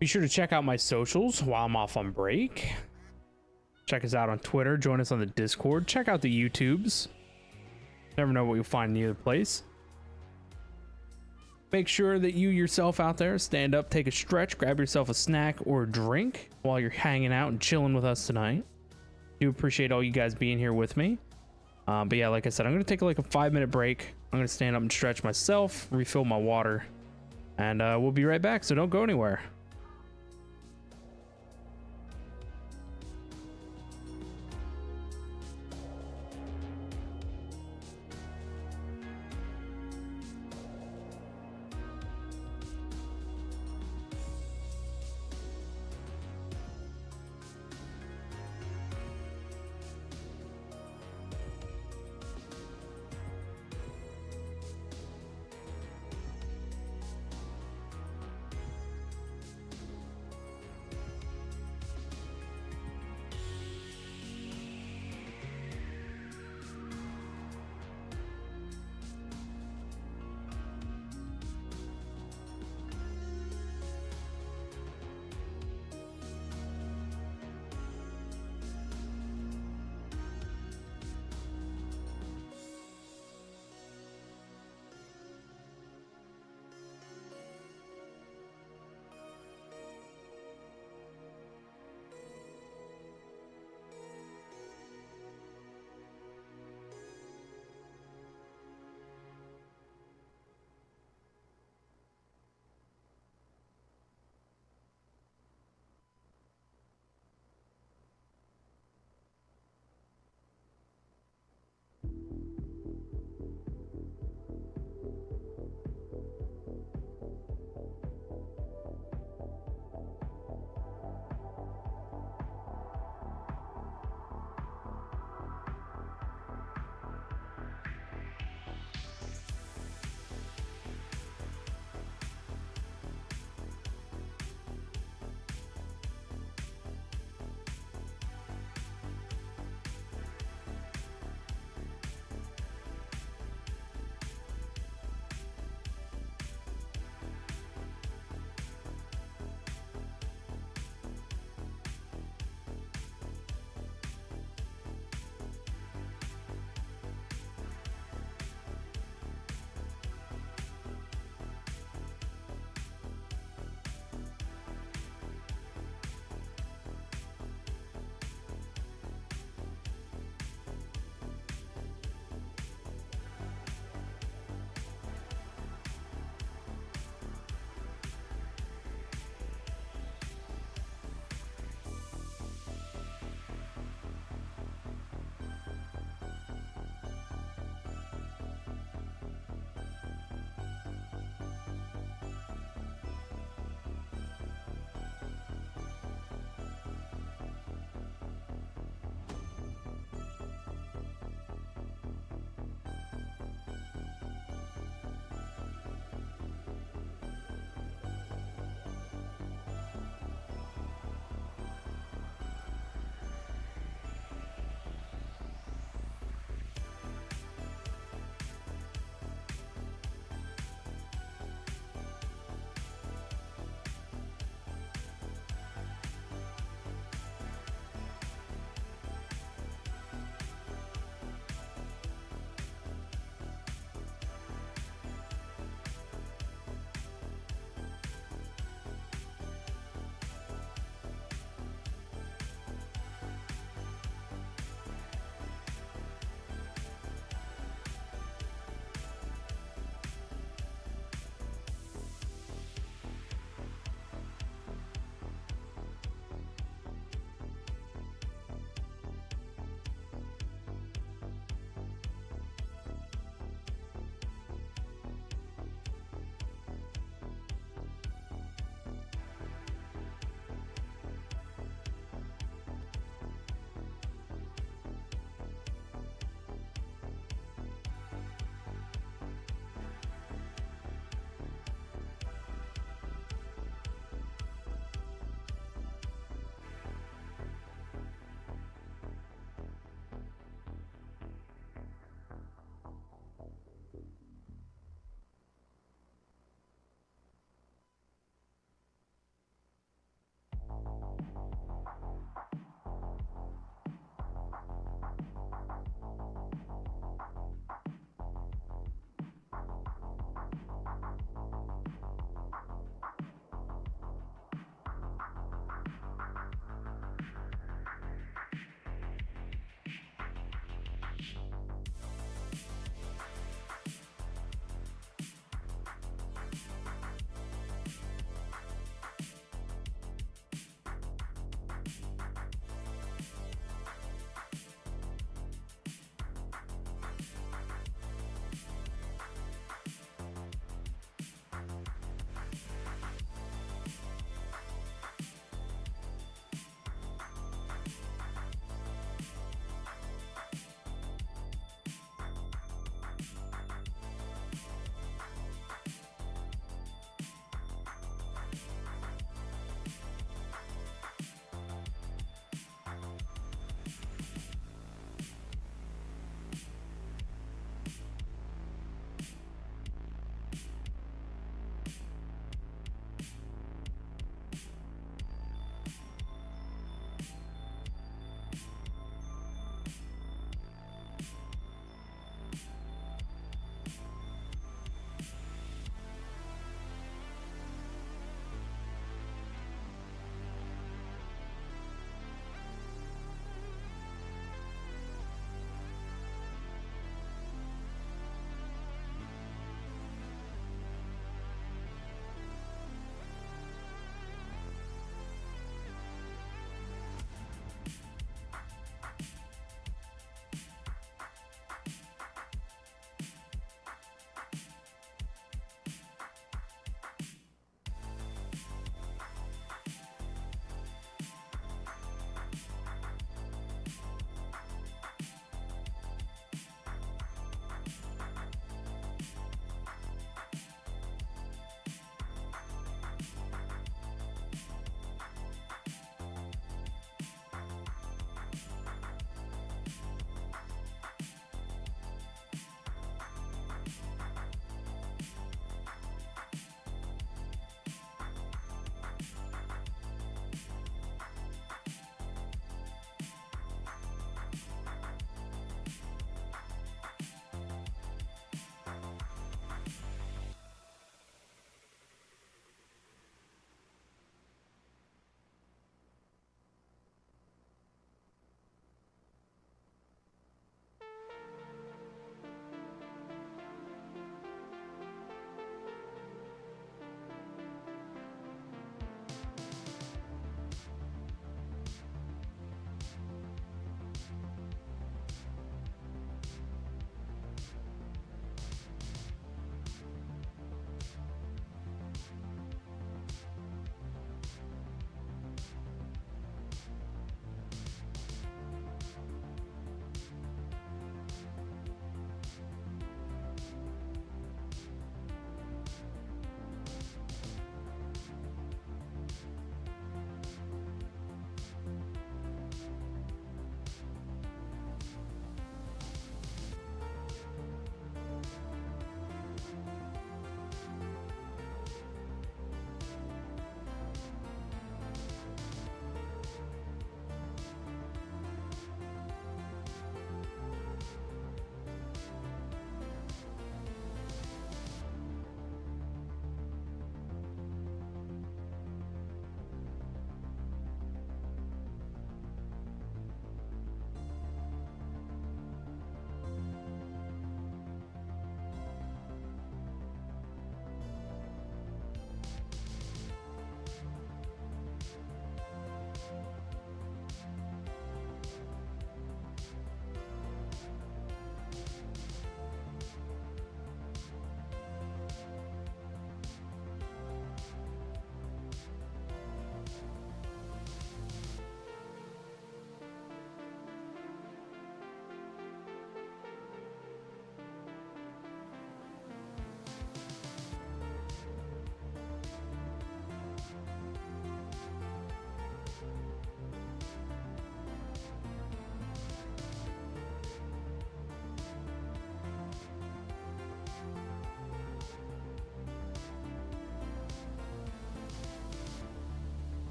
Be sure to check out my socials while I'm off on break. Check us out on Twitter, join us on the Discord, check out the YouTubes. Never know what you'll find in either place. Make sure that you yourself out there stand up, take a stretch, grab yourself a snack or a drink while you're hanging out and chilling with us tonight. Do appreciate all you guys being here with me. But yeah, like I said, I'm going to take like a 5-minute break. I'm going to stand up and stretch myself, refill my water, and we'll be right back. So don't go anywhere.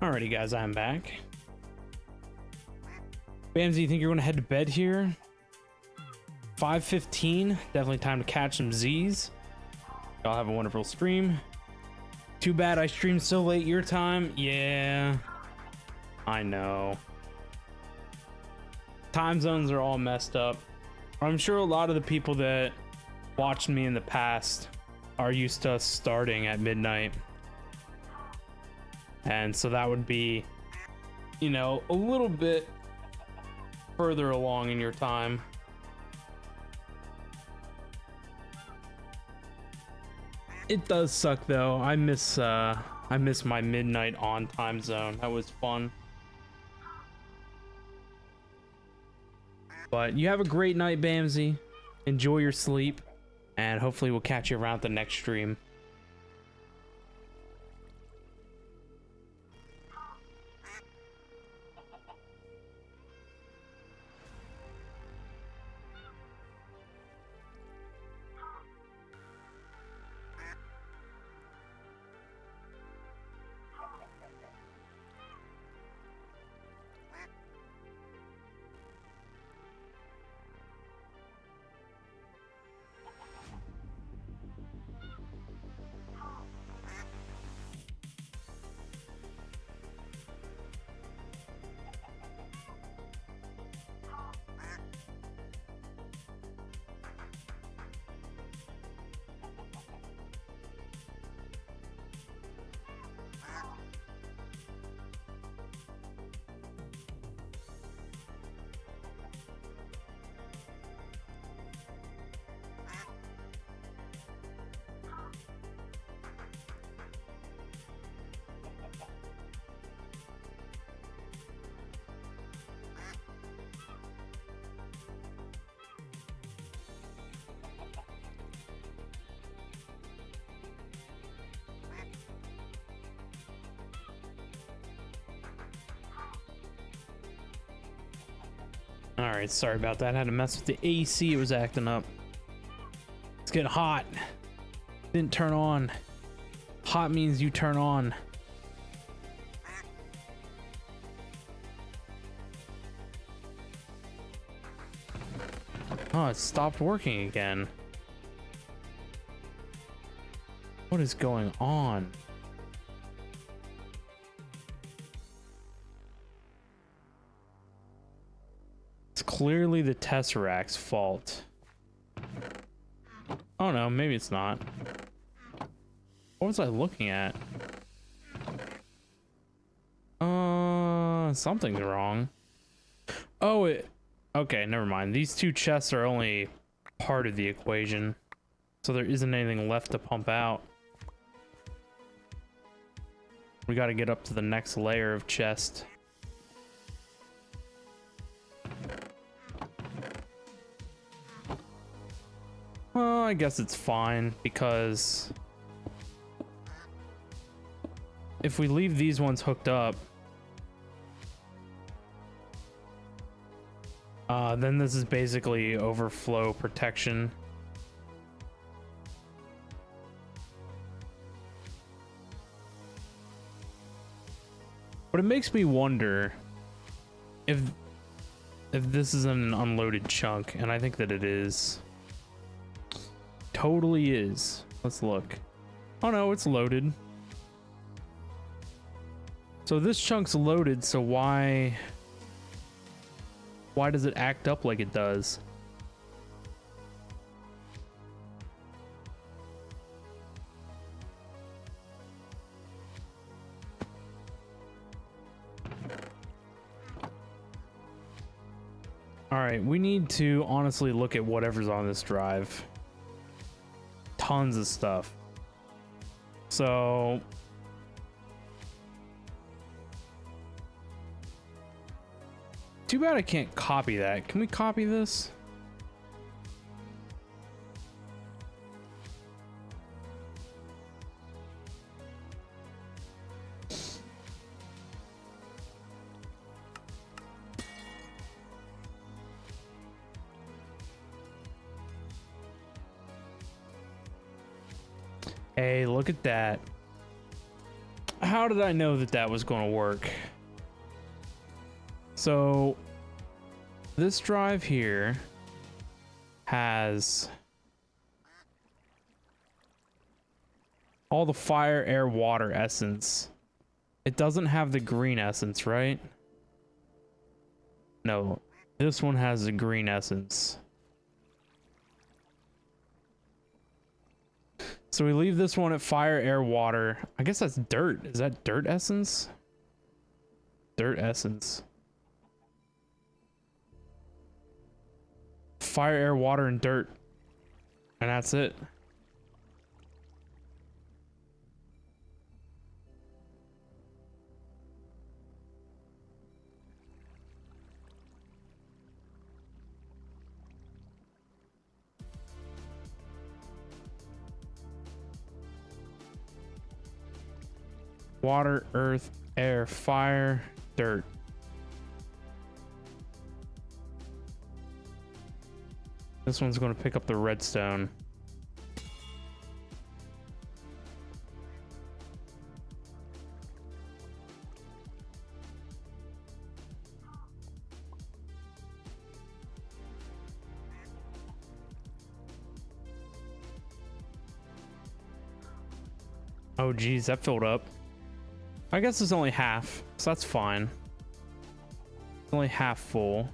Alrighty, guys, I'm back. Bamsy, you think you're gonna head to bed here? 5:15, definitely time to catch some Z's. Y'all have a wonderful stream. Too bad I streamed so late your time. Yeah, I know. Time zones are all messed up. I'm sure a lot of the people that watched me in the past are used to us starting at midnight. And so that would be, you know, a little bit further along in your time. It does suck though. I miss my midnight on time zone. That was fun. But you have a great night, Bamsy. Enjoy your sleep, and hopefully we'll catch you around the next stream. All right, sorry about that. I had to mess with the AC. It was acting up. It's getting hot. Didn't turn on. Hot means you turn on. Oh, it stopped working again. What is going on? It's clearly the Tesseract's fault. Oh no, maybe it's not. What was I looking at? Something's wrong. Oh, okay, never mind. These two chests are only part of the equation, so there isn't anything left to pump out. We got to get up to the next layer of chest. Well, I guess it's fine, because if we leave these ones hooked up, then this is basically overflow protection. But it makes me wonder if this is an unloaded chunk, and I think that it is. Totally is. Let's look. Oh no, it's loaded. So this chunk's loaded, so why does it act up like it does? All right, we need to honestly look at whatever's on this drive. Tons of stuff. So too bad I can't copy that. Can we copy this? Hey, look at that. how did I know that that was going to work? So this drive here has all the fire, air, water essence. It doesn't have the green essence, right? No, this one has the green essence. So we leave this one at fire, air, water. I guess that's dirt. Is that dirt essence? Dirt essence. Fire, air, water, and dirt. And that's it. Water, earth, air, fire, dirt. This one's going to pick up the redstone. Oh geez, that filled up. I guess it's only half, so that's fine. It's only half full.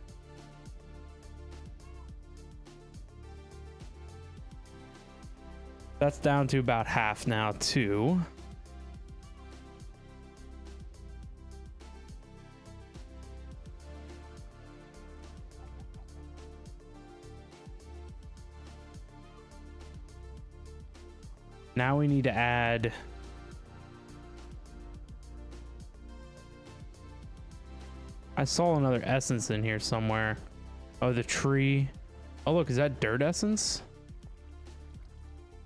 That's down to about half now, too. Now we need to add... I saw another essence in here somewhere. Oh, the tree. Oh, look, is that dirt essence?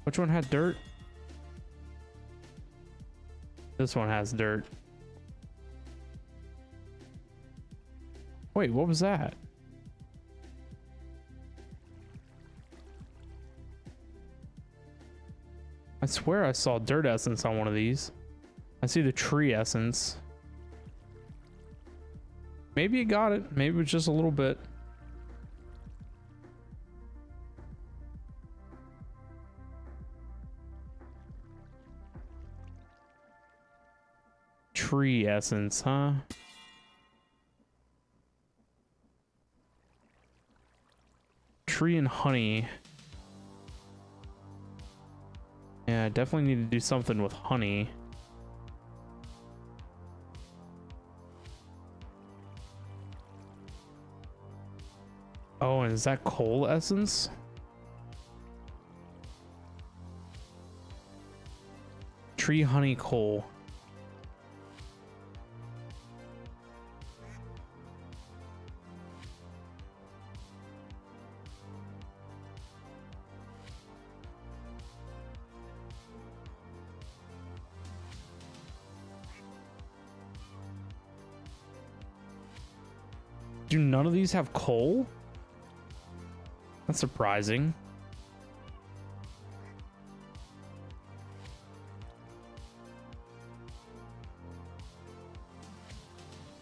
Which one had dirt? This one has dirt. Wait, what was that? I swear I saw dirt essence on one of these. I see the tree essence. Maybe it got it. Maybe it was just a little bit. Tree essence, huh? Tree and honey. Yeah, I definitely need to do something with honey. Oh, and is that coal essence? Tree, honey, coal. Do none of these have coal? That's surprising.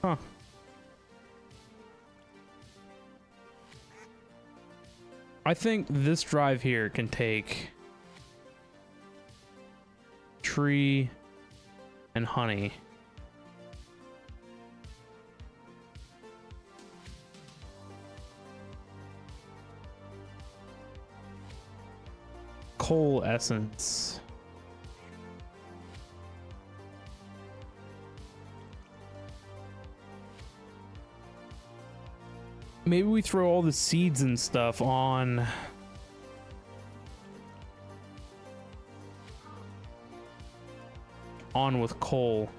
Huh. I think this drive here can take tree and honey. Coal essence. Maybe we throw all the seeds and stuff on with coal.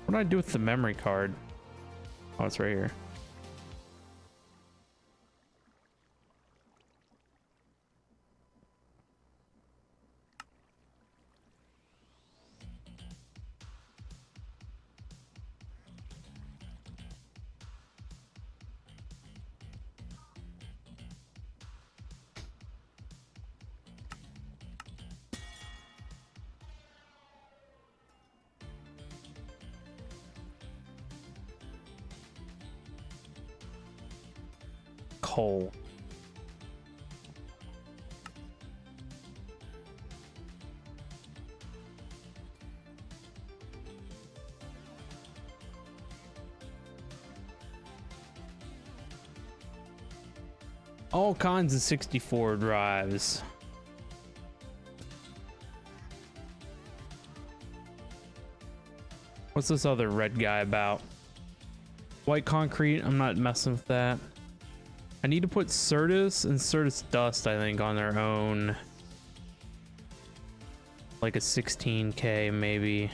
What do I do with the memory card? Oh, it's right here. coal. All kinds of 64 drives. What's this other red guy about? White concrete, I'm not messing with that. I need to put Certus and Certus Dust, I think, on their own. Like a 16K maybe.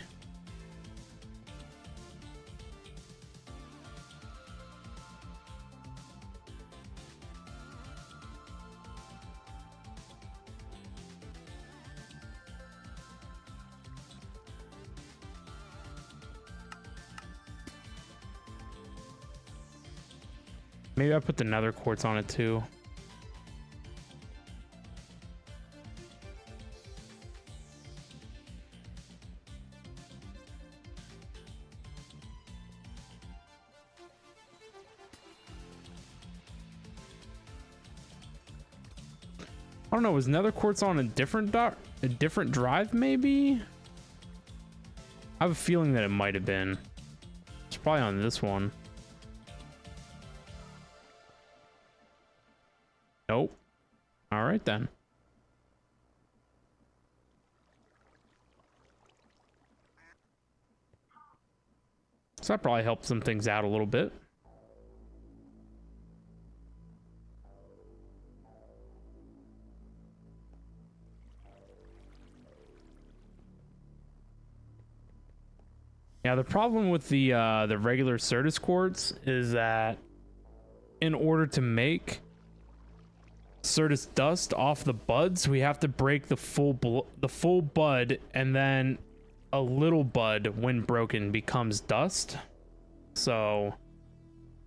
Maybe I put the nether quartz on it too. I don't know, was nether quartz on a different drive maybe? I have a feeling that it might have been. It's probably on this one. Nope. All right then. So that probably helped some things out a little bit. Yeah, the problem with the regular Certus quartz is that in order to make Certus Dust off the buds, we have to break the full bud, and then a little bud, when broken, becomes dust. So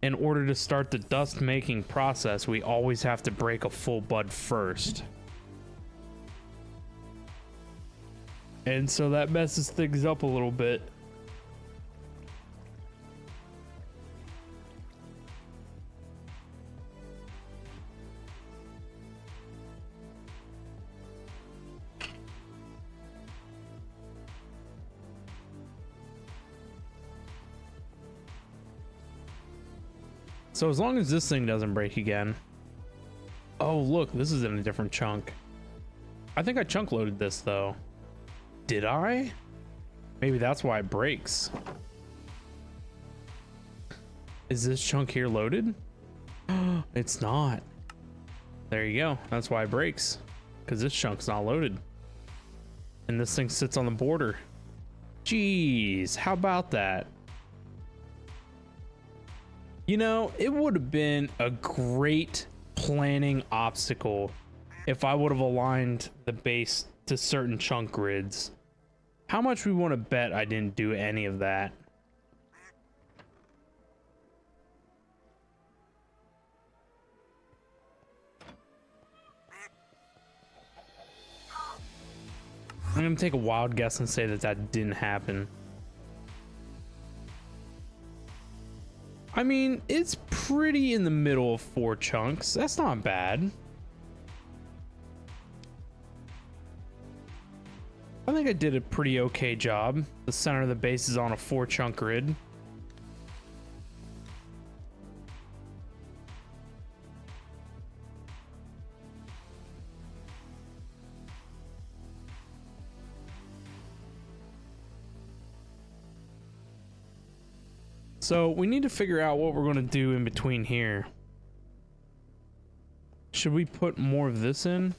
in order to start the dust making process, we always have to break a full bud first. And so that messes things up a little bit. So as long as this thing doesn't break again. Oh, look, this is in a different chunk. I think I chunk loaded this though. Did I? Maybe that's why it breaks. Is this chunk here loaded? It's not. There you go. That's why it breaks. Because this chunk's not loaded. And this thing sits on the border. Jeez, how about that? You know, it would have been a great planning obstacle if I would have aligned the base to certain chunk grids. How much we want to bet I didn't do any of that? I'm going to take a wild guess and say that that didn't happen. I mean, it's pretty in the middle of 4 chunks. That's not bad. I think I did a pretty okay job. The center of the base is on a 4 chunk grid. So we need to figure out what we're going to do in between here. Should we put more of this in?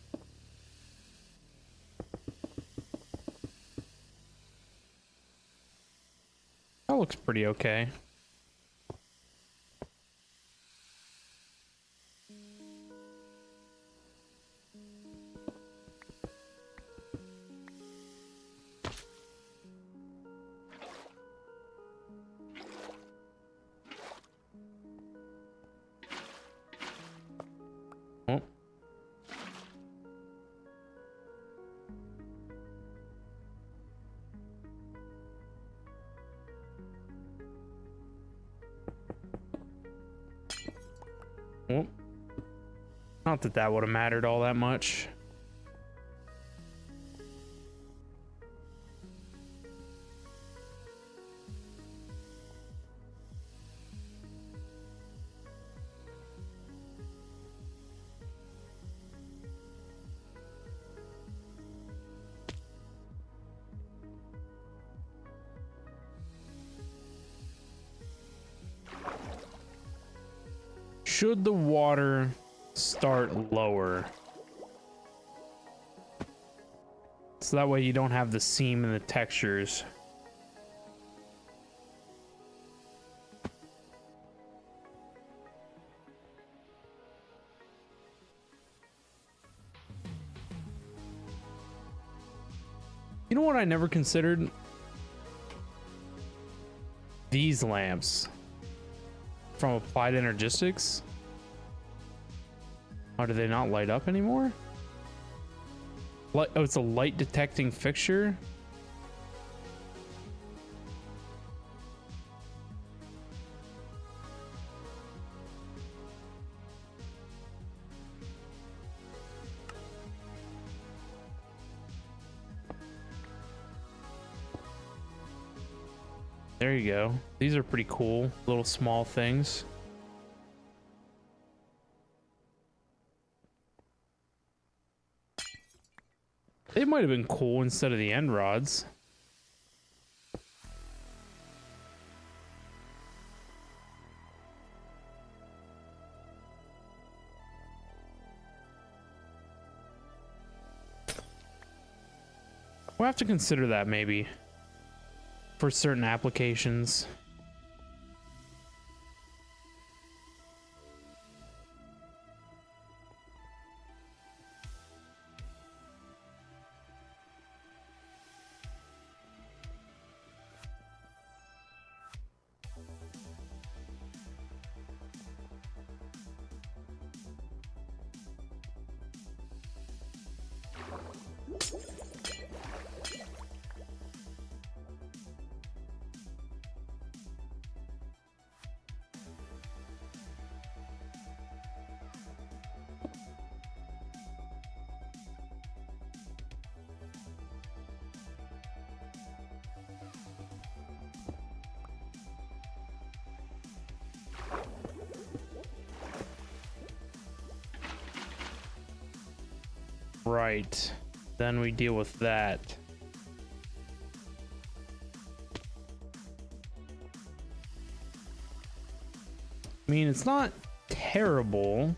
That looks pretty okay. Oh. Oh. Not that that would have mattered all that much. Should the water start lower? So that way you don't have the seam in the textures. You know what I never considered? These lamps from Applied Energistics. Oh, do they not light up anymore? Light, oh, it's a light detecting fixture. There you go. These are pretty cool, little small things. They might have been cool instead of the end rods. We'll have to consider that maybe for certain applications. Right. Then we deal with that. I mean, it's not terrible.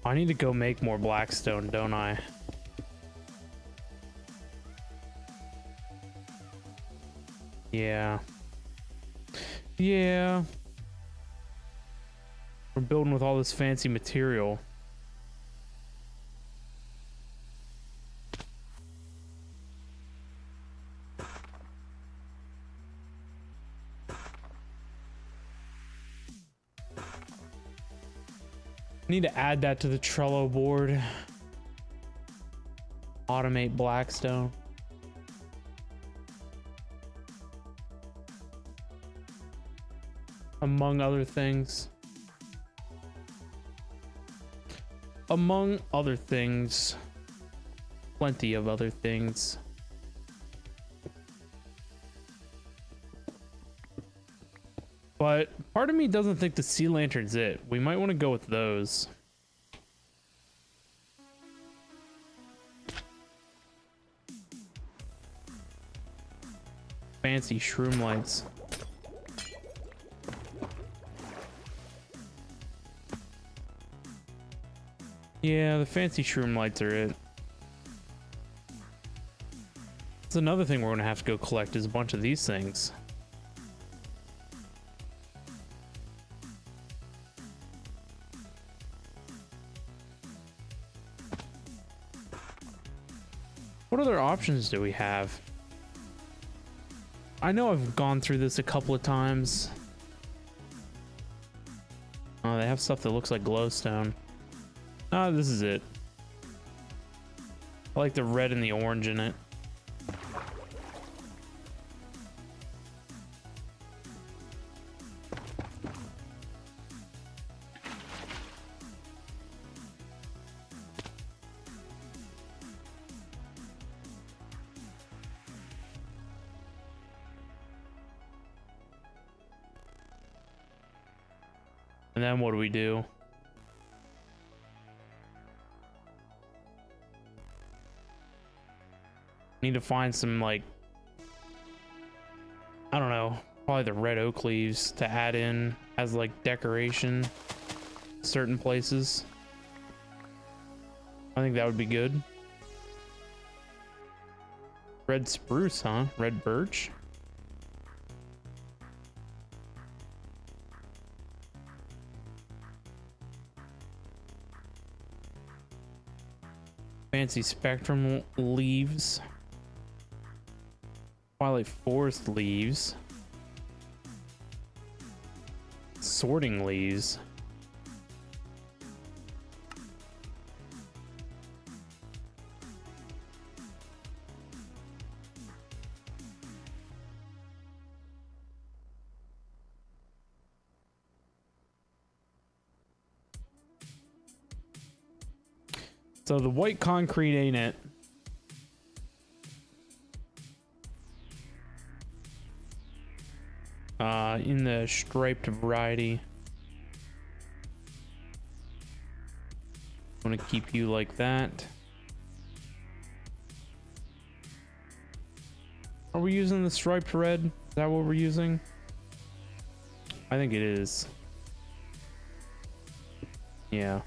I need to go make more Blackstone, don't I? Yeah. Yeah. We're building with all this fancy material. Need to add that to the Trello board. Automate Blackstone. Among other things. Among other things. Plenty of other things. But part of me doesn't think the sea lantern's it. We might want to go with those. Fancy shroom lights. Yeah, the fancy shroom lights are it. That's another thing we're gonna have to go collect is a bunch of these things. What other options do we have? I know I've gone through this a couple of times. Oh, they have stuff that looks like glowstone. Ah, this is it. I like the red and the orange in it. And then what do we do? Need to find some, like, I don't know, probably the red oak leaves to add in as like decoration certain places. I think that would be good. Red spruce, huh? Red birch. Fancy spectrum leaves. Twilight forest leaves. Sorting leaves. So the white concrete ain't it. In the striped variety. I'm gonna keep you like that. Are we using the striped red? Is that what we're using? I think it is. Yeah.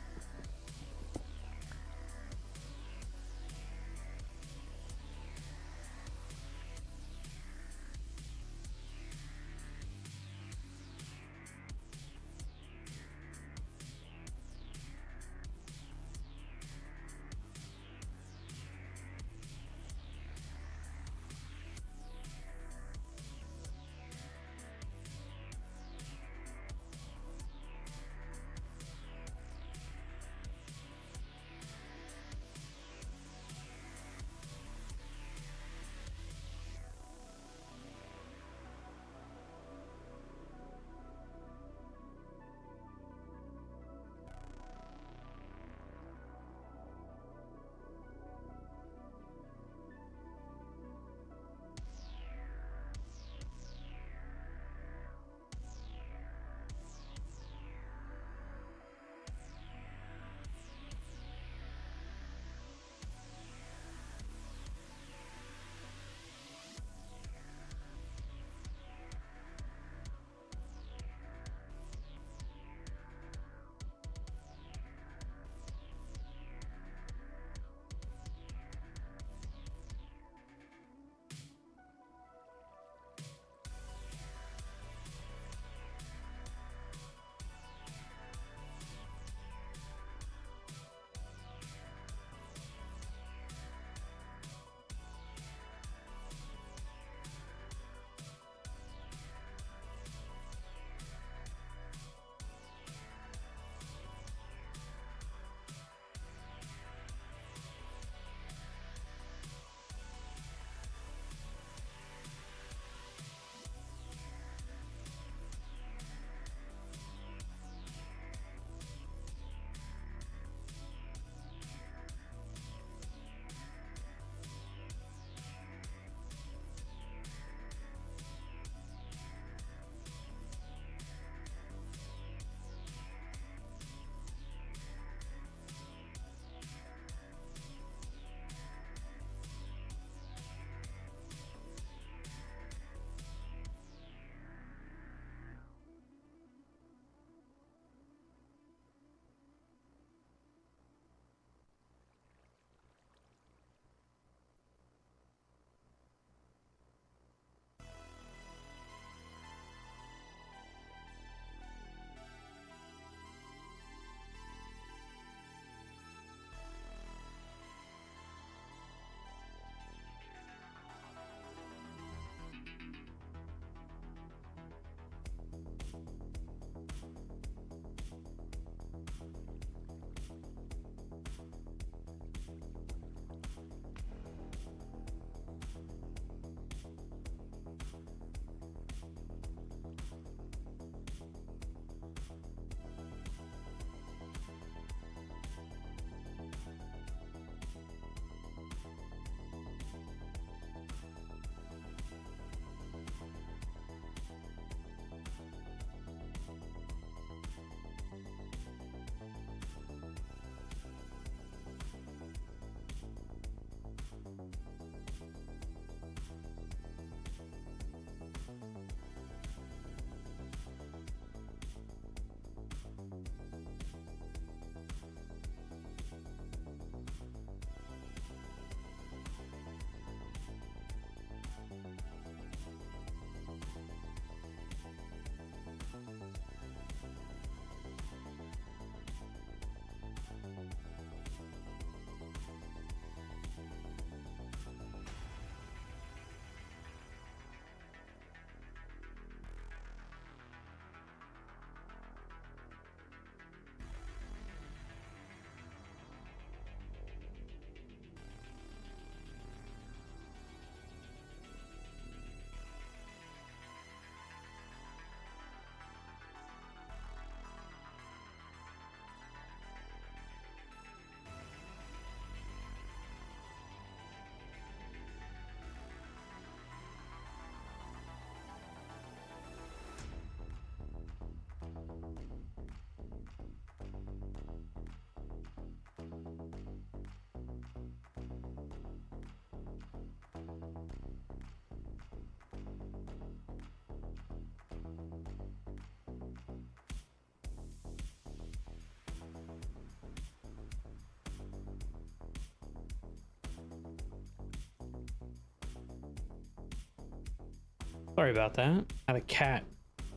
Sorry about that. Had a cat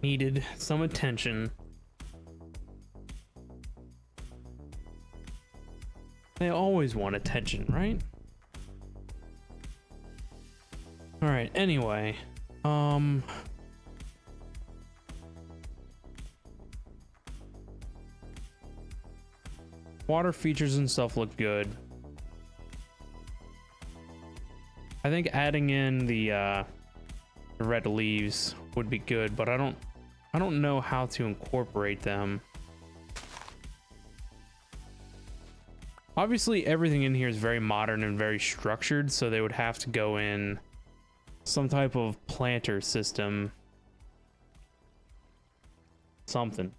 needed some attention. They always want attention, right? All right, anyway. Water features and stuff look good. I think adding in the red leaves would be good, but I don't know how to incorporate them. Obviously, everything in here is very modern and very structured, so they would have to go in some type of planter system. Something.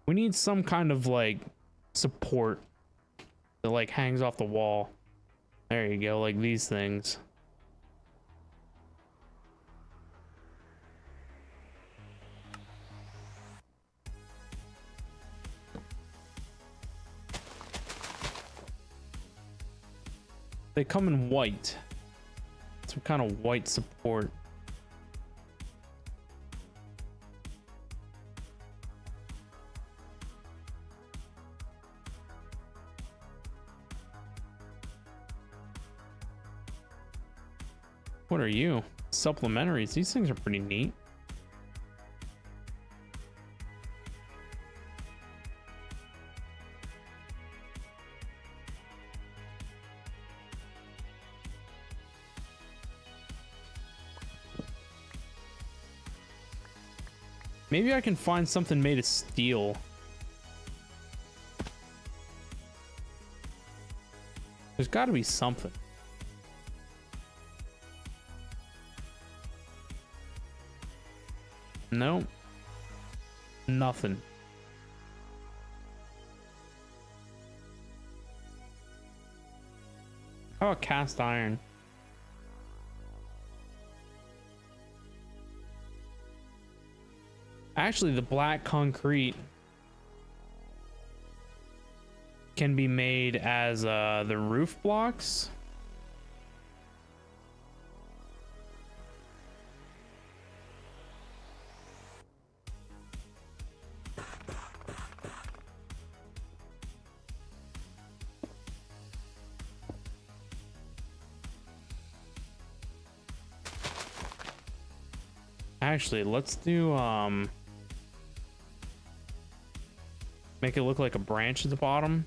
We need some kind of like support that like hangs off the wall. There you go, like these things. They come in white. Some kind of white support. What are you? Supplementaries. These things are pretty neat. Maybe I can find something made of steel. There's got to be something. Nope. Nothing. How about cast iron? Actually, the black concrete can be made as the roof blocks. Actually, let's do make it look like a branch at the bottom.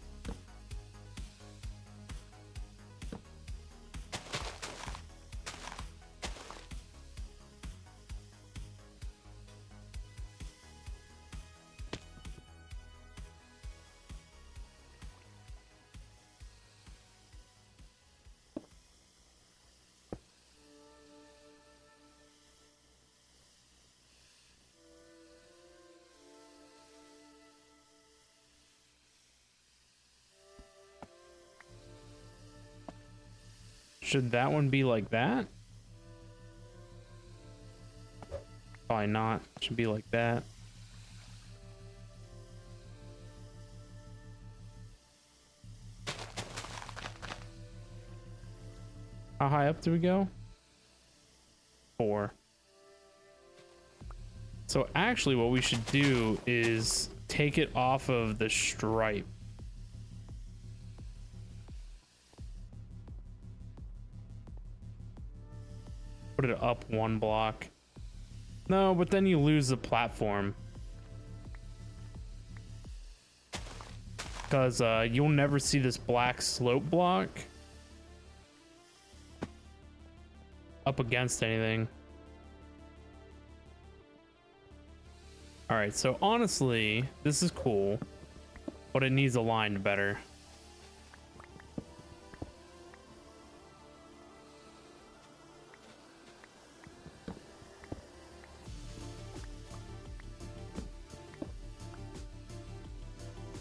Should that one be like that? Probably not. It should be like that. How high up do we go? 4. So actually what we should do is take it off of the stripe. Put it up 1 block. No, but then you lose the platform. Because you'll never see this black slope block up against anything. Alright, so honestly, this is cool, but it needs aligned better.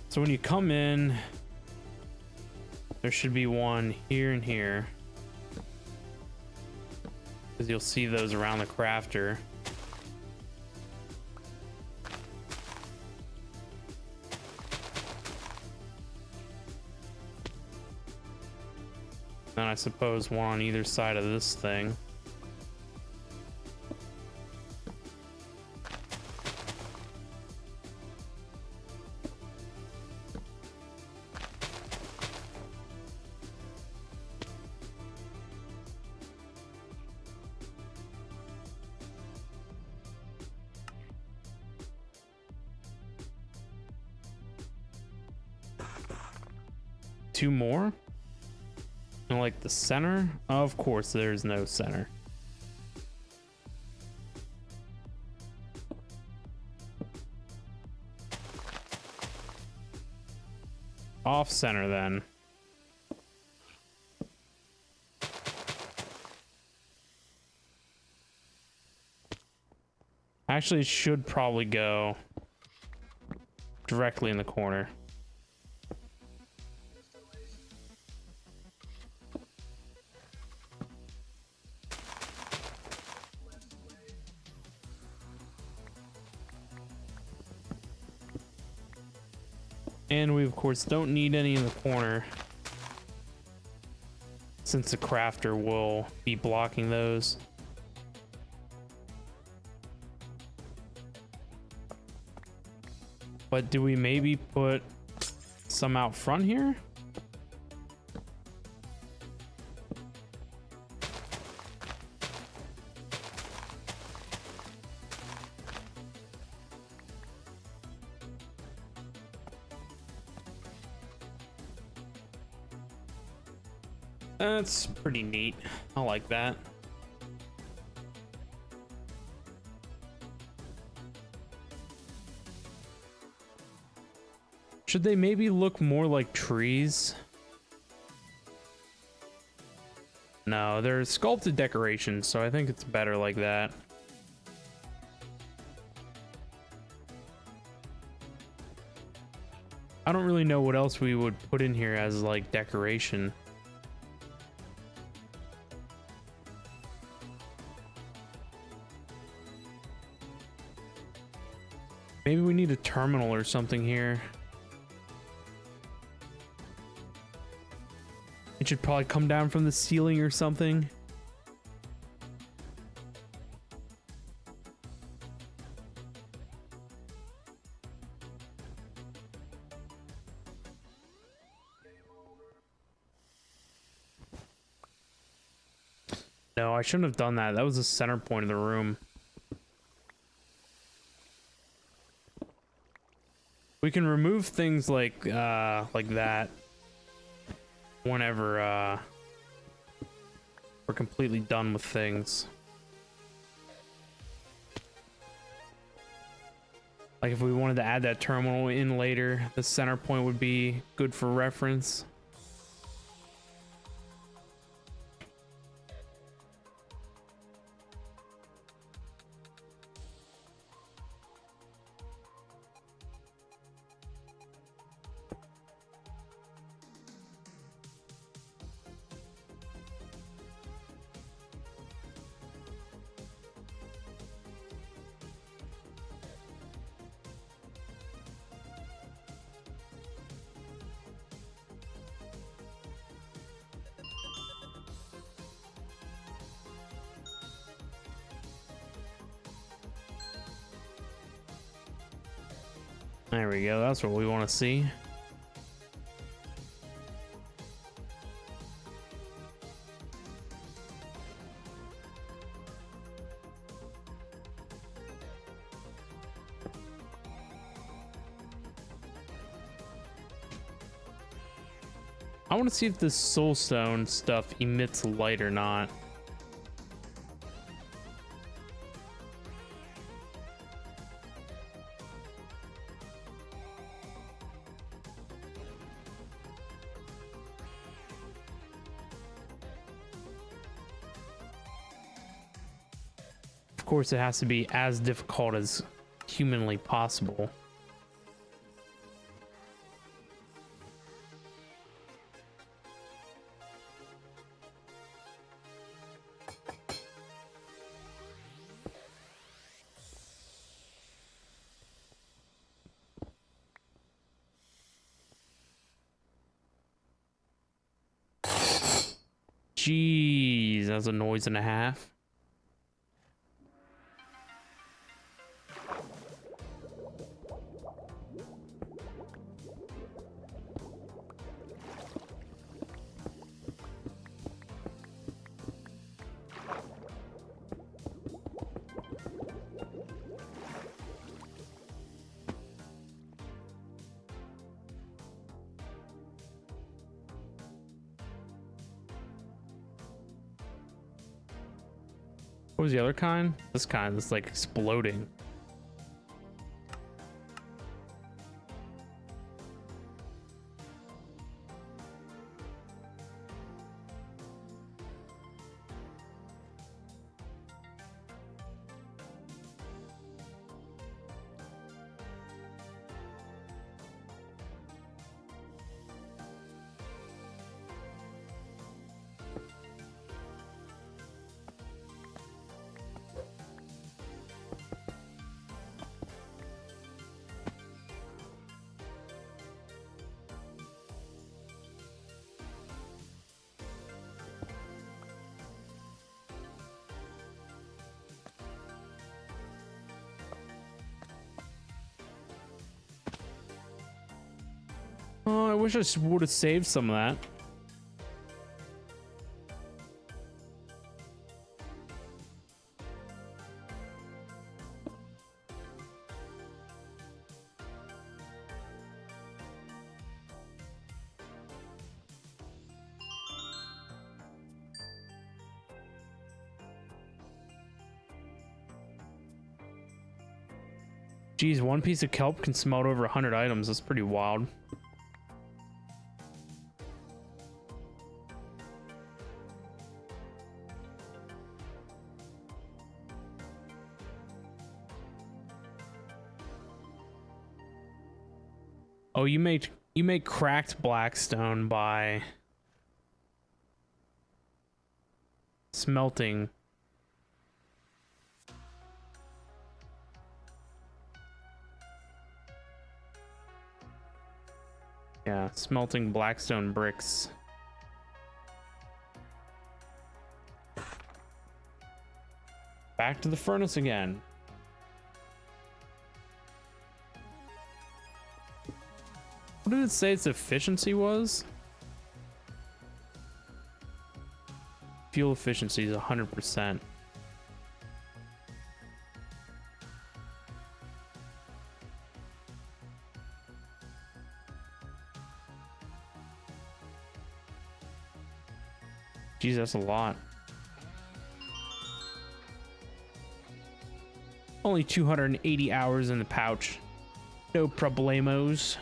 So when you come in, there should be one here and here. you'll see those around the crafter. And I suppose one on either side of this thing. Two more? And like the center? Of course, there's no center. Off center then. Actually, it should probably go directly in the corner. And we of course don't need any in the corner, since the crafter will be blocking those. But do we maybe put some out front here? That's pretty neat. I like that. Should they maybe look more like trees? No, they're sculpted decorations, so I think it's better like that. I don't really know what else we would put in here as like decoration. Maybe we need a terminal or something here. It should probably come down from the ceiling or something. No, I shouldn't have done that. That was the center point of the room. We can remove things like that whenever we're completely done with things. Like if we wanted to add that terminal in later, the center point would be good for reference. There we go, that's what we want to see. I want to see if this soulstone stuff emits light or not. Of course, it has to be as difficult as humanly possible. Jeez, that's a noise and a half. What was the other kind? This kind that's like exploding. Oh, I wish I would have saved some of that. Geez, one piece of kelp can smelt over 100 items. That's pretty wild. Oh, you make cracked blackstone by smelting. Yeah, smelting blackstone bricks. Back to the furnace again. What did it say its efficiency was? Fuel efficiency is 100%. Jeez, that's a lot. Only 280 hours in the pouch. No problemos.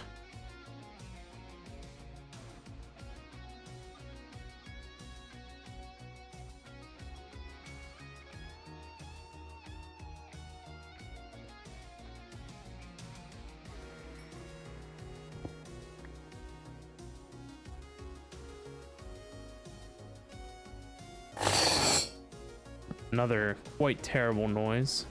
Another quite terrible noise.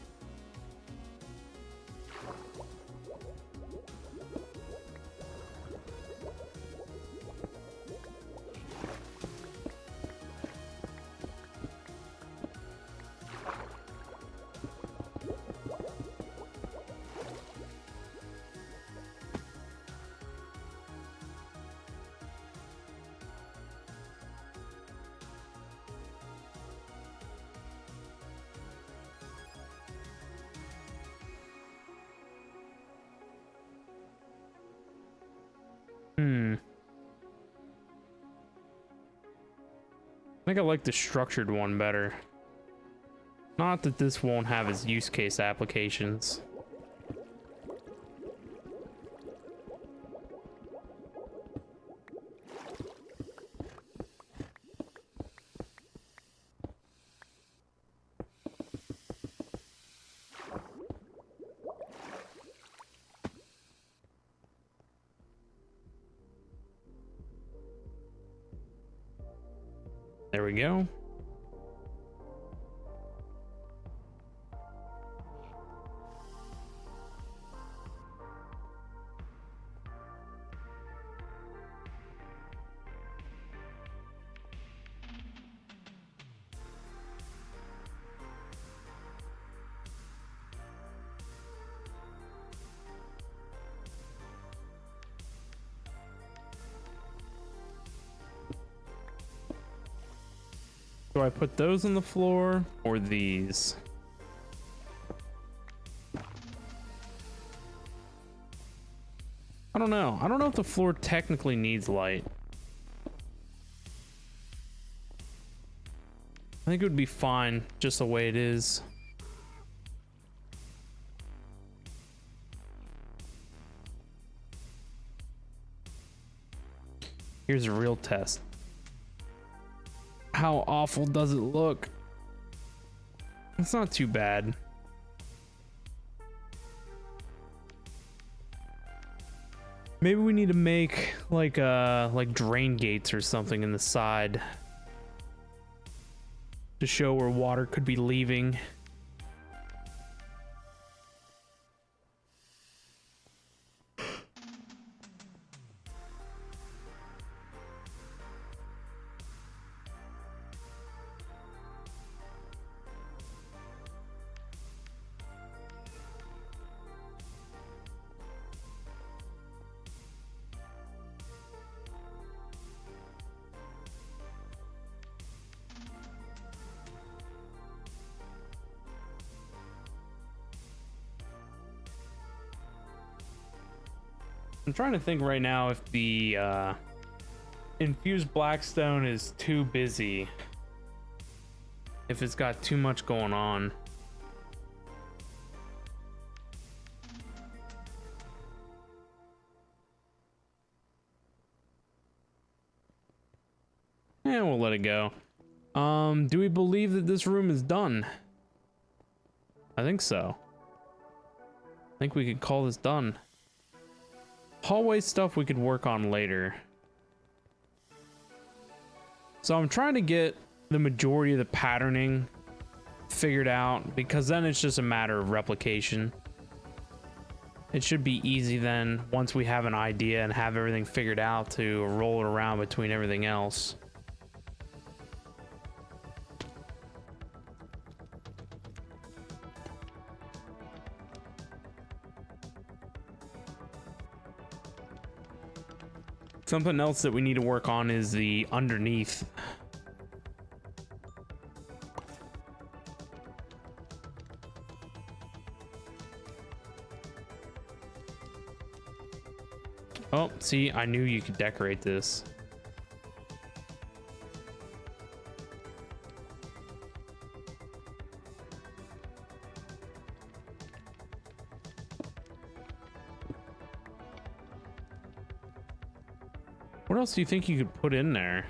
I think I like the structured one better. Not that this won't have its use case applications. There we go. Do I put those on the floor or these? I don't know. I don't know if the floor technically needs light. I think it would be fine just the way it is. Here's a real test. How awful does it look? It's not too bad. Maybe we need to make like drain gates or something in the side to show where water could be leaving. I'm trying to think right now if the infused blackstone is too busy, if it's got too much going on. And we'll let it go. Do we believe that this room is done? I think so. I think we could call this done. Hallway stuff we could work on later. So I'm trying to get the majority of the patterning figured out, because then it's just a matter of replication. It should be easy then, once we have an idea and have everything figured out, to roll it around between everything else. Something else that we need to work on is the underneath. Oh, see, I knew you could decorate this. What else do you think you could put in there?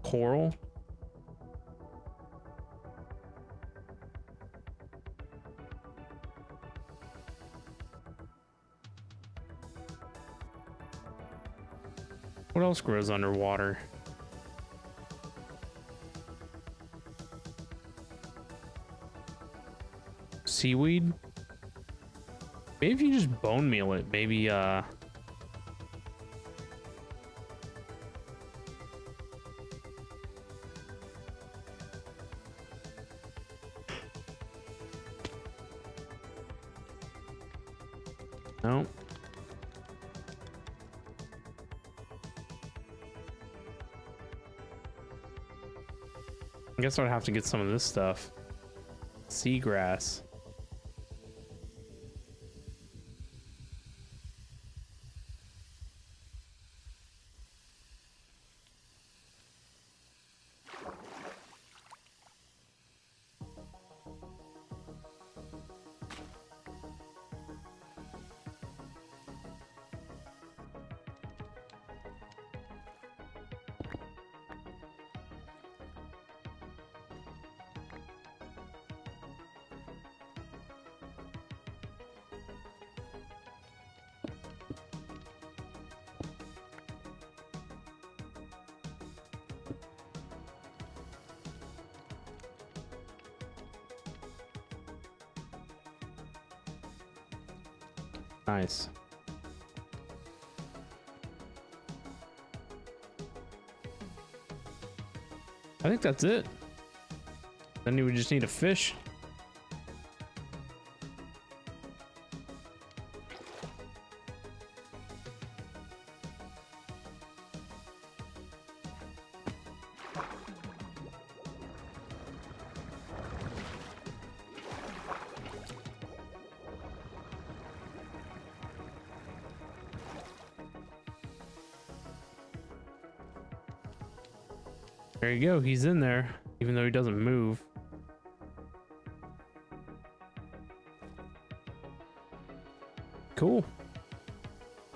Coral? What else grows underwater? Seaweed? Maybe if you just bone meal it, maybe no. I guess I'd have to get some of this stuff. Seagrass. Nice. I think that's it. Then you would just need a fish. There you go. He's in there, even though he doesn't move. Cool.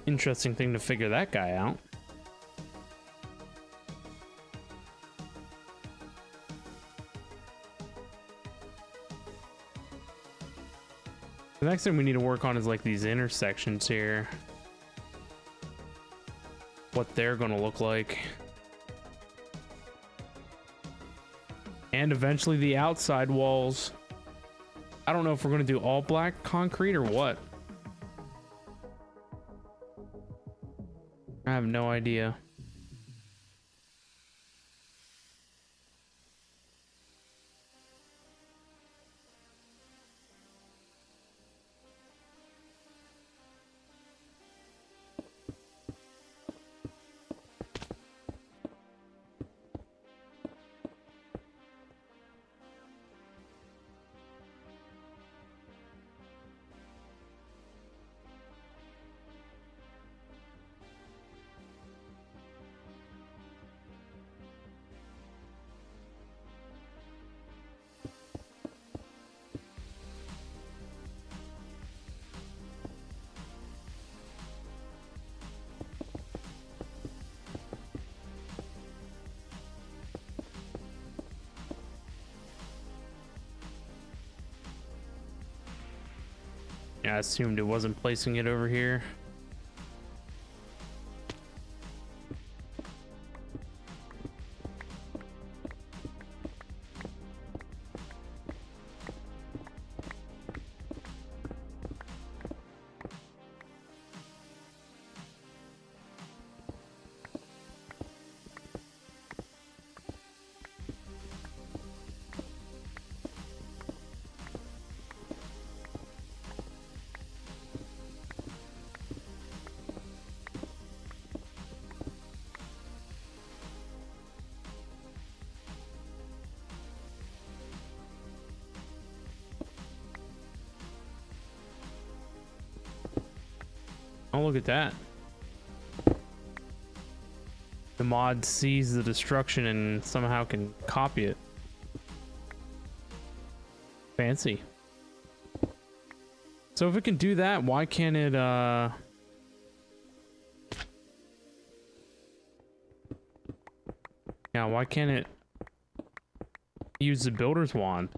Interesting thing to figure that guy out. The next thing we need to work on is like these intersections here. What they're gonna look like. And eventually the outside walls. I don't know if we're gonna do all black concrete or what. I have no idea. Yeah, I assumed it wasn't placing it over here. Oh, look at that. The mod sees the destruction and somehow can copy it. Fancy. So if it can do that, why can't it, yeah, why can't it use the builder's wand?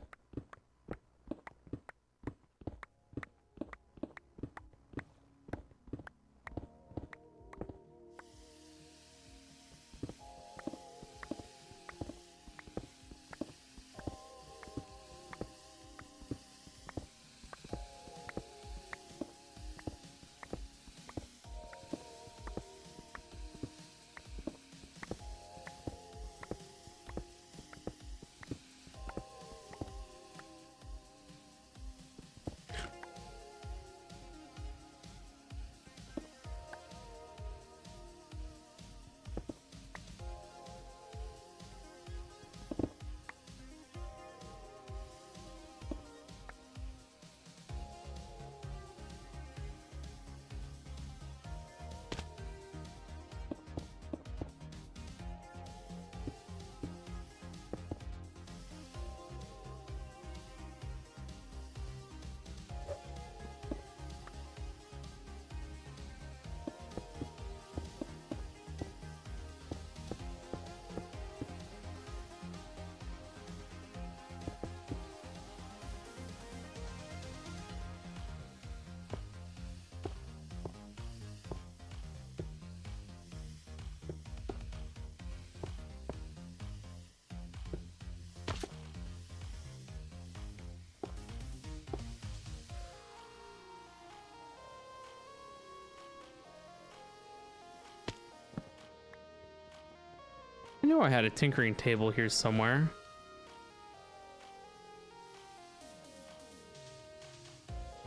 I knew I had a tinkering table here somewhere.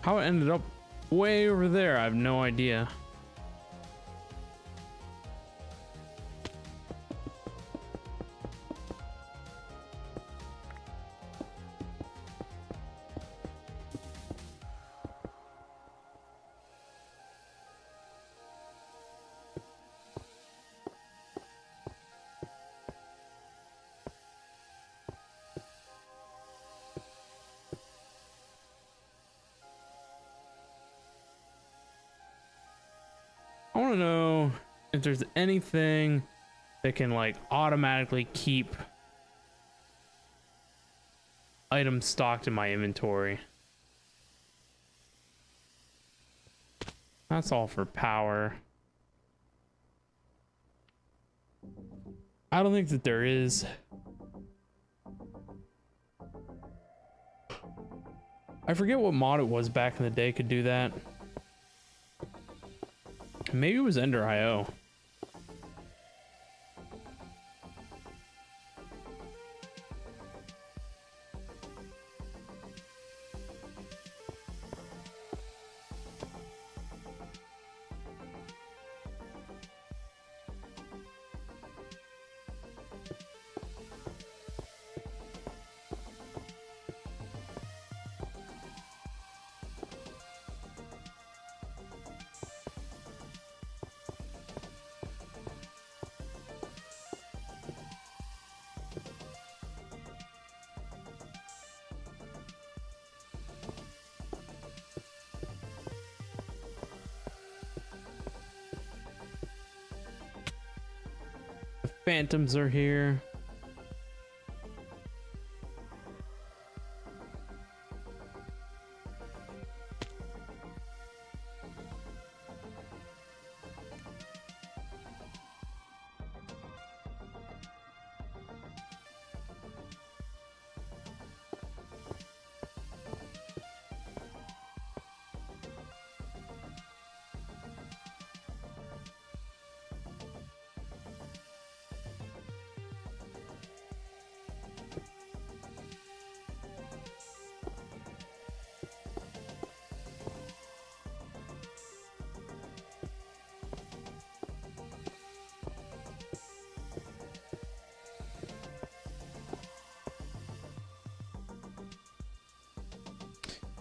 How it ended up way over there, I have no idea. I want to know if there's anything that can like automatically keep items stocked in my inventory. That's all for power. I don't think that there is. I forget what mod it was back in the day could do that. Maybe it was Ender IO. Phantoms are here.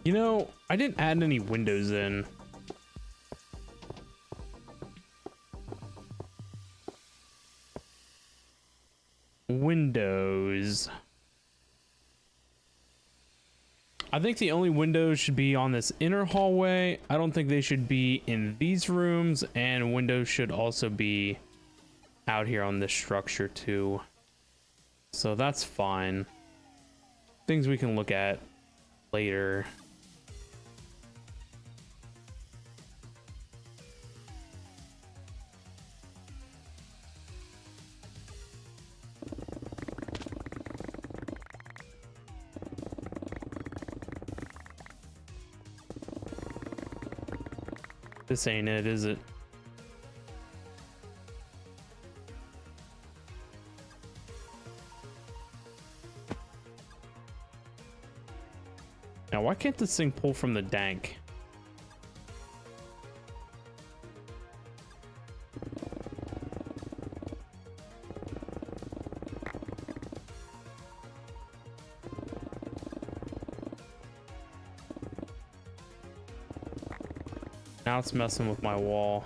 You know, I didn't add any windows in. Windows. I think the only windows should be on this inner hallway. I don't think they should be in these rooms, and windows should also be out here on this structure too. So that's fine. Things we can look at later. This ain't it, is it? Now, why can't this thing pull from the dank? Now it's messing with my wall.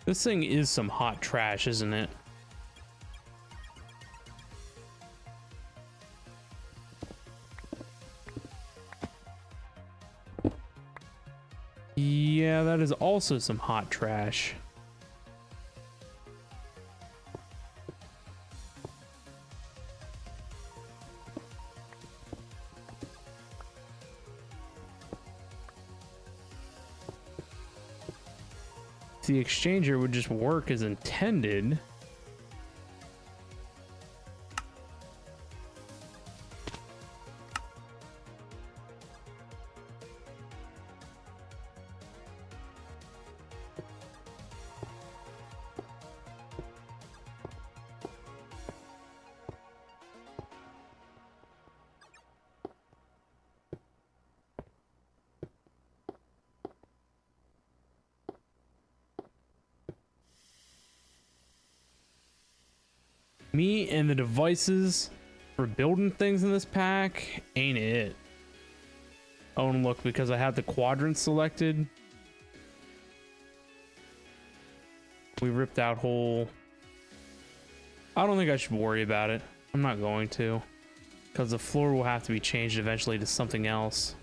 This thing is some hot trash, isn't it? Yeah, that is also some hot trash. The exchanger would just work as intended. Me and the devices for building things in this pack ain't it. Oh, and look, because I have the quadrant selected, we ripped out whole. I don't think I should worry about it. I'm not going to, because the floor will have to be changed eventually to something else.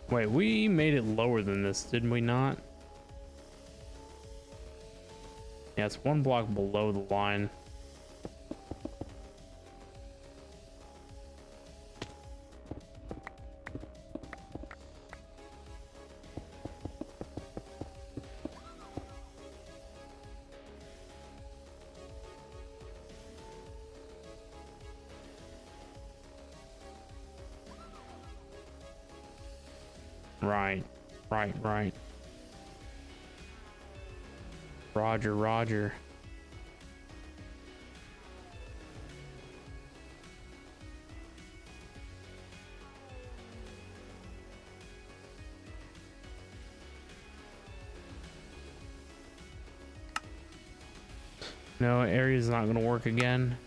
Wait, we made it lower than this, didn't we not? Yeah, it's one block below the line. Right. Roger. No, area's not gonna work again.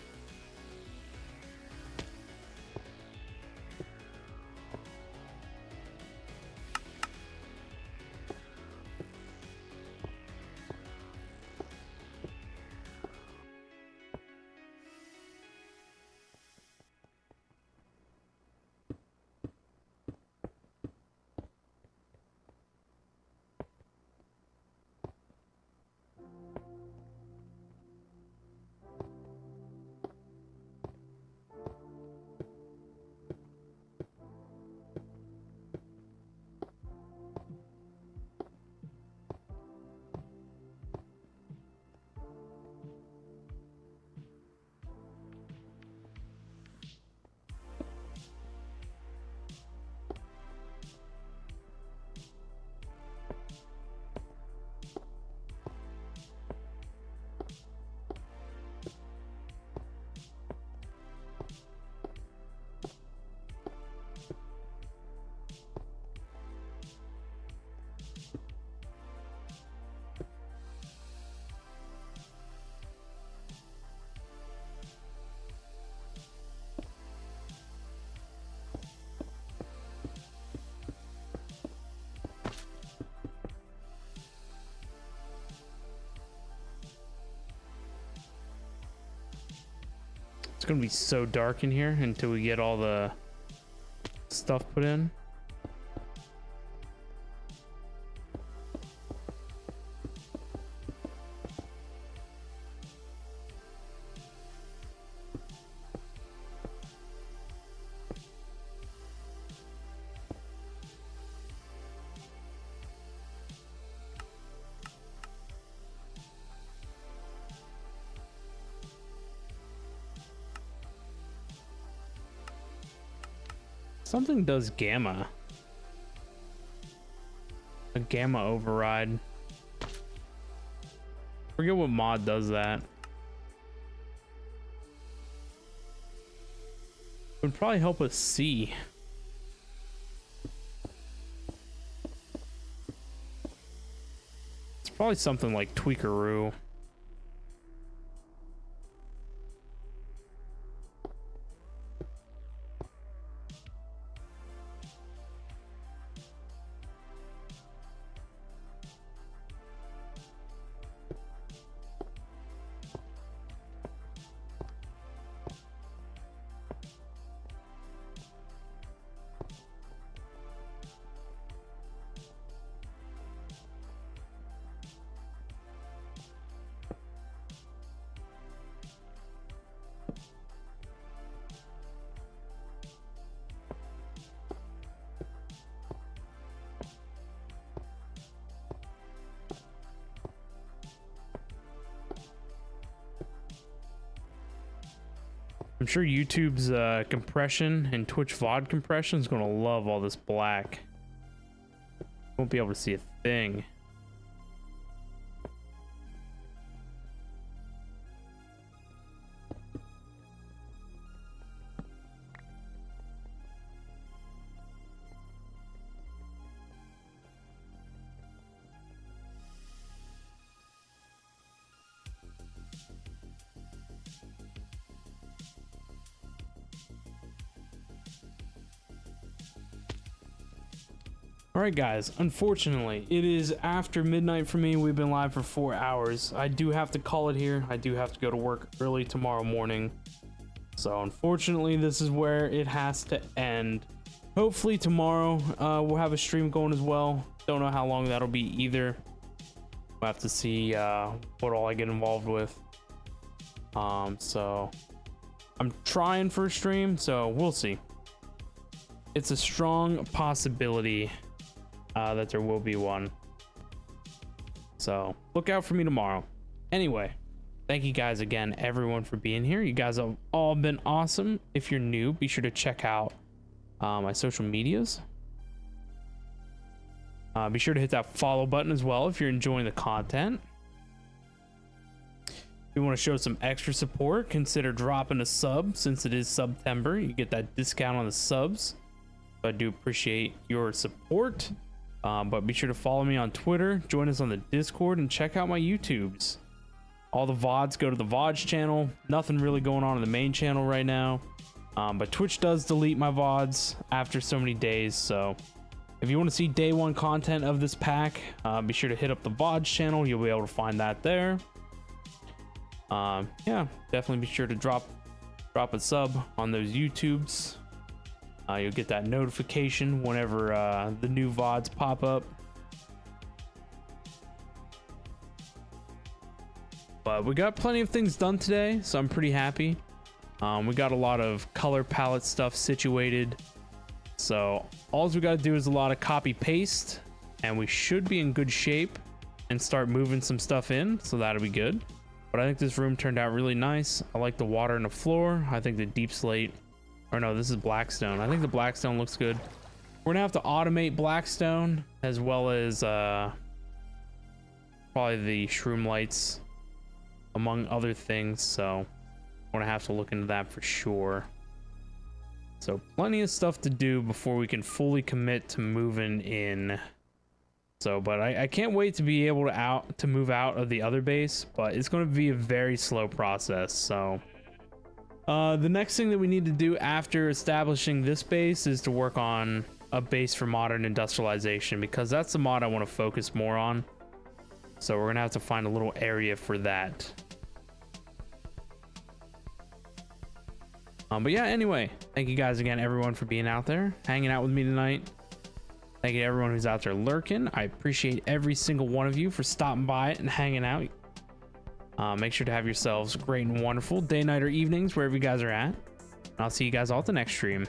It's gonna be so dark in here until we get all the stuff put in. Something does gamma. A gamma override. Forget what mod does that. Would probably help us see. It's probably something like Tweakeroo. I'm sure YouTube's compression and Twitch VOD compression is going to love all this black. Won't be able to see a thing. All right, guys, unfortunately, it is after midnight for me. We've been live for 4 hours. I do have to call it here. I do have to go to work early tomorrow morning. So unfortunately, this is where it has to end. Hopefully tomorrow we'll have a stream going as well. Don't know how long that'll be either. We'll have to see what all I get involved with. So I'm trying for a stream, so we'll see. It's a strong possibility that there will be one. So look out for me tomorrow. Anyway, thank you guys again, everyone, for being here. You guys have all been awesome. If you're new, be sure to check out my social medias. Be sure to hit that follow button as well if you're enjoying the content. If you want to show some extra support, consider dropping a sub. Since it is September, you get that discount on the subs. So I do appreciate your support. But be sure to follow me on Twitter, join us on the Discord, and check out my YouTubes. All the VODs go to the VODs channel. Nothing really going on in the main channel right now. But Twitch does delete my VODs after so many days. So if you want to see day one content of this pack, be sure to hit up the VODs channel. You'll be able to find that there. Yeah, definitely be sure to drop a sub on those YouTubes. You'll get that notification whenever the new VODs pop up. But we got plenty of things done today, so I'm pretty happy. We got a lot of color palette stuff situated. So all we got to do is a lot of copy paste, and we should be in good shape and start moving some stuff in. So that'll be good. But I think this room turned out really nice. I like the water in the floor. I think the deep slate, or no, this is Blackstone. I think the Blackstone looks good. We're gonna have to automate Blackstone as well as probably the shroom lights, among other things. So I'm gonna have to look into that for sure. So plenty of stuff to do before we can fully commit to moving in. So, but I can't wait to be able to move out of the other base, but it's going to be a very slow process. So the next thing that we need to do after establishing this base is to work on a base for modern industrialization, because that's the mod I want to focus more on. So we're going to have to find a little area for that. But yeah, anyway, thank you guys again, everyone, for being out there, hanging out with me tonight. Thank you to everyone who's out there lurking. I appreciate every single one of you for stopping by and hanging out. Make sure to have yourselves great and wonderful day, night, or evenings, wherever you guys are at. And I'll see you guys all at the next stream.